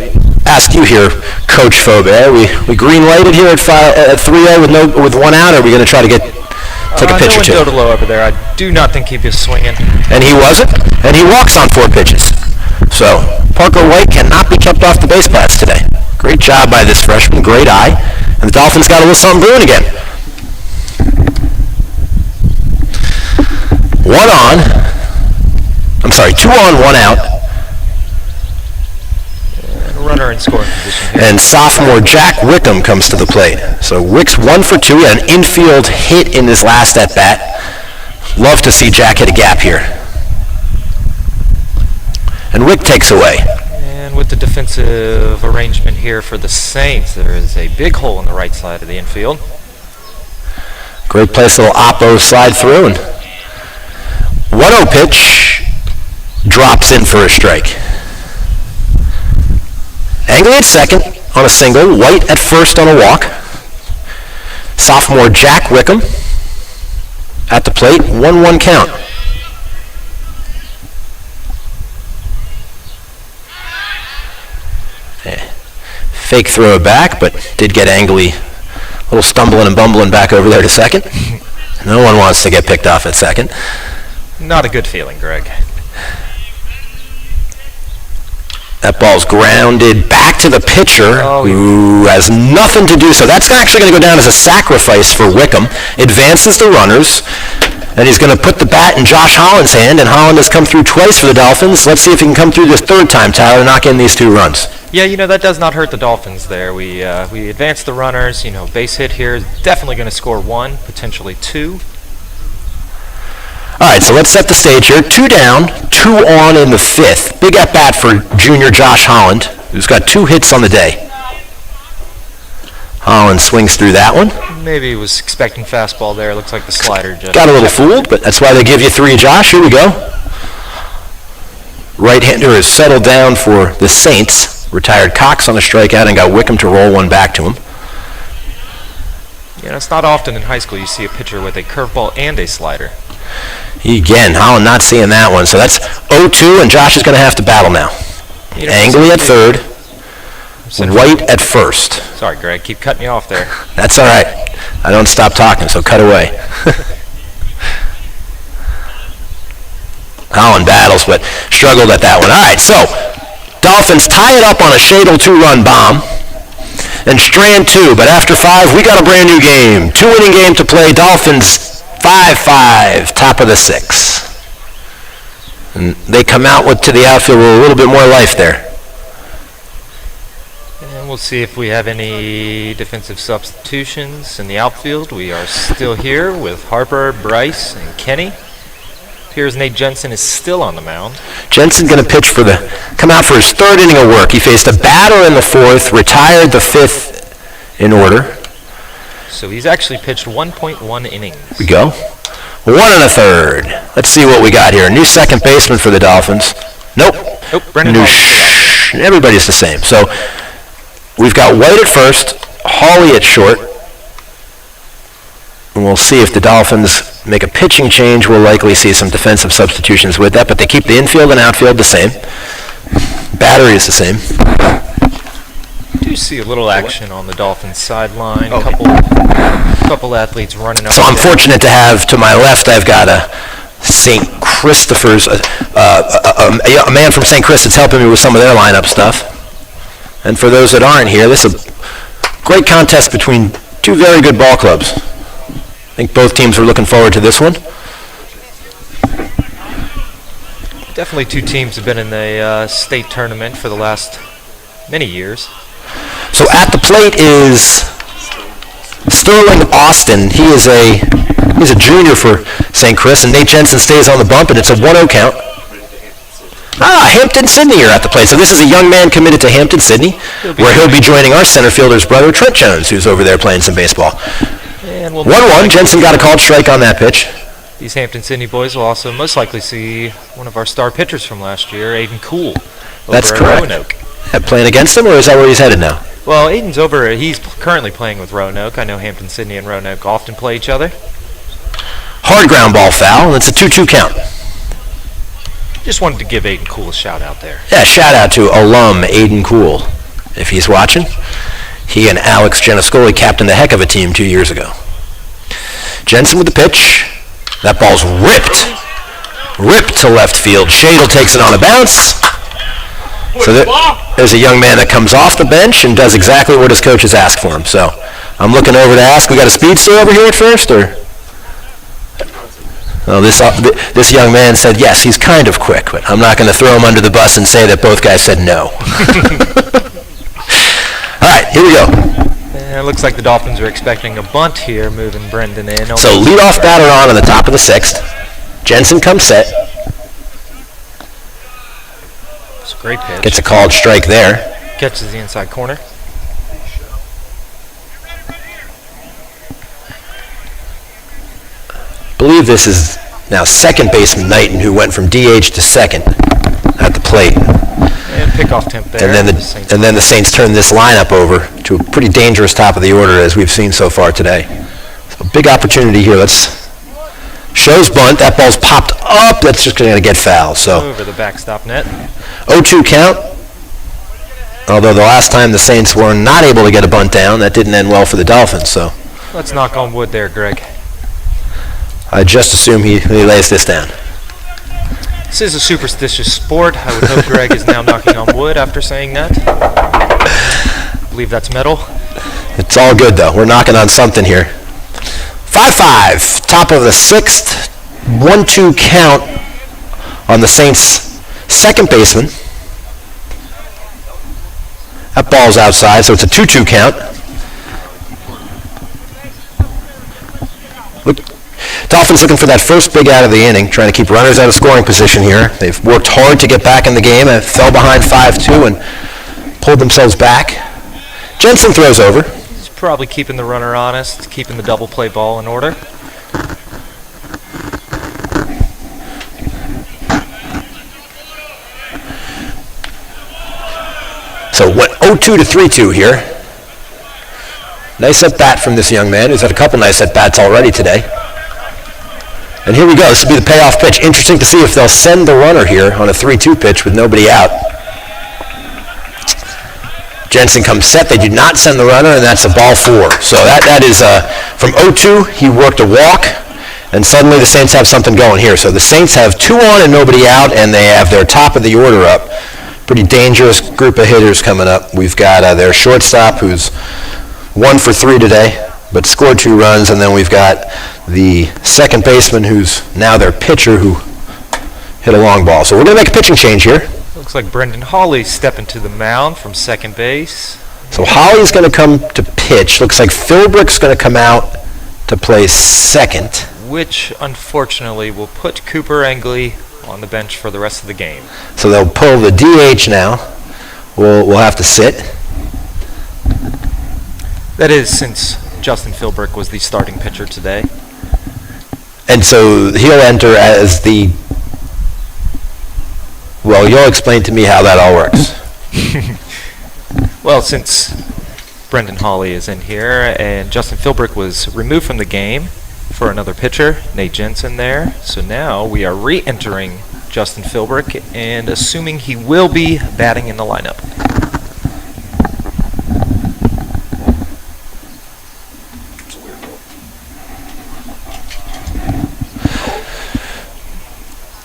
ask you here, Coach Faubert, we green-lighted here at 3-0 with 1 out, or are we going to try to take a pitch or 2? No one Dodolo over there. I do not think he was swinging. And he wasn't, and he walks on 4 pitches. So Parker White cannot be kept off the base paths today. Great job by this freshman, great eye. And the Dolphins got a little something brewing again. 2 on, 1 out. And a runner in scoring position here. And sophomore Jack Wickham comes to the plate. So Wick's 1 for 2, and an infield hit in his last at-bat. Love to see Jack hit a gap here. And Wick takes away. And with the defensive arrangement here for the Saints, there is a big hole in the right side of the infield. Great place, little oppo slide through, and 1-0 pitch drops in for a strike. Angley at second on a single, White at first on a walk. Sophomore Jack Wickham at the plate, 1-1 count. Fake throw back, but did get Angley a little stumbling and bumbling back over there to second. No one wants to get picked off at second. Not a good feeling, Greg. That ball's grounded back to the pitcher, who has nothing to do. So that's actually going to go down as a sacrifice for Wickham. Advances the runners. And he's going to put the bat in Josh Holland's hand, and Holland has come through twice for the Dolphins. Let's see if he can come through this third time, Tyler, knock in these 2 runs. Yeah, that does not hurt the Dolphins there. We advance the runners. Base hit here is definitely going to score 1, potentially 2. All right, so let's set the stage here. 2 down, 2 on in the 5th. Big at bat for junior Josh Holland, who's got 2 hits on the day. Holland swings through that one. Maybe he was expecting fastball there. Looks like the slider just got a little fooled, but that's why they give you 3, Josh. Here we go. Right-hander is settled down for the Saints. Retired Cox on the strikeout and got Wickham to roll one back to him. It's not often in high school you see a pitcher with a curveball and a slider. Again, Holland not seeing that one. So that's 0-2, and Josh is going to have to battle now. Angley at third. White at first. Sorry, Greg. Keep cutting you off there. That's all right. I don't stop talking, so cut away. Holland battles, but struggled at that one. All right, so Dolphins tie it up on a Shadle 2-run bomb. And Strand 2, but after 5, we got a brand new game. 2-inning game to play. Dolphins 5-5, top of the 6th. And they come out to the outfield with a little bit more life there. And we'll see if we have any defensive substitutions in the outfield. We are still here with Harper, Bryce, and Kenny. Appears Nate Jensen is still on the mound. Jensen going to come out for his 3rd inning of work. He faced a batter in the 4th, retired the 5th in order. So he's actually pitched 1.1 innings. Here we go. 1 1/3. Let's see what we got here. New second baseman for the Dolphins. Nope. Brendan New everybody's the same. So we've got White at first, Hawley at short. And we'll see if the Dolphins make a pitching change. We'll likely see some defensive substitutions with that, but they keep the infield and outfield the same. Battery is the same. Do see a little action on the Dolphins sideline. Okay. Couple athletes running up. So I'm fortunate to have to my left, I've got a St. Christopher's, a man from St. Chris that's helping me with some of their lineup stuff. And for those that aren't here, this is a great contest between 2 very good ball clubs. I think both teams are looking forward to this one. Definitely 2 teams have been in the state tournament for the last many years. So at the plate is Sterling Austin. He's a junior for St. Chris, and Nate Jensen stays on the bump, and it's a 1-0 count. Hampton Sydney here at the plate. So this is a young man committed to Hampton Sydney, where he'll be joining our center fielder's brother, Trent Jones, who's over there playing some baseball. 1-1. Jensen got a called strike on that pitch. These Hampton Sydney boys will also most likely see one of our star pitchers from last year, Aiden Cool. That's correct. Roanoke. Playing against him, or is that where he's headed now? Well, Aiden's over. He's currently playing with Roanoke. I know Hampton Sydney and Roanoke often play each other. Hard ground ball foul, and it's a 2-2 count. Just wanted to give Aiden Cool a shout out there. Yeah, shout out to alum Aiden Cool, if he's watching. He and Alex Genescoli captained the heck of a team 2 years ago. Jensen with the pitch. That ball's ripped to left field. Shadle takes it on a bounce. So there's a young man that comes off the bench and does exactly what his coaches ask for him. So I'm looking over to ask, we got a speedster over here at first, or? Well, this young man said yes, he's kind of quick, but I'm not going to throw him under the bus and say that both guys said no. All right, here we go. It looks like the Dolphins are expecting a bunt here, moving Brendan in. So leadoff batter on the top of the 6th. Jensen comes set. It's a great pitch. Gets a called strike there. Catches the inside corner. I believe this is now second baseman Knighton, who went from DH to second at the plate. And pickoff temp there. And then the Saints turn this lineup over to a pretty dangerous top of the order, as we've seen so far today. So big opportunity here. Shows bunt. That ball's popped up. That's just going to get fouled. So over the backstop net. 0-2 count. Although the last time the Saints were not able to get a bunt down, that didn't end well for the Dolphins. So let's knock on wood there, Greg. I just assume he lays this down. This is a superstitious sport. I would hope Greg is now knocking on wood after saying that. I believe that's metal. It's all good, though. We're knocking on something here. 5-5, top of the 6th. 1-2 count on the Saints' second baseman. That ball's outside, so it's a 2-2 count. Dolphins looking for that first big out of the inning, trying to keep runners out of scoring position here. They've worked hard to get back in the game and fell behind 5-2 and pulled themselves back. Jensen throws over. He's probably keeping the runner honest, keeping the double play ball in order. So what 0-2 to 3-2 here. Nice at bat from this young man who's had a couple nice at bats already today. And here we go. This will be the payoff pitch. Interesting to see if they'll send the runner here on a 3-2 pitch with nobody out. Jensen comes set. They do not send the runner, and that's a ball 4. So that is from 0-2. He worked a walk, and suddenly the Saints have something going here. So the Saints have 2 on and nobody out, and they have their top of the order up. Pretty dangerous group of hitters coming up. We've got their shortstop, who's 1 for 3 today, but scored 2 runs, and then we've got the second baseman, who's now their pitcher, who hit a long ball. So we're going to make a pitching change here. Looks like Brendan Hawley stepping to the mound from second base. So Hawley's going to come to pitch. Looks like Philbrick's going to come out to play second. Which, unfortunately, will put Cooper Engley on the bench for the rest of the game. So they'll pull the DH now. We'll have to sit. That is, since Justin Philbrick was the starting pitcher today. And so he'll enter as the... Well, you'll explain to me how that all works. Well, since Brendan Hawley is in here and Justin Philbrick was removed from the game for another pitcher, Nate Jensen there. So now we are re-entering Justin Philbrick and assuming he will be batting in the lineup.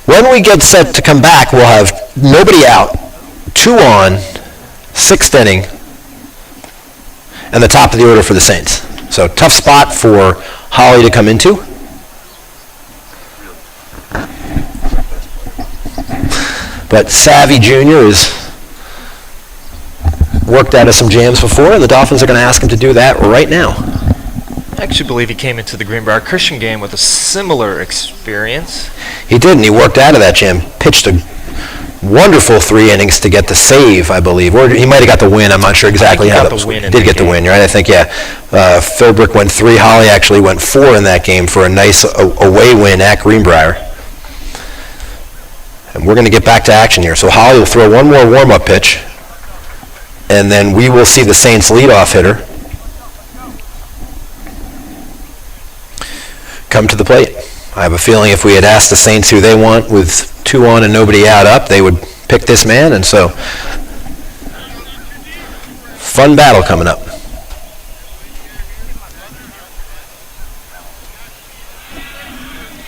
When we get set to come back, we'll have nobody out, 2 on, 6th inning, and the top of the order for the Saints. So tough spot for Hawley to come into. But Savvy Jr. has worked out of some jams before, and the Dolphins are going to ask him to do that right now. I actually believe he came into the Greenbrier Christian game with a similar experience. He did, and he worked out of that jam. Pitched a wonderful 3 innings to get the save, I believe. Or he might have got the win. I'm not sure exactly how that was. He did get the win, right? I think, yeah. Philbrick went 3. Hawley actually went 4 in that game for a nice away win at Greenbrier. And we're going to get back to action here. So Hawley will throw one more warm-up pitch, and then we will see the Saints leadoff hitter come to the plate. I have a feeling if we had asked the Saints who they want with 2 on and nobody out up, they would pick this man, and so fun battle coming up.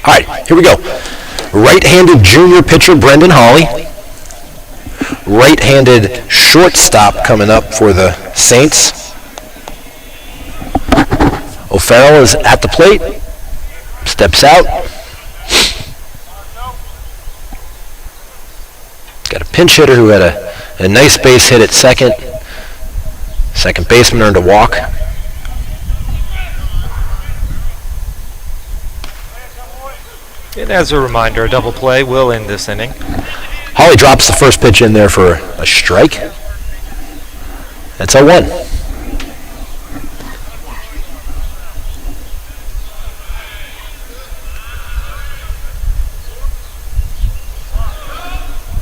All right, here we go. Right-handed junior pitcher Brendan Hawley. Right-handed shortstop coming up for the Saints. O'Farrell is at the plate. Steps out. Got a pinch hitter who had a nice base hit at second. Second baseman earned a walk. And as a reminder, a double play will end this inning. Hawley drops the first pitch in there for a strike. That's 0-1.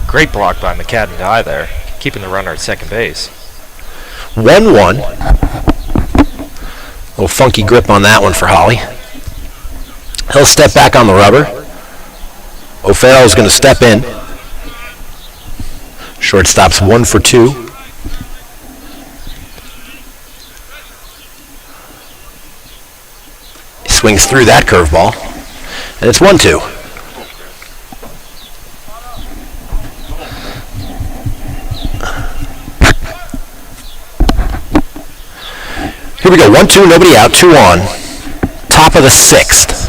Great block by McAdam there, keeping the runner at second base. 1-1. Little funky grip on that one for Hawley. He'll step back on the rubber. O'Farrell's going to step in. Shortstop's 1 for 2. He swings through that curveball, and it's 1-2. Here we go, 1-2, nobody out, 2 on. Top of the 6th.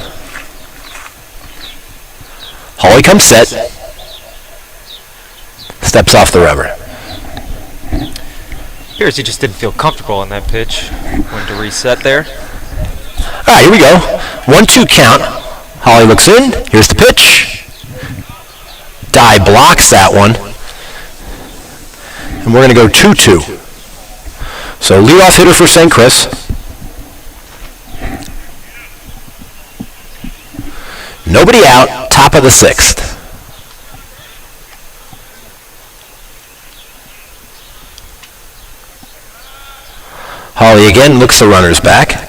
Holly comes set. Steps off the rubber. Appears he just didn't feel comfortable on that pitch. Went to reset there. All right, here we go. 1-2 count. Holly looks in. Here's the pitch. Dye blocks that one. And we're going to go 2-2. So leadoff hitter for St. Chris. Nobody out, top of the 6th. Holly again looks the runners back.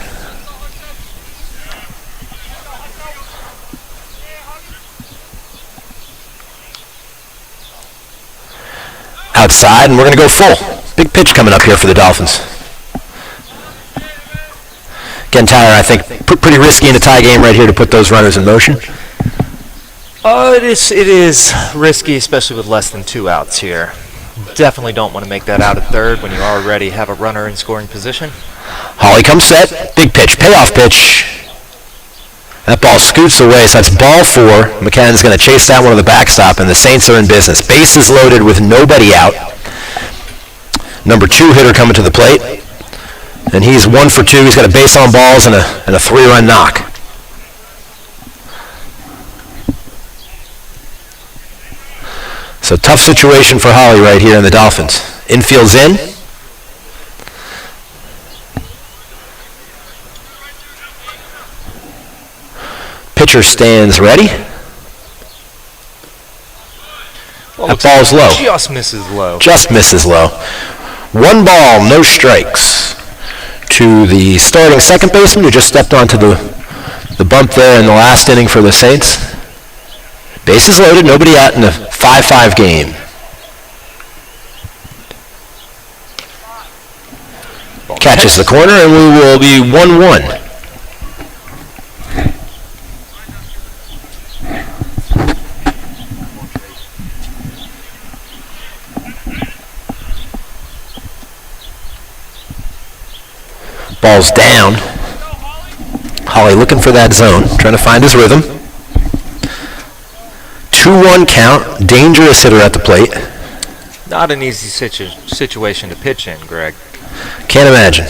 Outside, and we're going to go full. Big pitch coming up here for the Dolphins. Again, Tyler, I think pretty risky in a tie game right here to put those runners in motion. It is risky, especially with less than 2 outs here. Definitely don't want to make that out at third when you already have a runner in scoring position. Holly comes set. Big pitch, payoff pitch. That ball scoots away, so that's ball 4. McCann's going to chase that one to the backstop, and the Saints are in business. Bases loaded with nobody out. Number 2 hitter coming to the plate. And he's 1 for 2. He's got a base on balls and a 3-run knock. So tough situation for Holly right here in the Dolphins. Infield's in. Pitcher stands ready. Well, that ball's low. Just misses low. Just misses low. 1 ball, no strikes to the starting second baseman who just stepped onto the bump there in the last inning for the Saints. Bases loaded, nobody out in a 5-5 game. Catches the corner, and we will be 1-1. Ball's down. Holly looking for that zone, trying to find his rhythm. 2-1 count, dangerous hitter at the plate. Not an easy situation to pitch in, Greg. Can't imagine.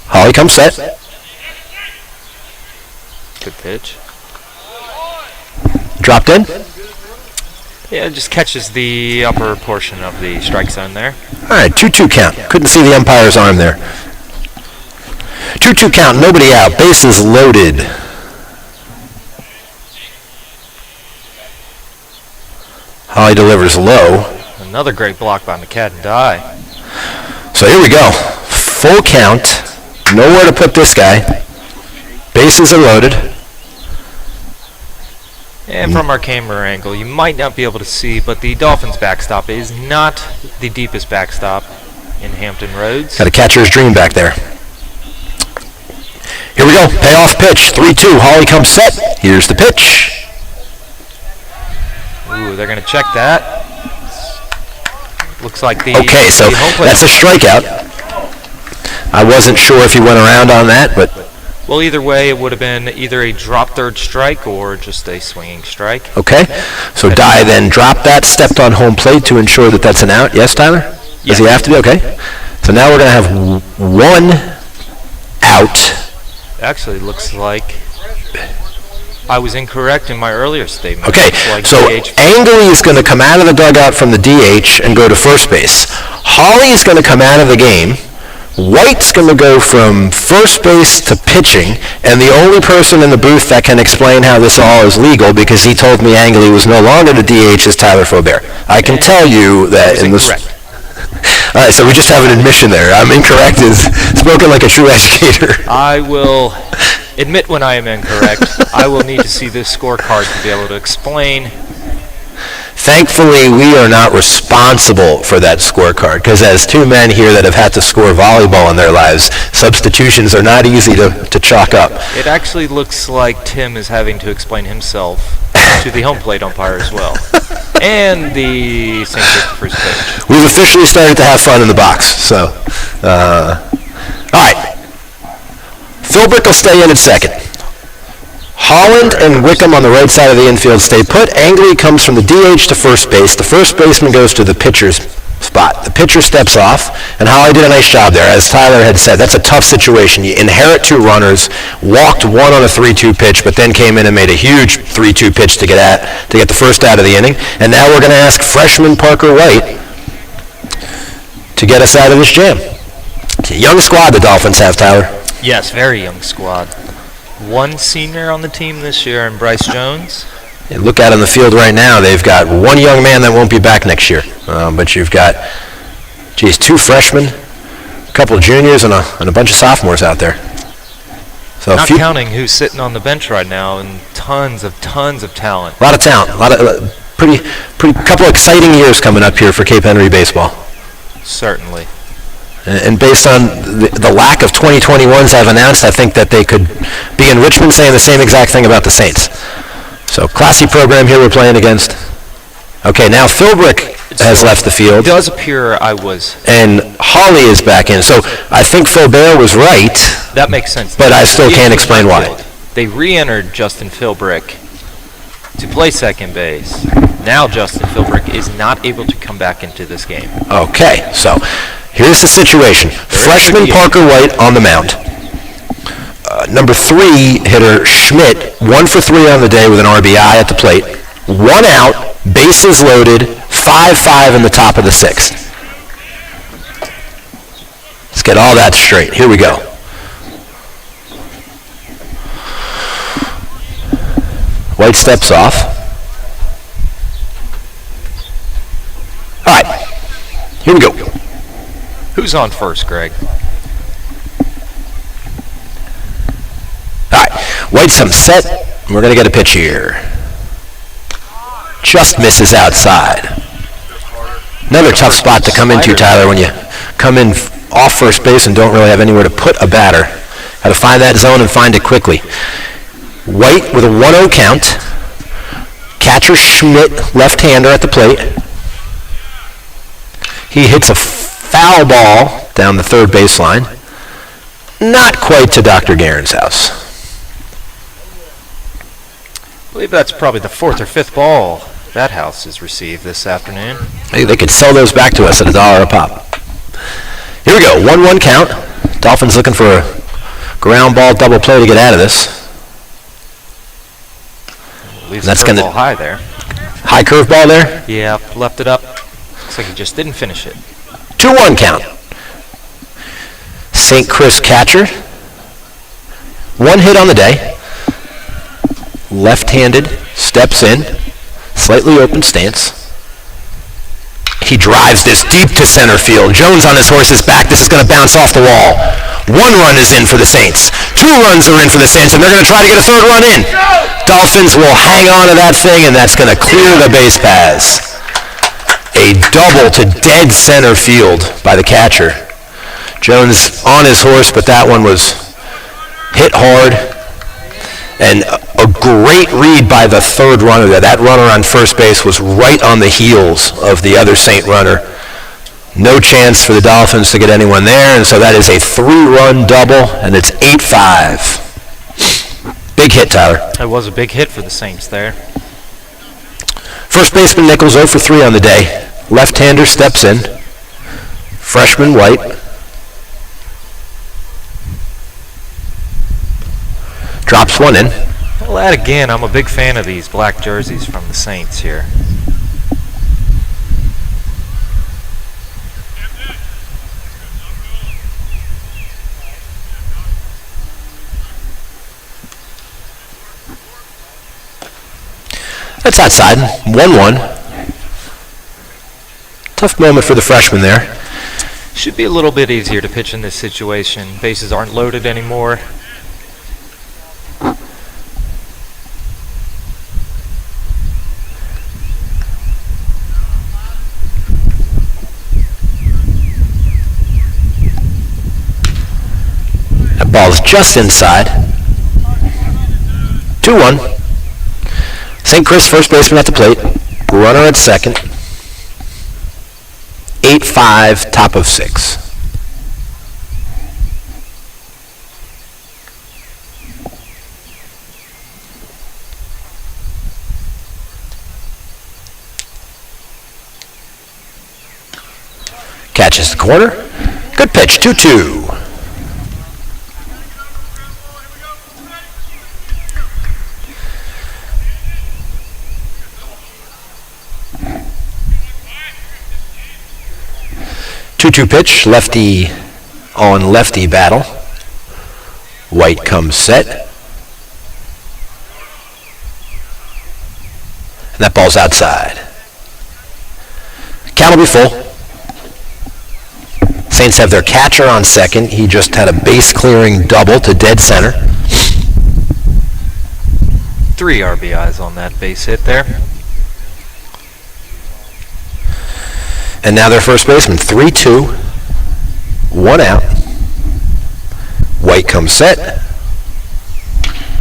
Holly comes set. Good pitch. Dropped in. Yeah, just catches the upper portion of the strike zone there. All right, 2-2 count. Couldn't see the umpire's arm there. 2-2 count, nobody out, bases loaded. Holly delivers low. Another great block by McCann Dye. So here we go. Full count. Nowhere to put this guy. Bases are loaded. And from our camera angle, you might not be able to see, but the Dolphins backstop is not the deepest backstop in Hampton Roads. Got a catcher's dream back there. Here we go. Payoff pitch. 3-2. Holly comes set. Here's the pitch. Ooh, they're going to check that. Looks like the okay, so that's a strikeout. I wasn't sure if he went around on that, but well, either way, it would have been either a drop third strike or just a swinging strike. okay. So Dye then dropped that, stepped on home plate to ensure that that's an out. Yes, Tyler? Does he have to be? Okay. So now we're going to have 1 out. Actually, looks like I was incorrect in my earlier statement. Okay, Like so Angley is going to come out of the dugout from the DH and go to first base. Holly is going to come out of the game. White's going to go from first base to pitching, and the only person in the booth that can explain how this all is legal, because he told me Angley was no longer the DH, is Tyler Faubert. I can tell you that in this... All right, so we just have an admission there. I'm incorrect is spoken like a true educator. I will admit when I am incorrect. I will need to see this scorecard to be able to explain. Thankfully, we are not responsible for that scorecard, because as 2 men here that have had to score volleyball in their lives, substitutions are not easy to chalk up. It actually looks like Tim is having to explain himself to the home plate umpire as well. And the St. Christopher's coach. We've officially started to have fun in the box, so. All right. Philbrick will stay in at second. Holland and Wickham on the right side of the infield stay put. Angley comes from the DH to first base. The first baseman goes to the pitcher's spot. The pitcher steps off, and Holly did a nice job there. As Tyler had said, that's a tough situation. You inherit two runners, walked one on a 3-2 pitch, but then came in and made a huge 3-2 pitch to get the first out of the inning. And now we're going to ask freshman Parker White to get us out of this jam. It's a young squad the Dolphins have, Tyler. Yes, very young squad. One senior on the team this year, and Bryce Jones. And look out on the field right now. They've got one young man that won't be back next year. But you've got, two freshmen, a couple of juniors, and a bunch of sophomores out there. So not counting who's sitting on the bench right now, and tons of talent. A lot of talent. A lot of pretty couple of exciting years coming up here for Cape Henry baseball. Certainly. And based on the lack of 2021s I've announced, I think that they could be in Richmond saying the same exact thing about the Saints. So classy program here we're playing against. Okay, now Philbrick has left the field. It does appear I was. And Hawley is back in. So I think Philbert was right. That makes sense. But I still can't explain why. They re-entered Justin Philbrick to play second base. Now Justin Philbrick is not able to come back into this game. Okay, so here's the situation. Freshman Parker White on the mound. Number 3 hitter Schmidt, 1 for 3 on the day with an RBI at the plate. 1 out, bases loaded, 5-5 in the top of the 6th. Let's get all that straight. Here we go. White steps off. All right, here we go. Who's on first, Greg? All right, White's set. We're going to get a pitch here. Just misses outside. Another tough spot to come into, Tyler, when you come in off first base and don't really have anywhere to put a batter. Got to find that zone and find it quickly. White with a 1-0 count. Catcher Schmidt, left-hander at the plate. He hits a foul ball down the third baseline. Not quite to Dr. Guerin's house. I believe that's probably the 4th or 5th ball that house has received this afternoon. Hey, they could sell those back to us at $1 a pop. Here we go, 1-1 count. Dolphins looking for a ground ball double play to get out of this. Leaves the curveball high there. High curveball there? Yeah, left it up. Looks like he just didn't finish it. 2-1 count. St. Chris catcher. 1 hit on the day. Left-handed, steps in, slightly open stance. He drives this deep to center field. Jones on his horse's back. This is going to bounce off the wall. 1 run is in for the Saints. 2 runs are in for the Saints, and they're going to try to get a 3rd run in. Dolphins will hang on to that thing, and that's going to clear the base paths. A double to dead center field by the catcher. Jones on his horse, but that one was hit hard. And a great read by the 3rd runner there. That runner on first base was right on the heels of the other Saint runner. No chance for the Dolphins to get anyone there, and so that is a 3-run double, and it's 8-5. Big hit, Tyler. That was a big hit for the Saints there. First baseman Nichols 0 for 3 on the day. Left-hander steps in. Freshman White. Drops 1 in. Well, that again, I'm a big fan of these black jerseys from the Saints here. That's outside. 1-1. Tough moment for the freshman there. Should be a little bit easier to pitch in this situation. Bases aren't loaded anymore. That ball's just inside. 2-1. St. Chris, first baseman at the plate. Runner at second. 8-5, top of 6. Catches the corner. Good pitch, 2-2. Two pitch, lefty on lefty battle. White comes set. And that ball's outside. Count will be full. Saints have their catcher on second. He just had a base clearing double to dead center. 3 RBIs on that base hit there. And now their first baseman, 3-2, 1 out. White comes set.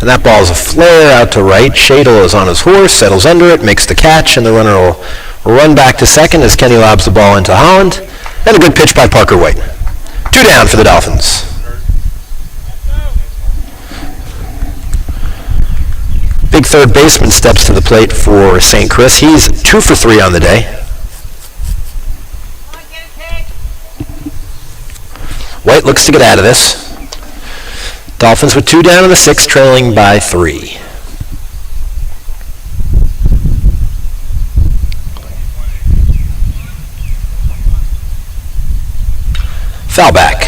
And that ball is a flare out to right. Shadle is on his horse, settles under it, makes the catch, and the runner will run back to second as Kenny lobs the ball into Holland. And a good pitch by Parker White. 2 down for the Dolphins. Big third baseman steps to the plate for St. Chris. He's 2 for 3 on the day. White looks to get out of this. Dolphins with 2 down in the 6th, trailing by 3. Foul back.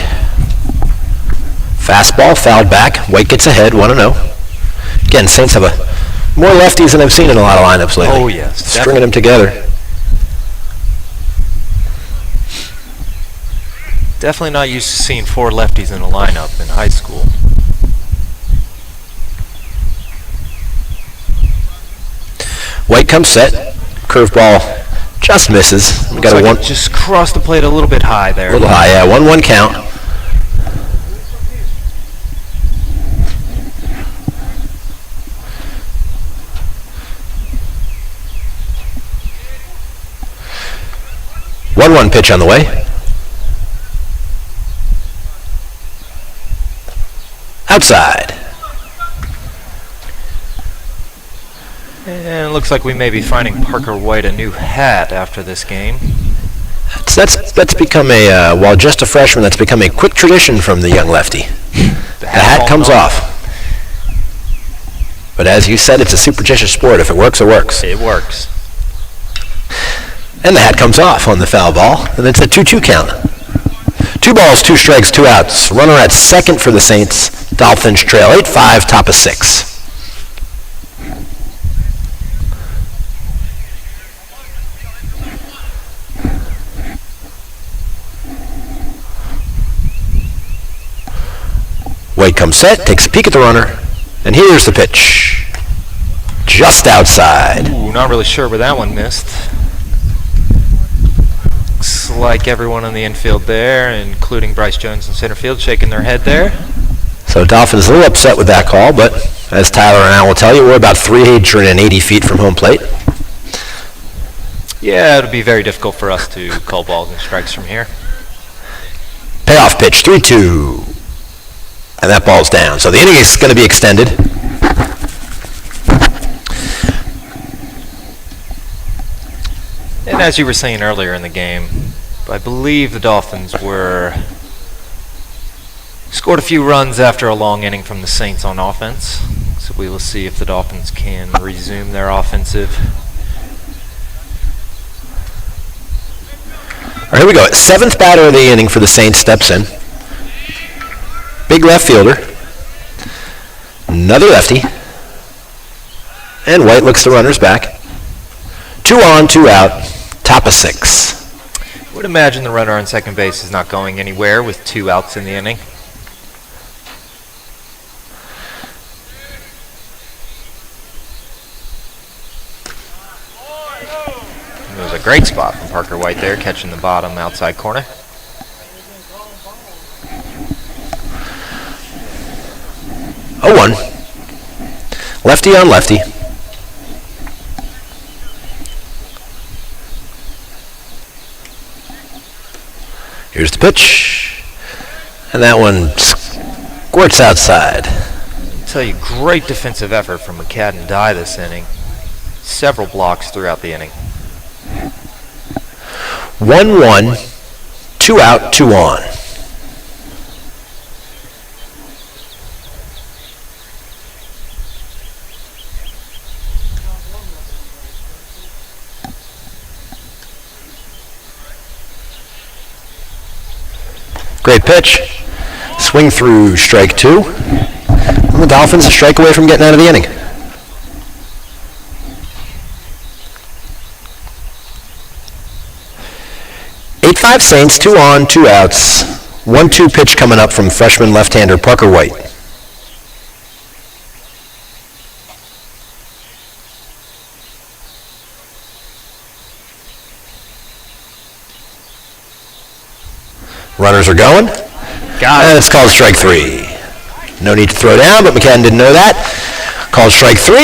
Fastball, fouled back. White gets ahead, 1-0. Again, Saints have more lefties than I've seen in a lot of lineups lately. Oh, yes. Stringing them together. Definitely not used to seeing 4 lefties in a lineup in high school. White comes set. Curveball just misses. We got Looks a like one. it just crossed the plate a little bit high there. A little high, yeah. 1-1 count. One pitch on the way. Outside. And it looks like we may be finding Parker White a new hat after this game. That's become a, while just a freshman, that's become a quick tradition from the young lefty. The hat comes off. But as you said, it's a superstitious sport. If it works, it works. It works. And the hat comes off on the foul ball, and it's a 2-2 count. 2 balls, 2 strikes, 2 outs. Runner at second for the Saints. Dolphins trail 8-5, top of 6. White comes set, takes a peek at the runner, and here's the pitch. Just outside. Ooh, not really sure where that one missed. Looks like everyone in the infield there, including Bryce Jones in center field, shaking their head there. So Dolphins a little upset with that call, but as Tyler and I will tell you, we're about 380 feet from home plate. Yeah, it'll be very difficult for us to call balls and strikes from here. Payoff pitch, 3-2. And that ball's down. So the inning is going to be extended. And as you were saying earlier in the game, I believe the Dolphins scored a few runs after a long inning from the Saints on offense. So we will see if the Dolphins can resume their offensive. All right, here we go. 7th batter of the inning for the Saints steps in. Big left fielder. Another lefty. And White looks the runners back. 2 on, 2 out. Top of 6. I would imagine the runner on second base is not going anywhere with 2 outs in the inning. It was a great spot from Parker White there, catching the bottom outside corner. Oh, 1. Lefty on lefty. Here's the pitch. And that one squirts outside. I'll tell you, great defensive effort from McCadden Dye this inning. Several blocks throughout the inning. 1-1, 2 out, 2 on. Great pitch. Swing through, strike 2. And the Dolphins a strike away from getting out of the inning. 8-5 Saints, 2 on, 2 outs. 1-2 pitch coming up from freshman left-hander Parker White. Runners are going. Got it. And it's called strike 3. No need to throw down, but McCann didn't know that. Called strike 3,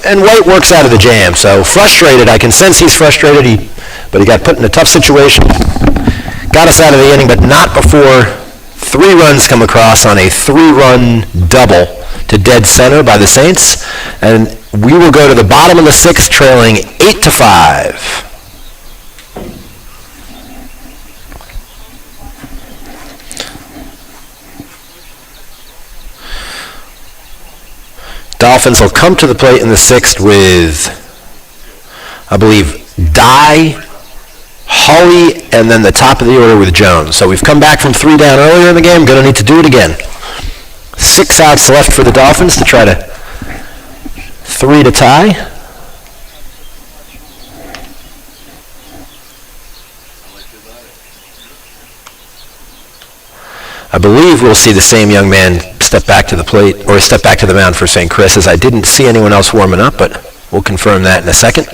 and White works out of the jam. So frustrated. I can sense he's frustrated, but he got put in a tough situation. Got us out of the inning, but not before 3 runs come across on a 3-run double to dead center by the Saints. And we will go to the bottom of the 6th, trailing 8-5. Dolphins will come to the plate in the 6th with, I believe, Dye, Hawley, and then the top of the order with Jones. So we've come back from 3 down earlier in the game. Going to need to do it again. 6 outs left for the Dolphins to try to 3 to tie. I believe we'll see the same young man step back to the plate, or step back to the mound for St. Chris, as I didn't see anyone else warming up, but we'll confirm that in a second.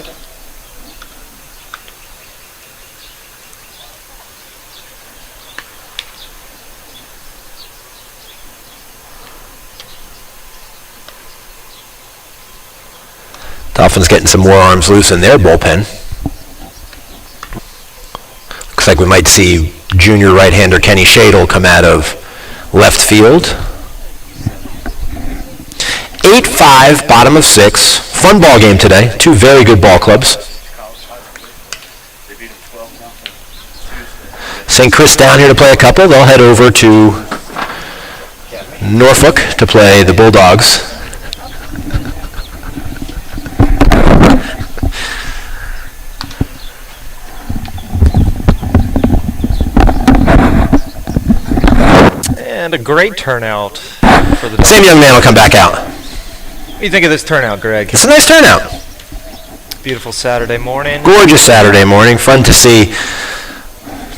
Dolphins getting some more arms loose in their bullpen. Looks like we might see junior right-hander Kenny Shadle come out of left field. 8-5, bottom of 6. Fun ball game today. 2 very good ball clubs. St. Chris down here to play a couple. They'll head over to Norfolk to play the Bulldogs. And a great turnout for the Same young man will come back out. What do you think of this turnout, Greg? It's a nice turnout. Beautiful Saturday morning. Gorgeous Saturday morning. Fun to see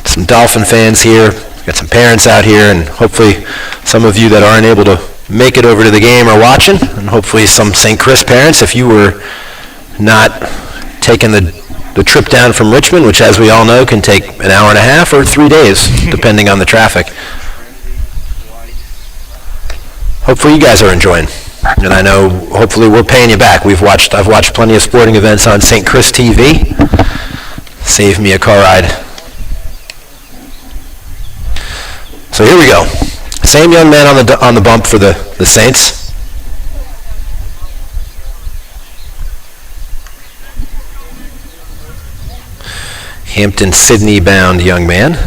some Dolphin fans here. Got some parents out here, and hopefully some of you that aren't able to make it over to the game are watching, and hopefully some St. Chris parents, if you were not taking the trip down from Richmond, which as we all know can take an hour and a half or 3 days, depending on the traffic. Hopefully you guys are enjoying. And I know hopefully we're paying you back. I've watched plenty of sporting events on St. Chris TV. Save me a car ride. So here we go. Same young man on the bump for the Saints. Hampton, Sydney-bound young man.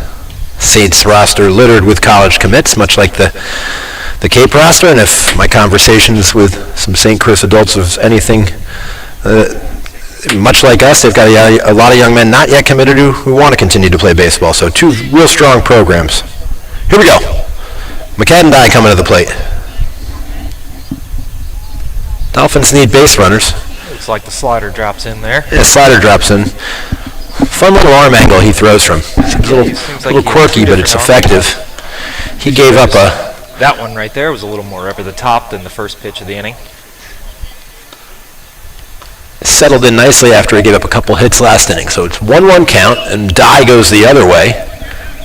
Saints roster littered with college commits, much like the Cape roster, and if my conversations with some St. Chris adults is anything, much like us, they've got a lot of young men not yet committed who want to continue to play baseball. So 2 real strong programs. Here we go. McCann and Dye coming to the plate. Dolphins need base runners. Looks like the slider drops in there. Yeah, slider drops in. Fun little arm angle he throws from. It's a little quirky, but it's effective. He gave up a... That one right there was a little more over the top than the first pitch of the inning. Settled in nicely after he gave up a couple hits last inning. So it's 1-1 count, and Dye goes the other way.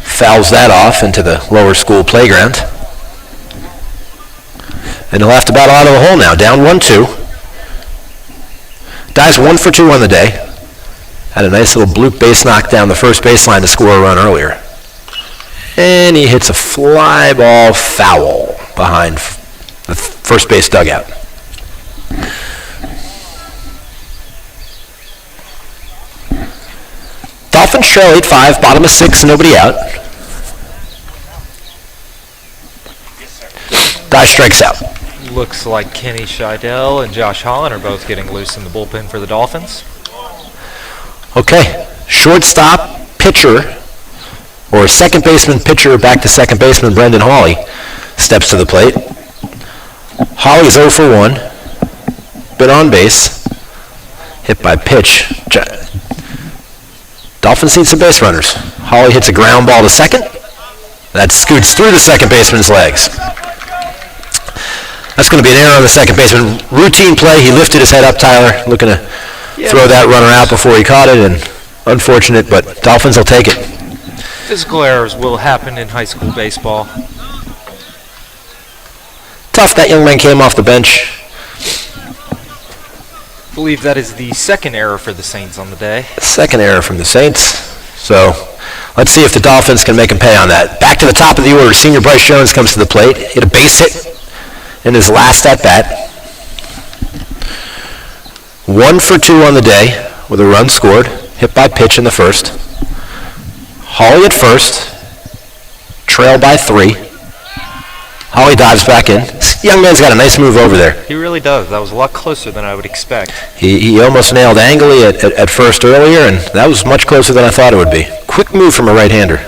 Fouls that off into the lower school playground. And he'll have to battle out of the hole now. Down 1-2. Dye's 1 for 2 on the day. Had a nice little bloop base knock down the first baseline to score a run earlier. And he hits a fly ball foul behind the first base dugout. Dolphins trail 8-5, bottom of 6, nobody out. Guy strikes out. Looks like Kenny Scheidel and Josh Holland are both getting loose in the bullpen for the Dolphins. Okay, shortstop, pitcher, or second baseman, pitcher, back to second baseman, Brendan Hawley steps to the plate. Hawley's 0 for 1. Been on base. Hit by pitch. Dolphins need some base runners. Hawley hits a ground ball to second. That scoots through the second baseman's legs. That's going to be an error on the second baseman. Routine play. He lifted his head up, Tyler, looking to throw that runner out before he caught it, and unfortunate, but Dolphins will take it. Physical errors will happen in high school baseball. Tough, that young man came off the bench. I believe that is the second error for the Saints on the day. Second error from the Saints. So let's see if the Dolphins can make him pay on that. Back to the top of the order. Senior Bryce Jones comes to the plate. Hit a base hit in his last at-bat. 1 for 2 on the day with a run scored. Hit by pitch in the first. Hawley at first. Trail by 3. Hawley dives back in. This young man's got a nice move over there. He really does. That was a lot closer than I would expect. He almost nailed Angley at first earlier, and that was much closer than I thought it would be. Quick move from a right-hander.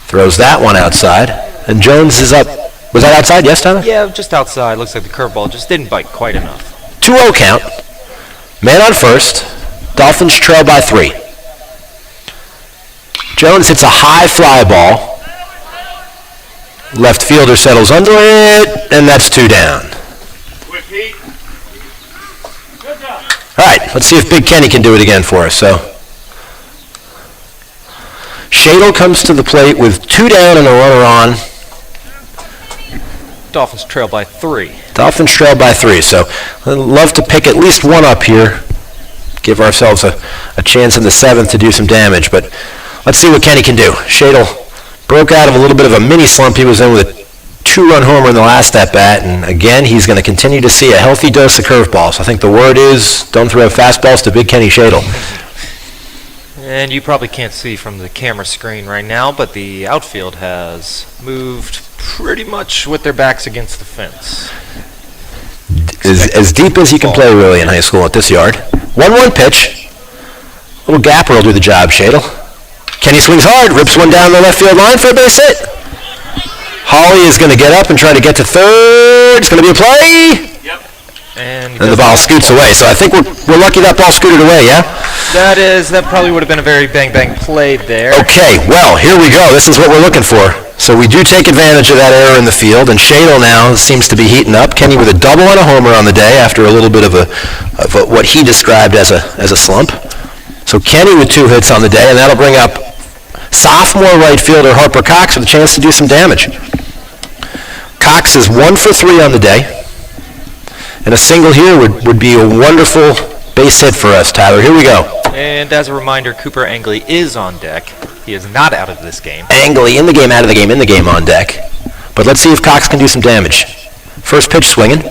Throws that one outside, and Jones is up. Was that outside? Yes, Tyler? Yeah, just outside. Looks like the curveball just didn't bite quite enough. 2-0 count. Man on first. Dolphins trail by 3. Jones hits a high fly ball. Left fielder settles under it, and that's 2 down. All right, let's see if Big Kenny can do it again for us. So, Scheidel comes to the plate with 2 down and a runner on. Dolphins trail by 3. Dolphins trail by 3, so I'd love to pick at least one up here. Give ourselves a chance in the 7th to do some damage, but let's see what Kenny can do. Scheidel broke out of a little bit of a mini slump he was in with a 2-run homer in the last at-bat, and again, he's going to continue to see a healthy dose of curveballs. I think the word is don't throw fastballs to Big Kenny Scheidel. And you probably can't see from the camera screen right now, but the outfield has moved pretty much with their backs against the fence. As deep as you can play, really, in high school at this yard. 1-1 pitch. Little gapper will do the job, Scheidel. Kenny swings hard, rips one down the left field line for a base hit. Hawley is going to get up and try to get to third. It's going to be a play. Yep. And the ball scoots away. So I think we're lucky that ball scooted away, yeah? That probably would have been a very bang play there. Okay, well, here we go. This is what we're looking for. So we do take advantage of that error in the field, and Scheidel now seems to be heating up. Kenny with a double and a homer on the day after a little bit of what he described as a slump. So Kenny with 2 hits on the day, and that'll bring up sophomore right fielder Harper Cox with a chance to do some damage. Cox is 1 for 3 on the day, and a single here would be a wonderful base hit for us, Tyler. Here we go. And as a reminder, Cooper Angley is on deck. He is not out of this game. Angley in the game, out of the game, in the game on deck. But let's see if Cox can do some damage. First pitch swinging.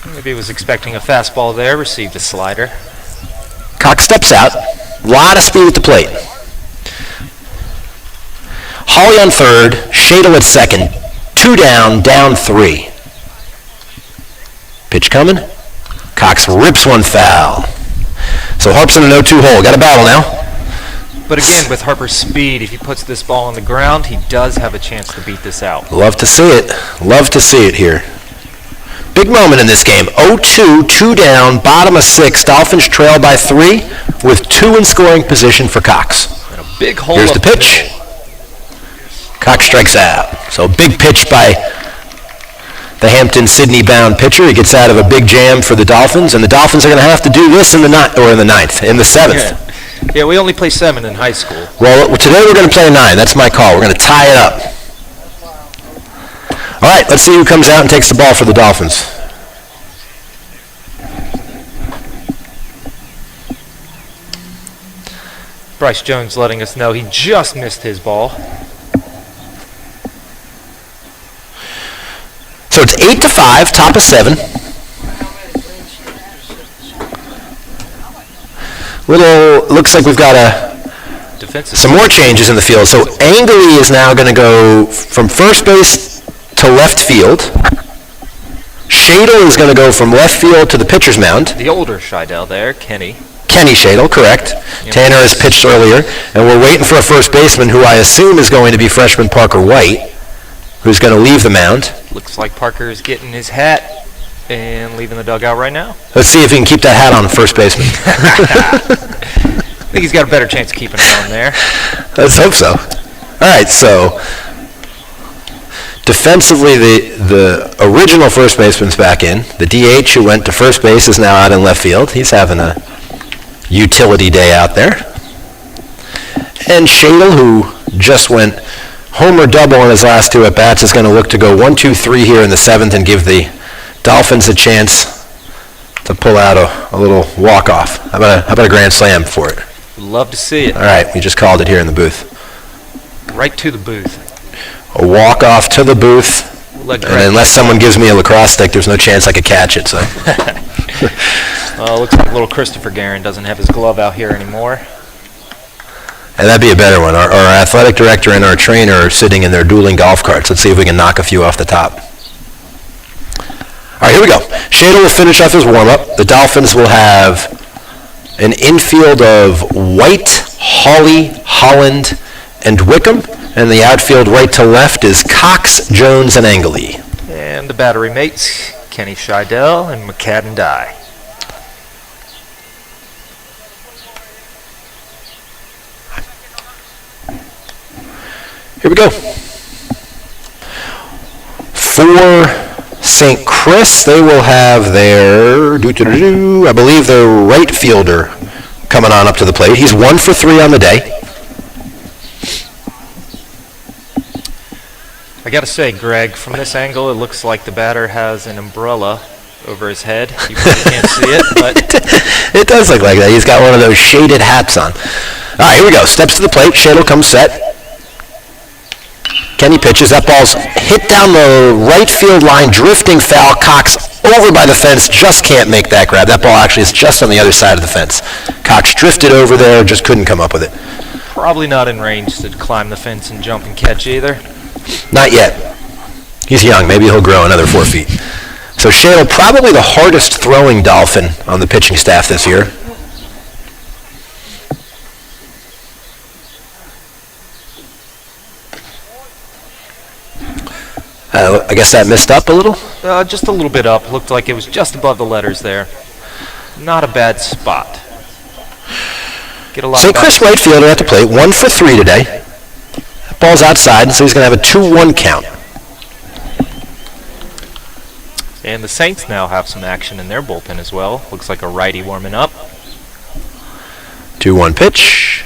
Maybe he was expecting a fastball there, received a slider. Cox steps out. Lot of speed at the plate. Hawley on third, Scheidel at second. 2 down, down 3. Pitch coming. Cox rips one foul. So Harp's in a no-2 hole. Got a battle now. But again, with Harper's speed, if he puts this ball on the ground, he does have a chance to beat this out. Love to see it. Love to see it here. Big moment in this game. 0-2, 2 down, bottom of 6. Dolphins trail by 3 with 2 in scoring position for Cox. And a big hole. Here's the pitch. Cox strikes out. So big pitch by the Hampton-Sydney-bound pitcher. He gets out of a big jam for the Dolphins, and the Dolphins are going to have to do this in the 7th. Yeah, we only play 7 in high school. Well, today we're going to play 9. That's my call. We're going to tie it up. All right, let's see who comes out and takes the ball for the Dolphins. Bryce Jones letting us know he just missed his ball. So it's 8-5, top of 7. Looks like we've got a defensive. Some more changes in the field. So Angley is now going to go from first base to left field. Shadle is going to go from left field to the pitcher's mound. The older Scheidel there, Kenny. Kenny Shadle, correct. Tanner has pitched earlier. And we're waiting for a first baseman who I assume is going to be freshman Parker White, who's going to leave the mound. Looks like Parker is getting his hat and leaving the dugout right now. Let's see if he can keep that hat on, first baseman. I think he's got a better chance of keeping it on there. Let's hope so. All right, so defensively, the original first baseman's back in. The DH who went to first base is now out in left field. He's having a utility day out there. And Shadle, who just went homer double on his last two at-bats, is going to look to go 1-2-3 here in the seventh and give the Dolphins a chance to pull out a little walk-off. How about a grand slam for it? Love to see it. All right, we just called it here in the booth. Right to the booth. A walk-off to the booth. And unless someone gives me a lacrosse stick, there's no chance I could catch it. So. Well, looks like little Christopher Guerin doesn't have his glove out here anymore. And that'd be a better one. Our athletic director and our trainer are sitting in their dueling golf carts. Let's see if we can knock a few off the top. All right, here we go. Shadle will finish off his warm-up. The Dolphins will have an infield of White, Hawley, Holland, and Wickham. And the outfield right to left is Cox, Jones, and Angley. And the battery mates, Kenny Scheidel and McCadden Dye. Here we go. For St. Chris, they will have their, I believe their right fielder coming on up to the plate. He's 1 for 3 on the day. I got to say, Greg, from this angle, it looks like the batter has an umbrella over his head. You probably can't see it, but it does look like that. He's got one of those shaded hats on. All right, here we go. Steps to the plate. Shadle comes set. Kenny pitches. That ball's hit down the right field line, drifting foul. Cox over by the fence, just can't make that grab. That ball actually is just on the other side of the fence. Cox drifted over there, just couldn't come up with it. Probably not in range to climb the fence and jump and catch either. Not yet. He's young. Maybe he'll grow another 4 feet. So Shadle, probably the hardest throwing Dolphin on the pitching staff this year. I guess that missed up a little? Just a little bit up. Looked like it was just above the letters there. Not a bad spot. Get a lot St. Chris right fielder at the plate, 1 for 3 today. That ball's outside, so he's going to have a 2-1 count. And the Saints now have some action in their bullpen as well. Looks like a righty warming up. 2-1 pitch.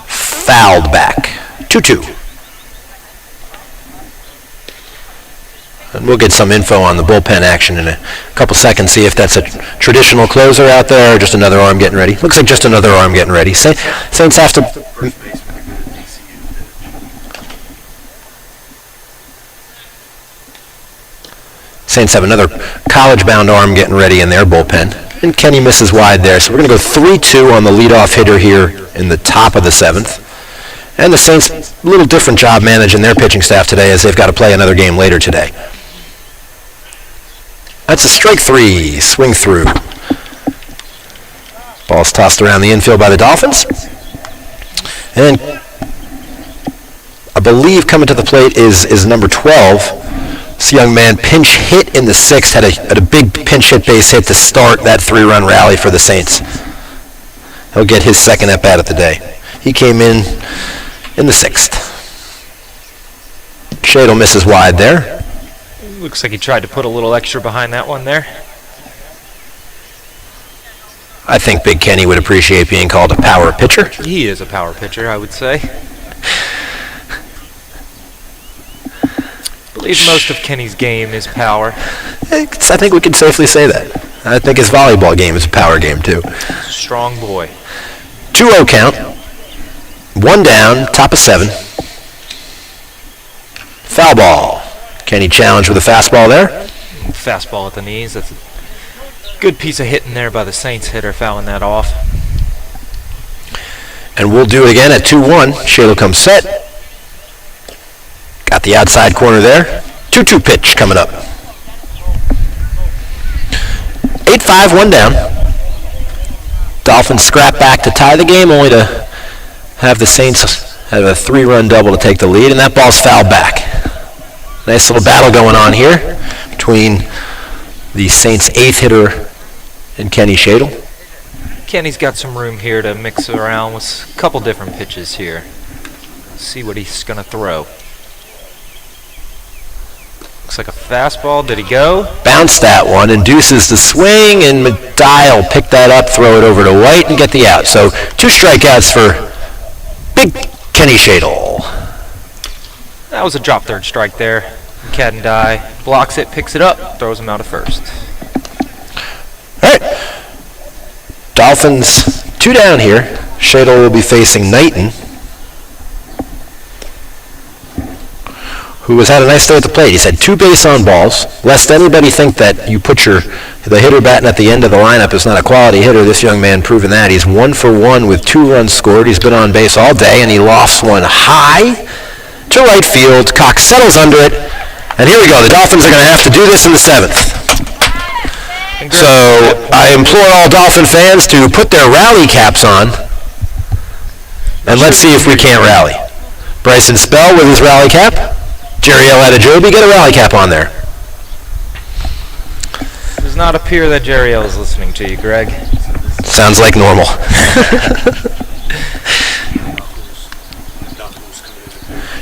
Fouled back. 2-2. And we'll get some info on the bullpen action in a couple seconds, see if that's a traditional closer out there or just another arm getting ready. Looks like just another arm getting ready. Saints have to... Saints have another college-bound arm getting ready in their bullpen. And Kenny misses wide there. So we're going to go 3-2 on the leadoff hitter here in the top of the 7th. And the Saints, a little different job managing their pitching staff today as they've got to play another game later today. That's a strike 3, swing through. Ball's tossed around the infield by the Dolphins. And I believe coming to the plate is number 12. This young man pinch hit in the 6th, had a big pinch hit base hit to start that 3-run rally for the Saints. He'll get his second at-bat of the day. He came in the 6th. Shadle misses wide there. Looks like he tried to put a little extra behind that one there. I think Big Kenny would appreciate being called a power pitcher. He is a power pitcher, I would say. I believe most of Kenny's game is power. I think we can safely say that. I think his volleyball game is a power game, too. Strong boy. 2-0 count. 1 down, top of 7. Foul ball. Kenny challenged with a fastball there. Fastball at the knees. That's a good piece of hitting there by the Saints hitter, fouling that off. And we'll do it again at 2-1. Shadle comes set. Got the outside corner there. 2-2 pitch coming up. 8-5, one down. Dolphins scrap back to tie the game, only to have the Saints have a 3-run double to take the lead, and that ball's fouled back. Nice little battle going on here between the Saints' 8th hitter and Kenny Shadle. Kenny's got some room here to mix around with a couple different pitches here. See what he's going to throw. Looks like a fastball. Did he go? Bounced that one, induces the swing, and Dial pick that up, throw it over to White, and get the out. So 2 strikeouts for big Kenny Shadle. That was a drop third strike there. Cadden blocks it, picks it up, throws him out at first. All right. Dolphins 2 down here. Shadle will be facing Knighton, who has had a nice day at the plate. He's had 2 base on balls. Lest anybody think that you put the hitter batting at the end of the lineup is not a quality hitter. This young man proven that. He's 1 for 1 with 2 runs scored. He's been on base all day, and he lofts one high to right field. Cox settles under it, and here we go. The Dolphins are going to have to do this in the 7th. So I implore all Dolphin fans to put their rally caps on, and let's see if we can't rally. Bryson Spell with his rally cap. Jerry L. Adejobi, get a rally cap on there. Does not appear that Jerry L. is listening to you, Greg. Sounds like normal.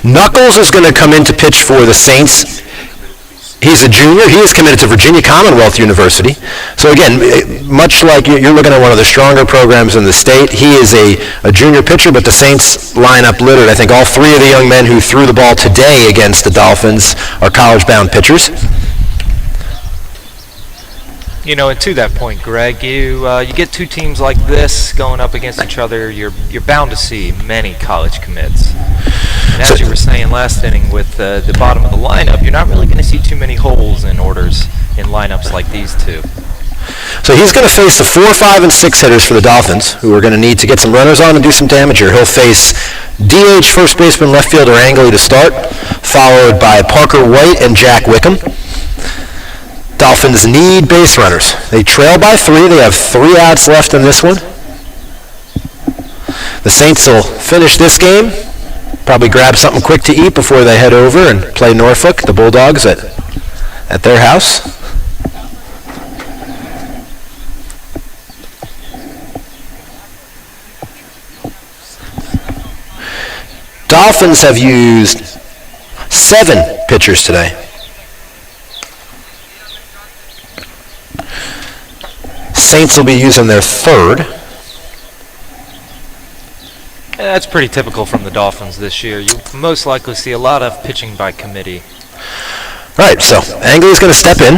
Knuckles is going to come in to pitch for the Saints. He's a junior. He is committed to Virginia Commonwealth University. So again, much like you're looking at one of the stronger programs in the state, he is a junior pitcher, but the Saints lineup littered. I think all 3 of the young men who threw the ball today against the Dolphins are college-bound pitchers. You know, and to that point, Greg, you get 2 teams like this going up against each other, you're bound to see many college commits. And as you were saying last inning with the bottom of the lineup, you're not really going to see too many holes in orders in lineups like these 2. So he's going to face the 4, 5, and 6 hitters for the Dolphins, who are going to need to get some runners on and do some damage here. He'll face DH first baseman left fielder Angley to start, followed by Parker White and Jack Wickham. Dolphins need base runners. They trail by 3. They have 3 outs left in this one. The Saints will finish this game, probably grab something quick to eat before they head over and play Norfolk, the Bulldogs, at their house. Dolphins have used 7 pitchers today. Saints will be using their 3rd. That's pretty typical from the Dolphins this year. You'll most likely see a lot of pitching by committee. Right, so Angley's going to step in.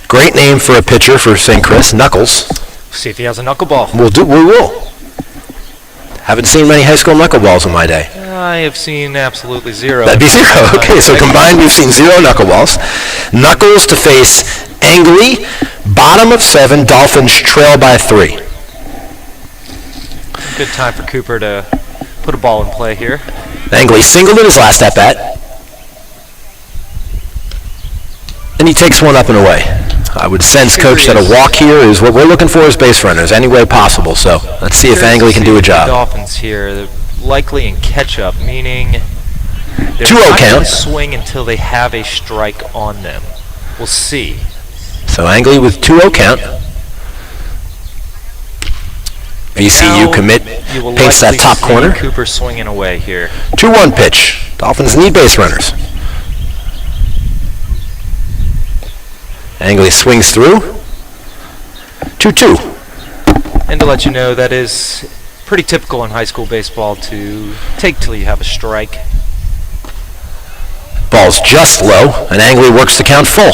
Great name for a pitcher for St. Chris, Knuckles. See if he has a knuckleball. We will. Haven't seen many high school knuckleballs in my day. I have seen absolutely 0. That'd be 0. Okay, so combined we've seen 0 knuckleballs. Knuckles to face Angley. Bottom of 7, Dolphins trail by 3. Good time for Cooper to put a ball in play here. Angley singled in his last at-bat. And he takes one up and away. I would sense, Coach, that a walk here is what we're looking for as base runners, any way possible. So let's see if Angley can do a job. Dolphins here, they're likely in catch-up, meaning they're 2-0 not going count. to swing until they have a strike on them. We'll see. So Angley with 2-0 count. VCU commit You will paints that likely top see corner. Cooper swinging away here. 2-1 pitch. Dolphins need base runners. Angley swings through. 2-2. And to let you know, that is pretty typical in high school baseball to take till you have a strike. Ball's just low, and Angley works the count full.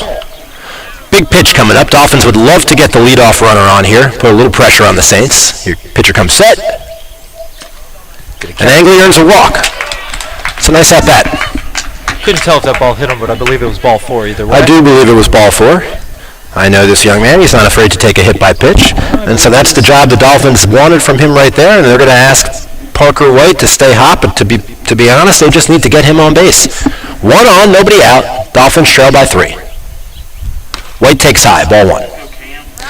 Big pitch coming up. Dolphins would love to get the leadoff runner on here, put a little pressure on the Saints. Your pitcher comes set, and Angley earns a walk. It's a nice at-bat. Couldn't tell if that ball hit him, but I believe it was ball 4 either way. I do believe it was ball 4. I know this young man. He's not afraid to take a hit by pitch. And so that's the job the Dolphins wanted from him right there, and they're going to ask Parker White to stay hot, but to be honest, they just need to get him on base. 1 on, nobody out. Dolphins trail by 3. White takes high, ball 1.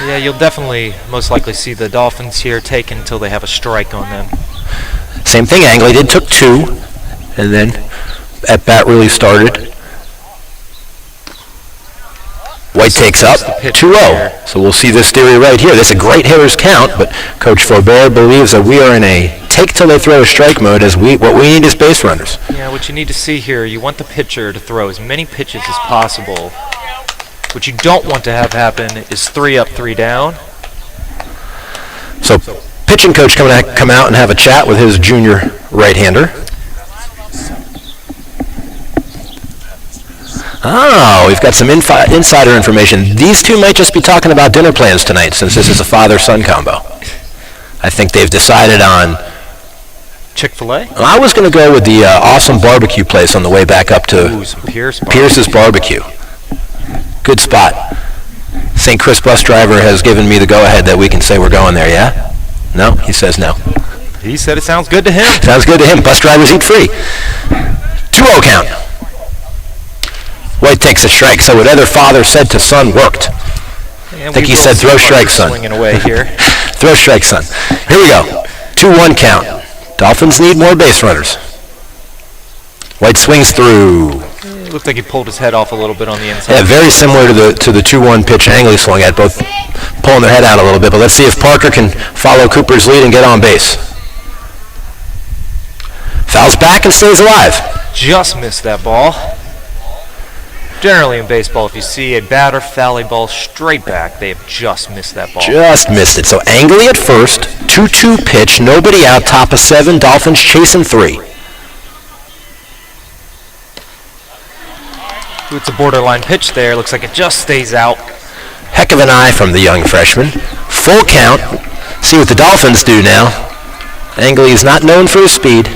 Yeah, you'll definitely most likely see the Dolphins here taken until they have a strike on them. Same thing Angley did, took 2, and then at bat really started. White takes up, 2-0. So we'll see this theory right here. This is a great hitter's count, but Coach Faubert believes that we are in a take till they throw a strike mode, as what we need is base runners. Yeah, what you need to see here, you want the pitcher to throw as many pitches as possible. What you don't want to have happen is 3 up, 3 down. So pitching coach come out and have a chat with his junior right-hander. Oh, we've got some insider information. These two might just be talking about dinner plans tonight, since this is a father-son combo. I think they've decided on Chick-fil-A? I was going to go with the awesome barbecue place on the way back up to Pierce's Barbecue. Good spot. St. Chris bus driver has given me the go-ahead that we can say we're going there, yeah? No? He says no. He said it sounds good to him. Sounds good to him. Bus drivers eat free. 2-0 count. White takes a strike, so whatever father said to son worked. I think he said, throw strike, son. Swinging away here. Throw strike, son. Here we go. 2-1 count. Dolphins need more base runners. White swings through. It looked like he pulled his head off a little bit on the inside. Yeah, very similar to the 2-1 pitch Angley swung at, both pulling their head out a little bit. But let's see if Parker can follow Cooper's lead and get on base. Fouls back and stays alive. Just missed that ball. Generally in baseball, if you see a batter foul a ball straight back, they have just missed that ball. Just missed it. So Angley at first, 2-2 pitch, nobody out, top of 7, Dolphins chasing 3. It's a borderline pitch there. Looks like it just stays out. Heck of an eye from the young freshman. Full count. See what the Dolphins do now. Angley is not known for his speed.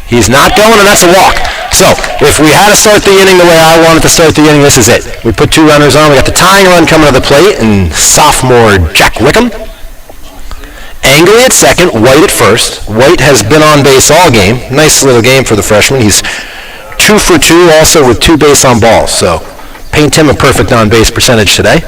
He's not going, and that's a walk. So, if we had to start the inning the way I wanted to start the inning, this is it. We put 2 runners on. We got the tying run coming to the plate, and sophomore Jack Wickham. Angley at second, White at first. White has been on base all game. Nice little game for the freshman. He's 2 for 2, also with 2 base on balls. So, paint him a perfect on-base percentage today.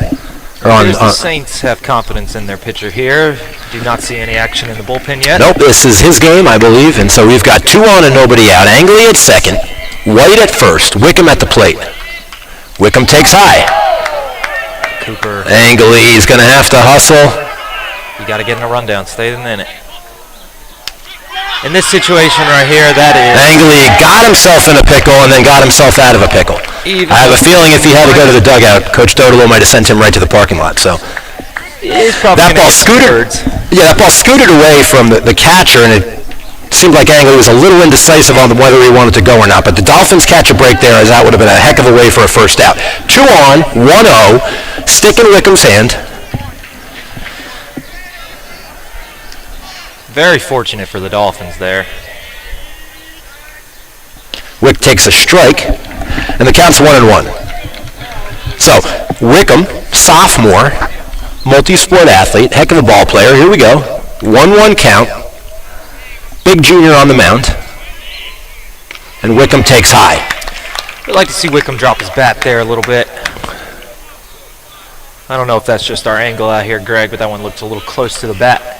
The Saints have confidence in their pitcher here. Do not see any action in the bullpen yet. Nope, this is his game, I believe. And so we've got 2 on and nobody out. Angley at second, White at first, Wickham at the plate. Wickham takes high. Cooper. Angley's going to have to hustle. You got to get in a rundown. Stay in it. In this situation right here, that is... Angley got himself in a pickle and then got himself out of a pickle. I have a feeling if he had to go to the dugout, Coach Dodolo might have sent him right to the parking lot. So that ball scooted. Yeah, that ball scooted away from the catcher, and it seemed like Angley was a little indecisive on whether he wanted to go or not. But the Dolphins catch a break there, as that would have been a heck of a way for a first out. 2 on, 1-0, stick in Wickham's hand. Very fortunate for the Dolphins there. Wick takes a strike, and the count's 1-1. So, Wickham, sophomore, multi-sport athlete, heck of a ball player. Here we go. 1-1 count. Big junior on the mound. And Wickham takes high. I'd like to see Wickham drop his bat there a little bit. I don't know if that's just our angle out here, Greg, but that one looks a little close to the bat.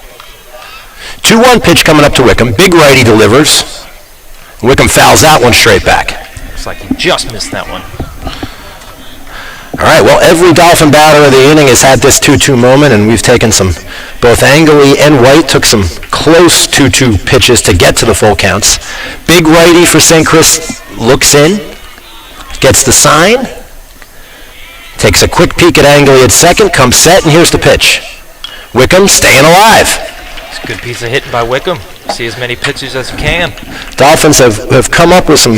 2-1 pitch coming up to Wickham. Big righty delivers. Wickham fouls that one straight back. Looks like he just missed that one. All right, well, every Dolphin batter of the inning has had this 2-2 moment, and we've taken some, both Angley and White took some close 2-2 pitches to get to the full counts. Big righty for St. Chris looks in, gets the sign, takes a quick peek at Angley at second, comes set, and here's the pitch. Wickham staying alive. It's a good piece of hitting by Wickham. See as many pitches as you can. Dolphins have come up with some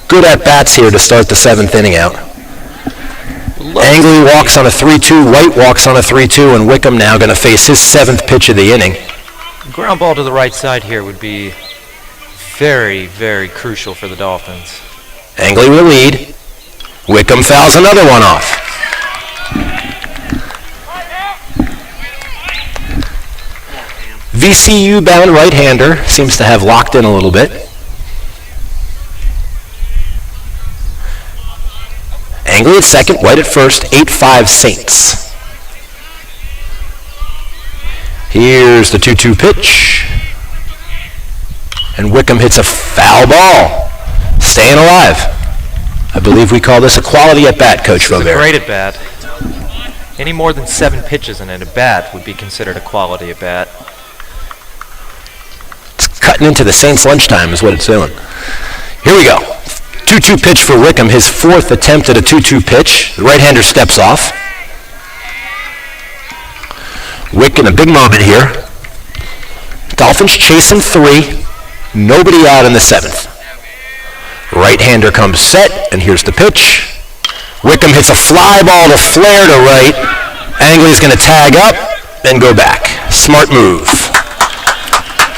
good at-bats here to start the 7th inning out. Angley walks on a 3-2, White walks on a 3-2, and Wickham now going to face his 7th pitch of the inning. Ground ball to the right side here would be very, very crucial for the Dolphins. Angley will lead. Wickham fouls another one off. VCU-bound right-hander seems to have locked in a little bit. Angley at second, White at first, 8-5 Saints. Here's the 2-2 pitch. And Wickham hits a foul ball. Staying alive. I believe we call this a quality at-bat, Coach This is a Robert. great at-bat. Any more than 7 pitches in an at-bat would be considered a quality at-bat. It's cutting into the Saints' lunchtime is what it's doing. Here we go. 2-2 pitch for Wickham, his 4th attempt at a 2-2 pitch. The right-hander steps off. Wickham, a big moment here. Dolphins chasing 3. Nobody out in the 7th. Right-hander comes set, and here's the pitch. Wickham hits a fly ball to flare to right. Angley's going to tag up and go back. Smart move.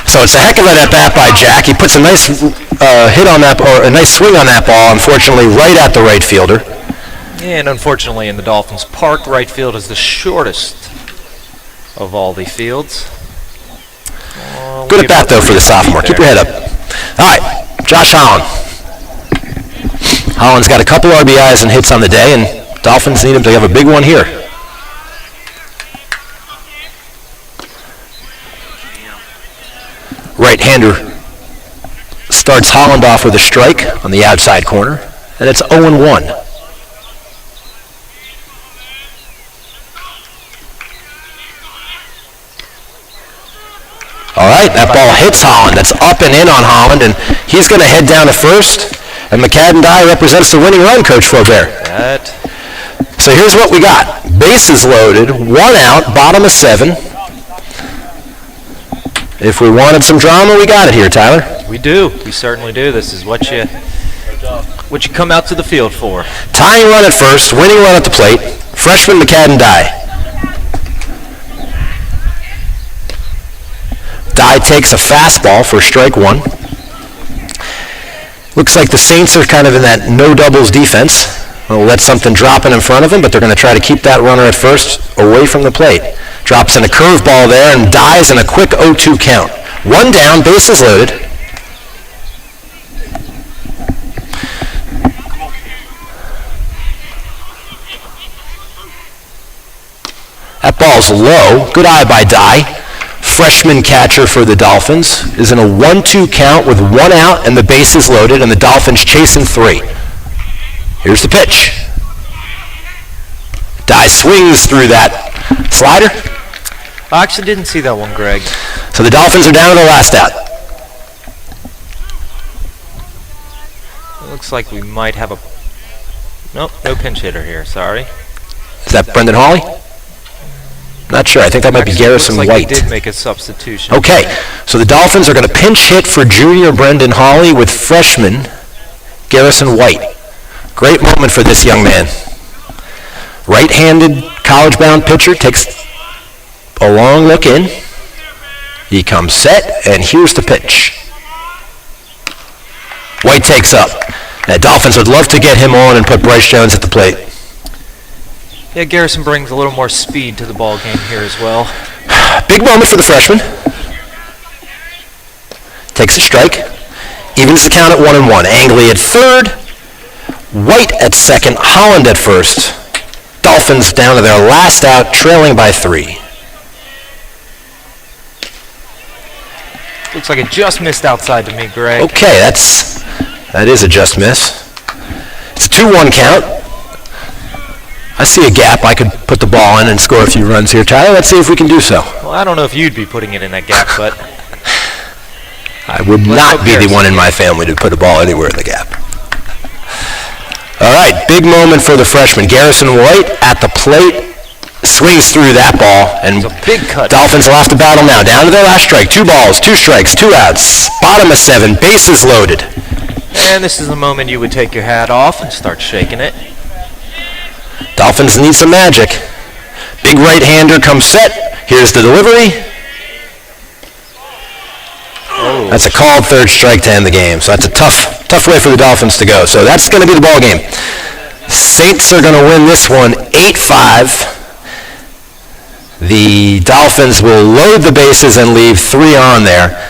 So it's a heck of an at-bat by Jack. He puts a nice hit on that, or a nice swing on that ball, unfortunately, right at the right fielder. And unfortunately, in the Dolphins' park, right field is the shortest of all the fields. Good at-bat, though, for the sophomore. Keep your head up. All right, Josh Holland. Holland's got a couple RBIs and hits on the day, and Dolphins need him to have a big one here. Right-hander starts Holland off with a strike on the outside corner, and it's 0-1. All right, that ball hits Holland. That's up and in on Holland, and he's going to head down to first. And McCadden-Dye represents the winning run, Coach Flaubert. So here's what we got. Bases loaded, 1 out, bottom of 7. If we wanted some drama, we got it here, Tyler. We do. We certainly do. This is what you come out to the field for. Tying run at first, winning run at the plate. Freshman McCadden-Dye. Dye takes a fastball for strike 1. Looks like the Saints are kind of in that no doubles defense. They'll let something drop in front of them, but they're going to try to keep that runner at first away from the plate. Drops in a curveball there and dies in a quick 0-2 count. 1 down, bases loaded. That ball's low. Good eye by Dye. Freshman catcher for the Dolphins is in a 1-2 count with 1 out and the bases loaded, and the Dolphins chasing 3. Here's the pitch. Dye swings through that slider. I actually didn't see that one, Greg. So the Dolphins are down to the last out. It looks like we might have a... Nope, no pinch hitter here, sorry. Is that Brendan Hawley? Not sure. I think that might be Garrison White. White. He did make a substitution. Okay, so the Dolphins are going to pinch hit for junior Brendan Hawley with freshman Garrison White. Great moment for this young man. Right-handed college-bound pitcher takes a long look in. He comes set, and here's the pitch. White takes up. The Dolphins would love to get him on and put Bryce Jones at the plate. Yeah, Garrison brings a little more speed to the ball game here as well. Big moment for the freshman. Takes a strike. Evens the count at 1-1. Angley at third. White at second. Holland at first. Dolphins down to their last out, trailing by 3. Looks like it just missed outside to me, Greg. Okay, that is a just miss. It's a 2-1 count. I see a gap. I could put the ball in and score a few runs here, Tyler. Let's see if we can do so. Well, I don't know if you'd be putting it in that gap, but... I would not be the one in my family to put a ball anywhere in the gap. All right, big moment for the freshman. Garrison White at the plate, swings through that ball, and It's a big cut. Dolphins will have to battle now. Down to their last strike. 2 balls, 2 strikes, 2 outs. Bottom of 7, bases loaded. And this is the moment you would take your hat off and start shaking it. Dolphins need some magic. Big right-hander comes set. Here's the delivery. Oh. That's a called third strike to end the game. So that's a tough way for the Dolphins to go. So that's going to be the ball game. Saints are going to win this one 8-5. the Dolphins will load the bases and leave 3 on there.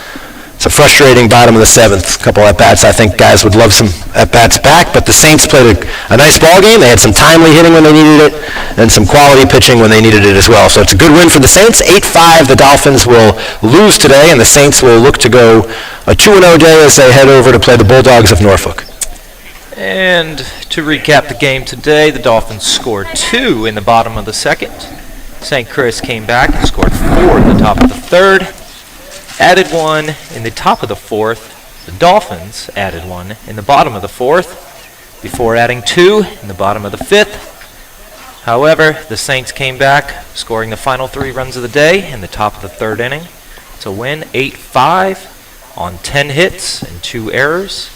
It's a frustrating bottom of the 7th. A couple at-bats. I think guys would love some at-bats back, but the Saints played a nice ball game. They had some timely hitting when they needed it and some quality pitching when they needed it as well. So it's a good win for the Saints. 8-5. The Dolphins will lose today, and the Saints will look to go a 2-0 day as they head over to play the Bulldogs of Norfolk. And to recap the game today, the Dolphins scored 2 in the bottom of the 2nd. St. Chris came back and scored 4 in the top of the 3rd. Added 1 in the top of the 4th. The Dolphins added 1 in the bottom of the 4th before adding 2 in the bottom of the 5th. However, the Saints came back, scoring the final 3 runs of the day in the top of the 3rd inning to win 8-5 on 10 hits and 2 errors.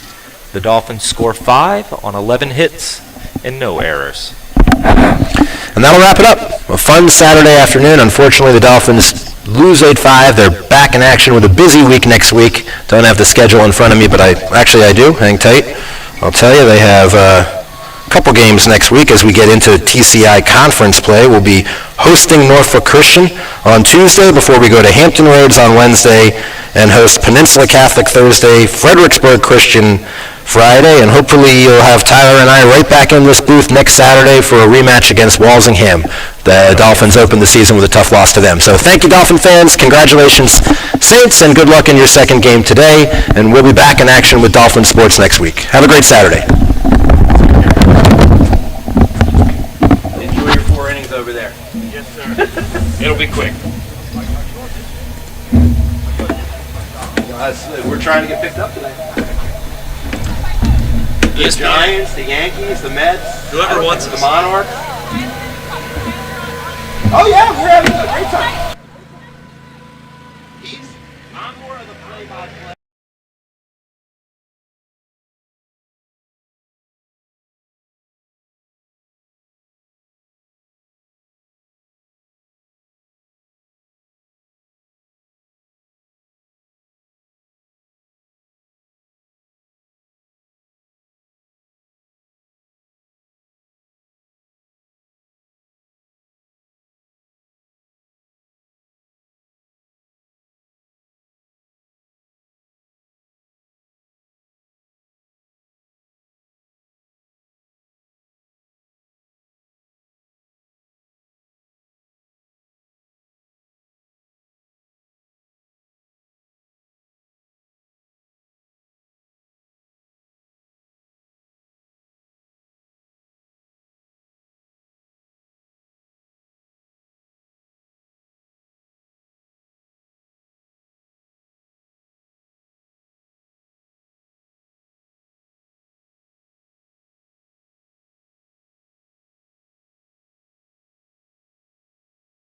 The Dolphins score 5 on 11 hits and no errors. And that'll wrap it up. A fun Saturday afternoon. Unfortunately, the Dolphins lose 8-5. They're back in action with a busy week next week. Don't have the schedule in front of me, but I do. Hang tight. I'll tell you, they have a couple games next week as we get into TCI conference play. We'll be hosting Norfolk Christian on Tuesday before we go to Hampton Roads on Wednesday and host Peninsula Catholic Thursday, Fredericksburg Christian Friday, and hopefully you'll have Tyler and I right back in this booth next Saturday for a rematch against Walsingham. The Dolphins opened the season with a tough loss to them. So thank you, Dolphin fans. Congratulations, Saints, and good luck in your second game today. And we'll be back in action with Dolphin Sports next week. Have a great Saturday. Enjoy your 4 innings over there. Yes, sir. It'll be quick. We're trying to get picked up today. The Giants, the Yankees, the Mets, Whoever wants the Monarchs. Oh yeah, we're having a great time.